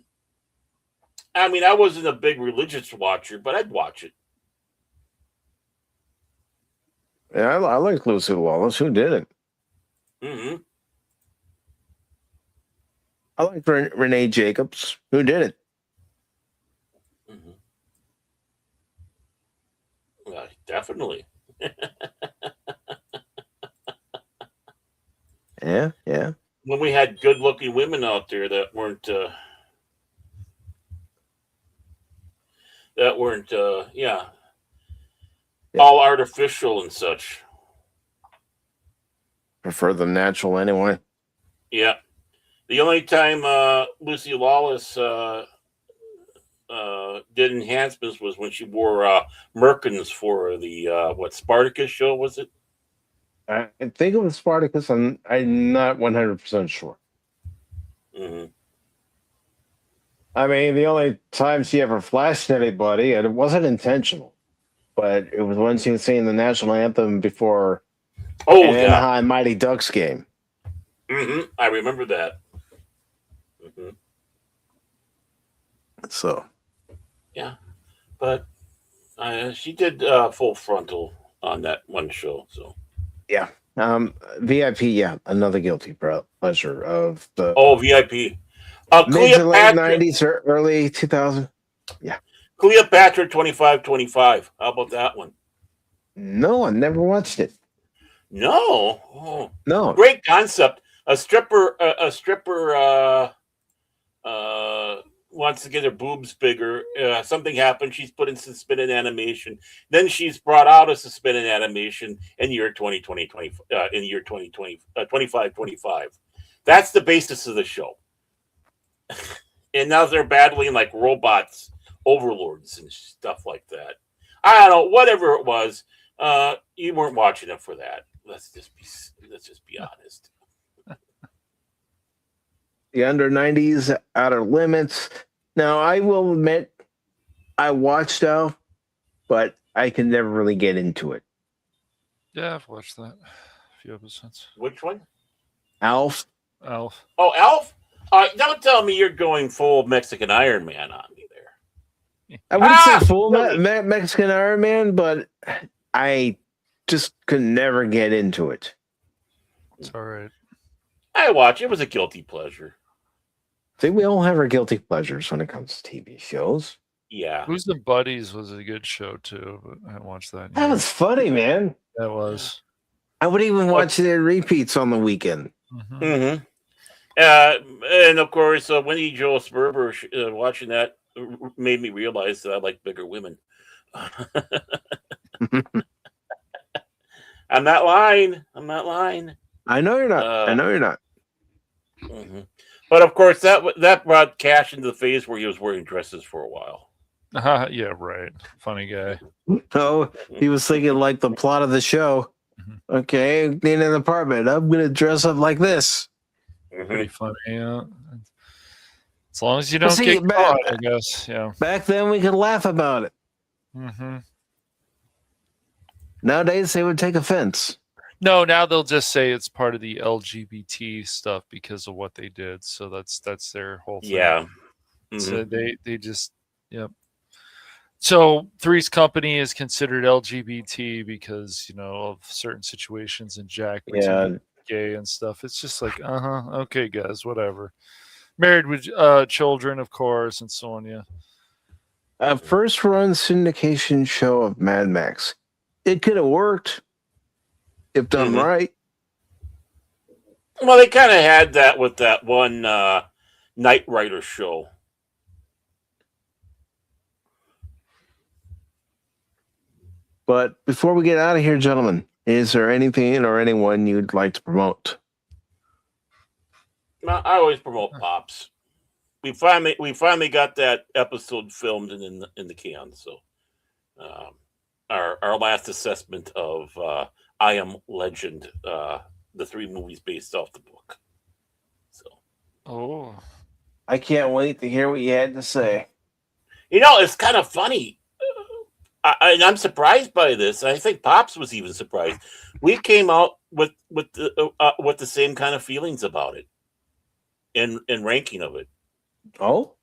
I mean, I wasn't a big religious watcher, but I'd watch it. Yeah, I like Lucy Lawless. Who didn't? Mm-hmm. I like Renee Jacobs. Who didn't? Mm-hmm. Definitely. Yeah. When we had good-looking women out there that weren't all artificial and such. Prefer them natural anyway. Yeah. The only time Lucy Lawless did enhancements was when she wore merkins for the Spartacus show, was it? I think it was Spartacus. I'm not 100% sure. Mm-hmm. I mean, the only time she ever flashed anybody, and it wasn't intentional, but it was when she was singing the national anthem before Anaheim Mighty Ducks game. Mm-hmm. I remember that. Mm-hmm. So, yeah, but she did Full Frontal on that one show. So, yeah, VIP, another guilty pleasure of the VIP, mid to late 90s or early 2000s. Yeah, Cleopatra 2525. How about that one? No, I never watched it. No, no, great concept. A stripper wants to get her boobs bigger. Something happened. She's put in suspended animation. Then she's brought out of suspended animation in year 2020, in year 2020, 2525. That's the basis of the show. And now they're battling like robots, overlords and stuff like that. I don't know, whatever it was. You weren't watching it for that. Let's just be honest. The under 90s, Outer Limits. Now, I will admit, I watched Alf, but I can never really get into it. Yeah, I've watched that a few episodes. Which one? Alf. Alf. Oh, Alf? Don't tell me you're going full Mexican Iron Man on me there. I wouldn't say full Mexican Iron Man, but I just could never get into it. It's all right. I watch. It was a guilty pleasure. I think we all have our guilty pleasures when it comes to TV shows. Yeah. Who's the Buddies was a good show too, but I haven't watched that. That was funny, man. That was. I would even watch their repeats on the weekend. Mm-hmm. And of course, Winnie Joel Sperber watching that made me realize that I like bigger women. I'm not lying. I know you're not. Mm-hmm. But of course, that brought Cash into the phase where he was wearing dresses for a while. Yeah, right. Funny guy. No, he was thinking like the plot of the show. Okay, need an apartment. I'm gonna dress up like this. Pretty funny. Yeah. As long as you don't get caught, I guess. Yeah. Back then, we could laugh about it. Nowadays, they would take offense. No, now they'll just say it's part of the LGBT stuff because of what they did. So that's their whole thing. Yeah. So they just So Three's Company is considered LGBT because of certain situations, and Jack gay and stuff. It's just like okay, guys, whatever. Married with children, of course, and so on. Yeah. A first run syndication show of Mad Max. It could have worked if done right. Well, they kind of had that with that one Knight Rider show. But before we get out of here, gentlemen, is there anything or anyone you'd like to promote? I always promote Pops. We finally got that episode filmed and in the can. So, our last assessment of I Am Legend, the 3 movies based off the book. So, I can't wait to hear what you had to say. It's kind of funny. And I'm surprised by this. I think Pops was even surprised. We came out with the same kind of feelings about it, in ranking of it. Oh,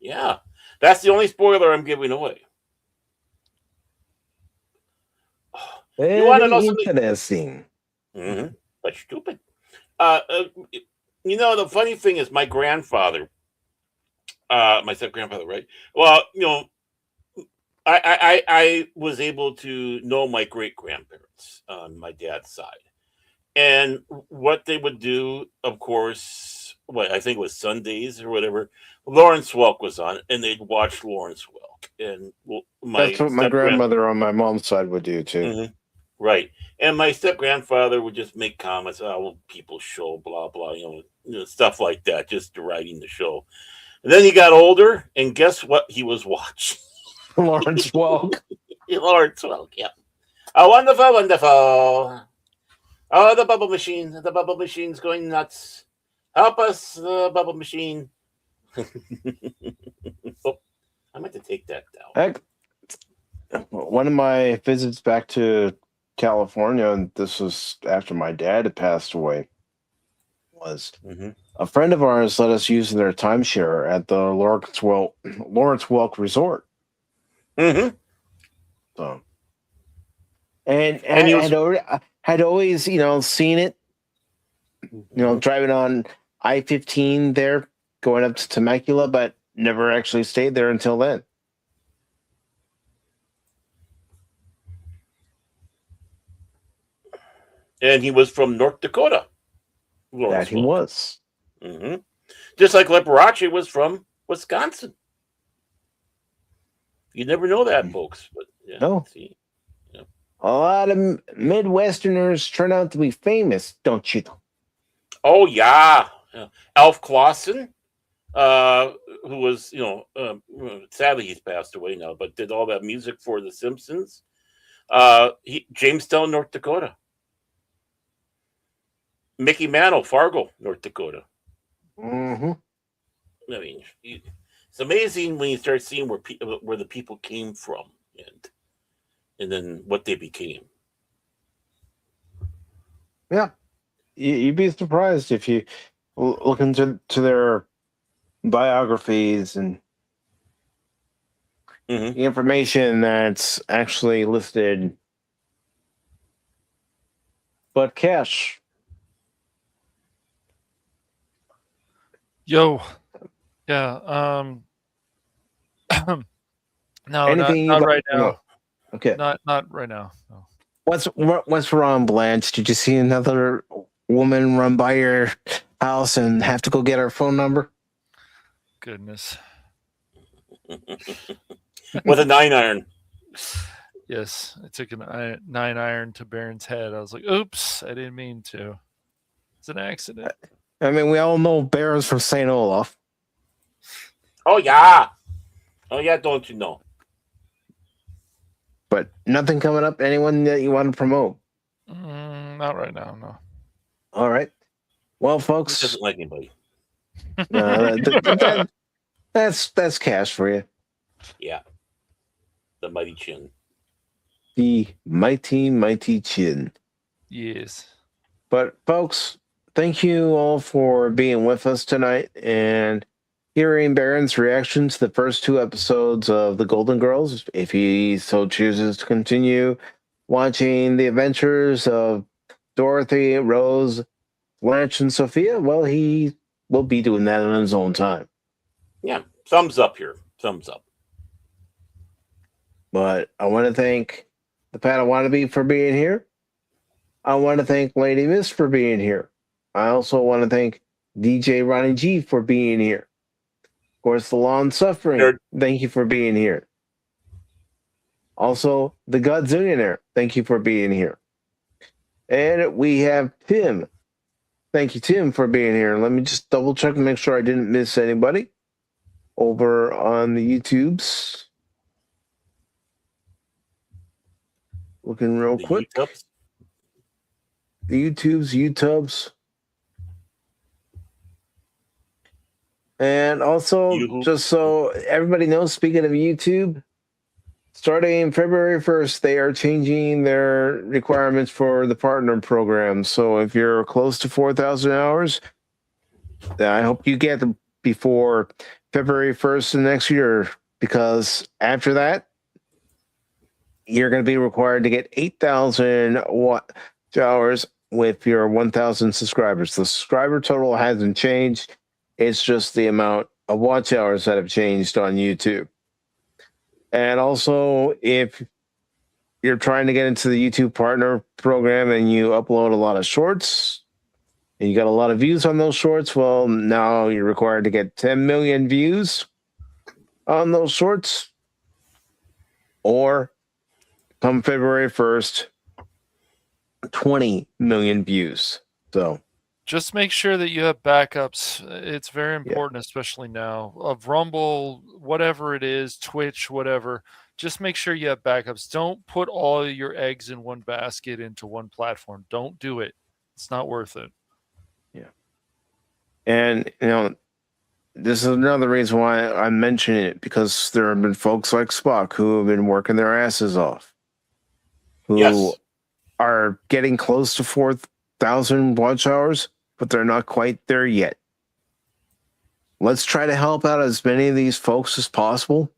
yeah, that's the only spoiler I'm giving away. you want to know something interesting? But stupid. The funny thing is, my grandfather, my step grandfather, right? Well, I was able to know my great grandparents on my dad's side, and what they would do, of course, I think it was Sundays or whatever. Lawrence Welk was on, and they'd watch Lawrence Welk, and that's what my grandmother on my mom's side would do too. Right, and my step grandfather would just make comments, "Oh, people's show, blah blah," stuff like that, just deriding the show. And then he got older, and guess what? He was watching. Lawrence Welk. Lawrence Welk, yeah. Oh, wonderful, wonderful. Oh, the bubble machine. The bubble machine's going nuts. Help us, the bubble machine. I meant to take that down. One of my visits back to California, and this was after my dad had passed away, was a friend of ours let us use their timeshare at the Lawrence Welk Resort. So, and I had always, seen it, driving on I-15 there, going up to Temecula, but never actually stayed there until then. And he was from North Dakota. That he was. Just like Liberace was from Wisconsin. You never know that, folks. But no. A lot of Midwesterners turn out to be famous, don't you? Oh, yeah. Alf Clausen, who was, sadly he's passed away now, but did all that music for The Simpsons. Jamestown, North Dakota. Mickey Mantle, Fargo, North Dakota. I mean, it's amazing when you start seeing where the people came from and then what they became. Yeah, you'd be surprised if you look into their biographies and Mhm. the information that's actually listed. But Cash, Yo, yeah. No, anything you'd not like right to know? now. Okay. Not right now. No. What's wrong, Blanche? Did you see another woman run by your house and have to go get her phone number? Goodness. With a 9-iron. Yes, I took a 9-iron to Baron's head. I was like, "Oops, I didn't mean to. It's an accident." I mean, we all know Baron's from St. Olaf, Oh yeah. Oh yeah. Don't you know? but nothing coming up. Anyone that you want to promote? Not right now. No. All right. Well, He folks, doesn't like anybody. that's Cash for you. Yeah. The mighty chin. The mighty chin. Yes. But folks, thank you all for being with us tonight and hearing Baron's reaction to the first 2 episodes of The Golden Girls. If he so chooses to continue watching the adventures of Dorothy, Rose, Blanche, and Sophia, well, he will be doing that on his own time. Yeah. Thumbs up here. Thumbs up. But I want to thank the Panel Wannabe for being here. I want to thank Lady Miss for being here. I also want to thank DJ Ronnie G for being here. Of course, the Lawn Suffering, Nerd. thank you for being here. Also, the Godzillionaire, thank you for being here. And we have Tim. Thank you, Tim, for being here. Let me just double check and make sure I didn't miss anybody over on the YouTubes. Looking real The quick. YouTubes. The YouTubes. And also, You- just so everybody knows, speaking of YouTube, starting February 1st, they are changing their requirements for the partner program. So if you're close to 4,000 hours, I hope you get them before February 1st of next year, because after that, you're going to be required to get 8,000 hours with your 1,000 subscribers. The subscriber total hasn't changed. It's just the amount of watch hours that have changed on YouTube. And also, if you're trying to get into the YouTube partner program and you upload a lot of shorts and you got a lot of views on those shorts, well, now you're required to get 10 million views on those shorts. Or come February 1st, 20 million views. So Just make sure that you have backups. It's very important, especially now, of Rumble, whatever it is, Twitch, whatever. Just make sure you have backups. Don't put all your eggs in one basket into one platform. Don't do it. It's not worth it. And, this is another reason why I'm mentioning it, because there have been folks like Spock who have been working their asses off, who Yes. are getting close to 4,000 watch hours, but they're not quite there yet. Let's try to help out as many of these folks as possible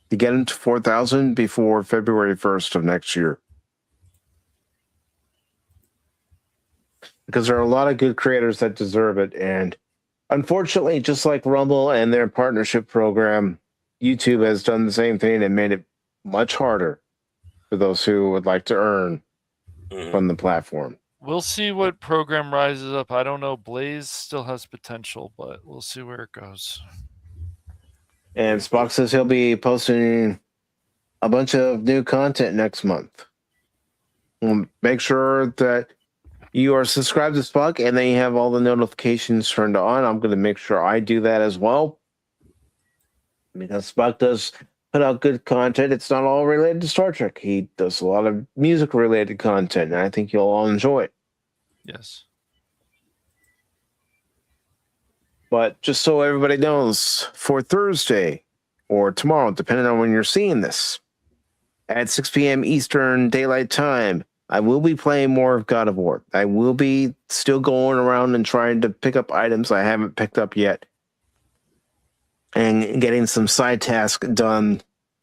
to get them to 4,000 before February 1st of next year. Because there are a lot of good creators that deserve it. And unfortunately, just like Rumble and their partnership program, YouTube has done the same thing and made it much harder for those who would like to earn from the platform. We'll see what program rises up. I don't know. Blaze still has potential, but we'll see where it goes. And Spock says he'll be posting a bunch of new content next month. We'll make sure that you are subscribed to Spock and then you have all the notifications turned on. I'm going to make sure I do that as well, because Spock does put out good content. It's not all related to Star Trek. He does a lot of music-related content, and I think you'll all enjoy it. Yes. But just so everybody knows, for Thursday or tomorrow, depending on when you're seeing this, at 6 p.m. Eastern Daylight Time, I will be playing more of God of War. I will be still going around and trying to pick up items I haven't picked up yet, and getting some side tasks done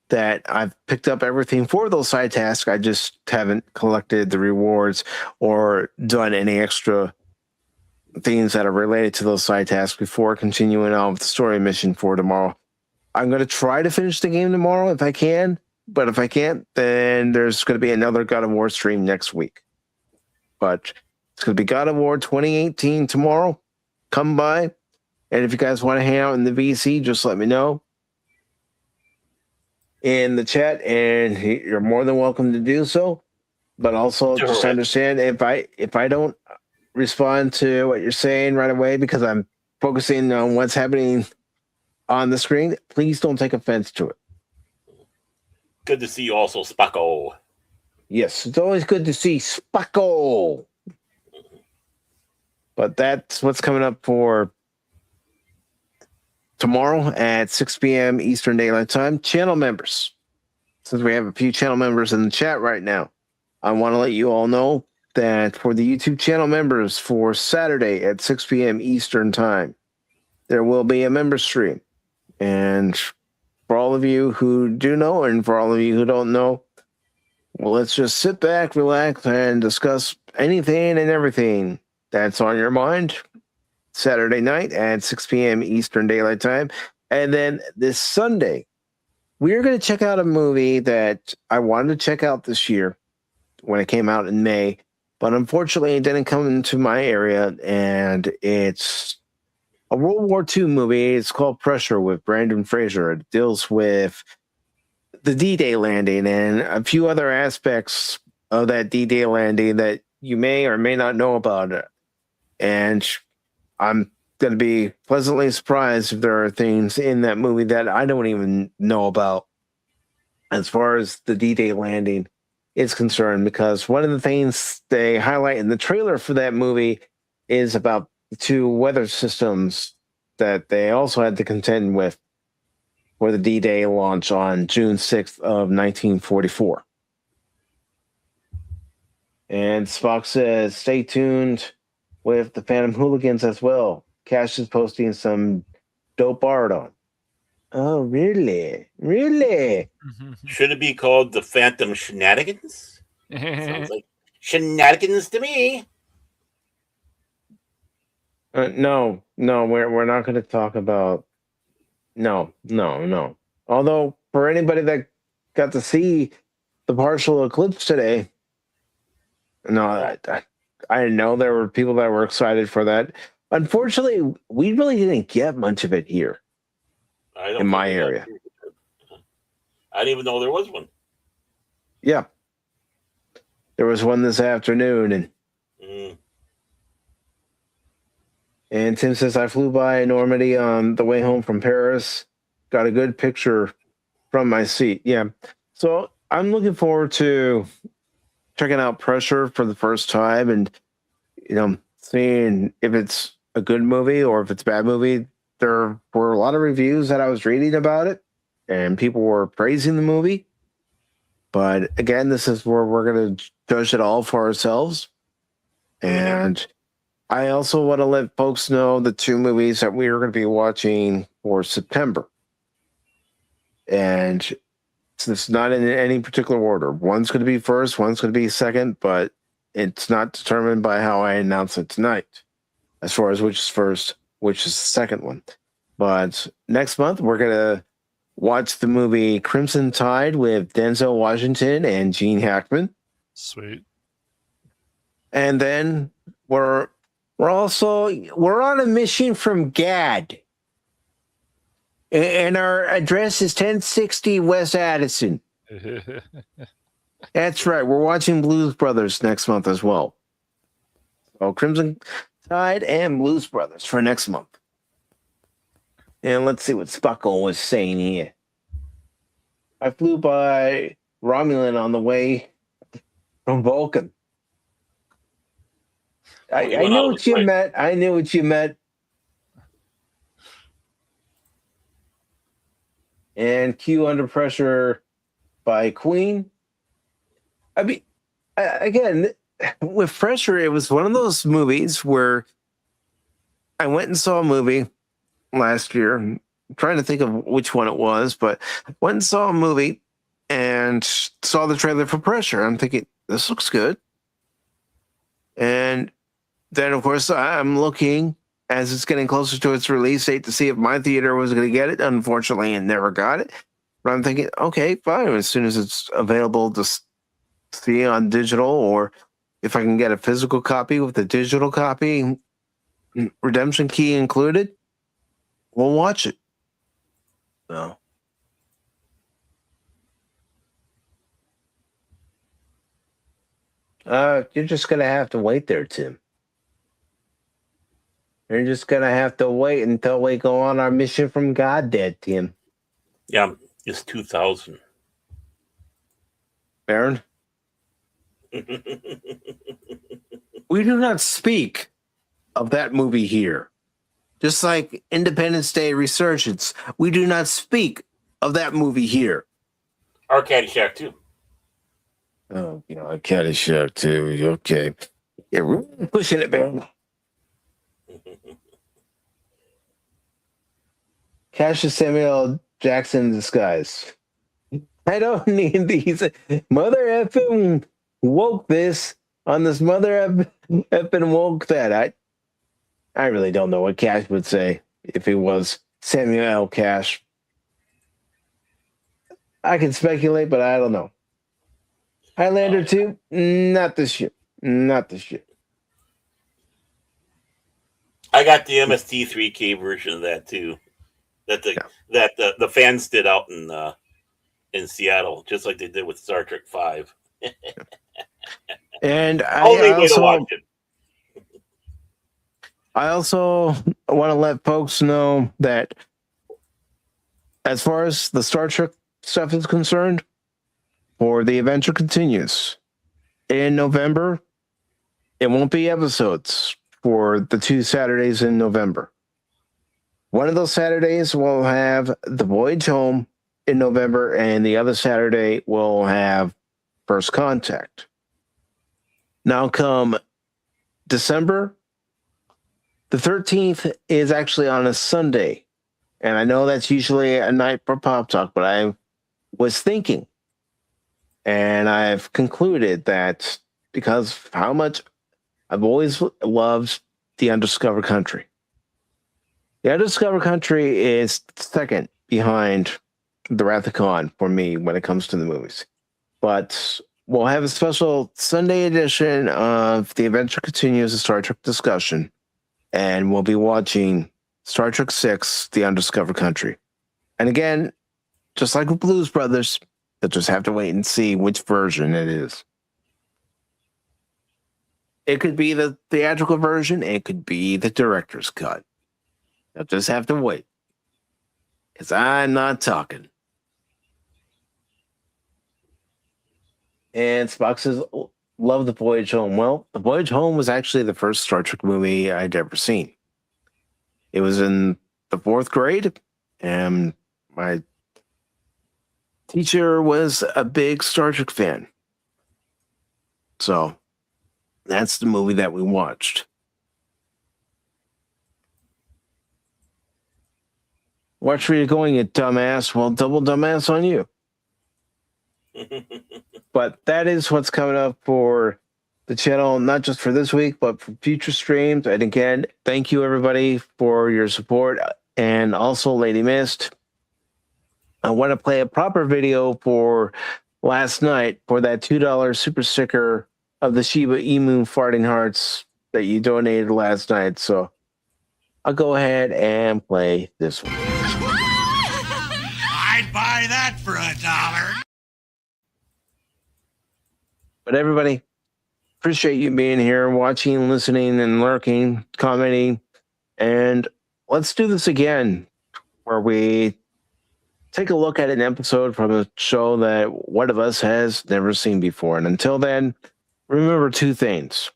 that I've picked up everything for those side tasks. I just haven't collected the rewards or done any extra things that are related to those side tasks before continuing on with the story mission for tomorrow. I'm going to try to finish the game tomorrow if I can, but if I can't, then there's going to be another God of War stream next week. But it's going to be God of War 2018 tomorrow. Come by. And if you guys want to hang out in the VC, just let me know in the chat, and you're more than welcome to do so. But also just understand if I don't respond to what you're saying right away because I'm focusing on what's happening on the screen, please don't take offense to it. Good to see you also, Spacko. Yes, it's always good to see Spacko. But that's what's coming up for tomorrow at 6 p.m. Eastern Daylight Time. Channel members, since we have a few channel members in the chat right now, I want to let you all know that for the YouTube channel members for Saturday at 6 p.m. Eastern Time, there will be a member stream. And for all of you who do know and for all of you who don't know, well, let's just sit back, relax, and discuss anything and everything that's on your mind Saturday night at 6 p.m. Eastern Daylight Time. And then this Sunday, we're going to check out a movie that I wanted to check out this year when it came out in May, but unfortunately it didn't come into my area, and it's a World War II movie. It's called Pressure with Brendan Fraser. It deals with the D-Day landing and a few other aspects of that D-Day landing that you may or may not know about. And I'm going to be pleasantly surprised if there are things in that movie that I don't even know about as far as the D-Day landing is concerned, because one of the things they highlight in the trailer for that movie is about the two weather systems that they also had to contend with for the D-Day launch on June 6th of 1944. And Spock says, stay tuned with the Phantom Hooligans as well. Cash is posting some dope art on. Oh, really? Really? Should it be called the Phantom Shenanigans? Sounds like shenanigans to me. No, we're not going to talk about. No. Although, for anybody that got to see the partial eclipse today, no, I know there were people that were excited for that. Unfortunately, we really didn't get much of it here in my area. I didn't even know there was one. Yeah. There was one this afternoon, and Tim says, I flew by Normandy on the way home from Paris. Got a good picture from my seat. Yeah. So I'm looking forward to checking out Pressure for the first time and, seeing if it's a good movie or if it's a bad movie. There were a lot of reviews that I was reading about it, and people were praising the movie. But again, this is where we're going to judge it all for ourselves. And I also want to let folks know the two movies that we are going to be watching for September. And it's not in any particular order. One's going to be first, one's going to be second, but it's not determined by how I announce it tonight, as far as which is first, which is the second one. But next month, we're going to watch the movie Crimson Tide with Denzel Washington and Gene Hackman. Sweet. And then we're on a mission from GAD. And our address is 1060 West Addison. That's right. We're watching Blues Brothers next month as well. Oh, Crimson Tide and Blues Brothers for next month. And let's see what Spuckle was saying here. I flew by Romulan on the way from Vulcan. I knew what you meant. I knew what you meant. And Q Under Pressure by Queen. I mean, again, with Pressure, it was one of those movies where I went and saw a movie last year, I'm trying to think of which one it was, but went and saw a movie and saw the trailer for Pressure. I'm thinking, this looks good. And then, of course, I'm looking as it's getting closer to its release date to see if my theater was going to get it. Unfortunately, it never got it. But I'm thinking, okay, fine. As soon as it's available to see on digital, or if I can get a physical copy with the digital copy, redemption key included, we'll watch it. So. You're just going to have to wait there, Tim. You're just going to have to wait until we go on our mission from God, Dad, Tim. Yeah, it's 2000. Baron? We do not speak of that movie here. Just like Independence Day Resurgence, we do not speak of that movie here. Or Caddyshack, too. Oh, Caddyshack, too. Okay. Yeah, we're pushing it, Baron. Cassius Samuel Jackson in disguise. I don't need these. Mother effing woke this on this mother effing woke that. I really don't know what Cash would say if it was Samuel L. Cash. I can speculate, but I don't know. Highlander 2? Not this year. Not this year. I got the MST3K version of that too. That the fans did out in Seattle, just like they did with Star Trek V. And Only way to watch it. I also want to let folks know that as far as the Star Trek stuff is concerned, for The Adventure Continues in November, it won't be episodes for the 2 Saturdays in November. One of those Saturdays will have The Voyage Home in November, and the other Saturday will have First Contact. Now come December, the 13th is actually on a Sunday. And I know that's usually a night for Pop Talk, but I was thinking, and I've concluded that because of how much I've always loved The Undiscovered Country. The Undiscovered Country is second behind The Wrath of Khan for me when it comes to the movies. But we'll have a special Sunday edition of The Adventure Continues, a Star Trek discussion. And we'll be watching Star Trek VI, The Undiscovered Country. And again, just like with Blues Brothers, you'll just have to wait and see which version it is. It could be the theatrical version. It could be the director's cut. You'll just have to wait. Because I'm not talking. And Spock says, love The Voyage Home. Well, The Voyage Home was actually the first Star Trek movie I'd ever seen. It was in the 4th grade, and my teacher was a big Star Trek fan. So that's the movie that we watched. Watch where you're going, you dumbass. Well, double dumbass on you. But that is what's coming up for the channel, not just for this week, but for future streams. And again, thank you everybody for your support. And also, Lady Mist, I want to play a proper video for last night for that $2 super sticker of the Shiba Emu farting hearts that you donated last night. So I'll go ahead and play this one. I'd buy that for $1. But everybody, appreciate you being here, watching, listening, and lurking, commenting. And let's do this again, where we take a look at an episode from a show that one of us has never seen before. And until then, remember 2 things.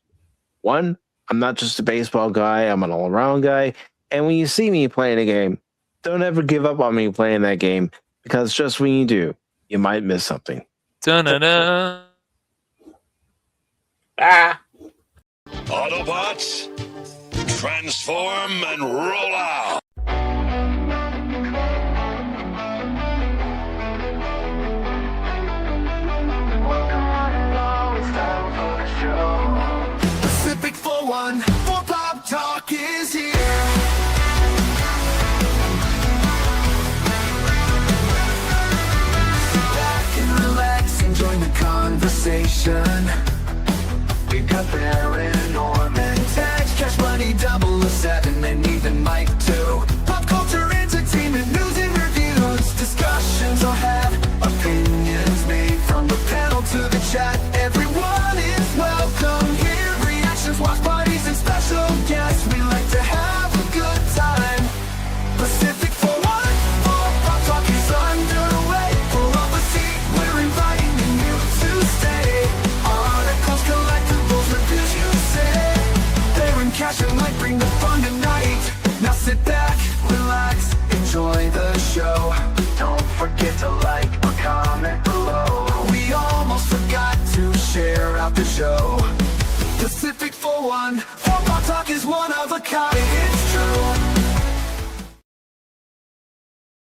1, I'm not just a baseball guy, I'm an all-around guy. And when you see me playing a game, don't ever give up on me playing that game, because just when you do, you might miss something. Dun-dun-dun. Autobots, transform and roll out. show. Pacific414 Pop Talk is here. Sit back and relax and join the conversation. We've got Baron Orman Tagge, Cashmoney007, and even Mike too. Pop culture, entertainment, news and reviews. Discussions are had, opinions made from the panel to the chat. Everyone is welcome here. Reactions, watch parties, and special guests. We like to have a good time. Pacific414 Pop Talk is underway. Pull up a seat, we're inviting you to stay. Articles, collectibles, reviews, you say. Baron Cash and Mike bring the fun tonight. Now sit back, relax, enjoy the show. Don't forget to like or comment below. We almost forgot to share out the show. Pacific414 Pop Talk is one of a kind. It's true.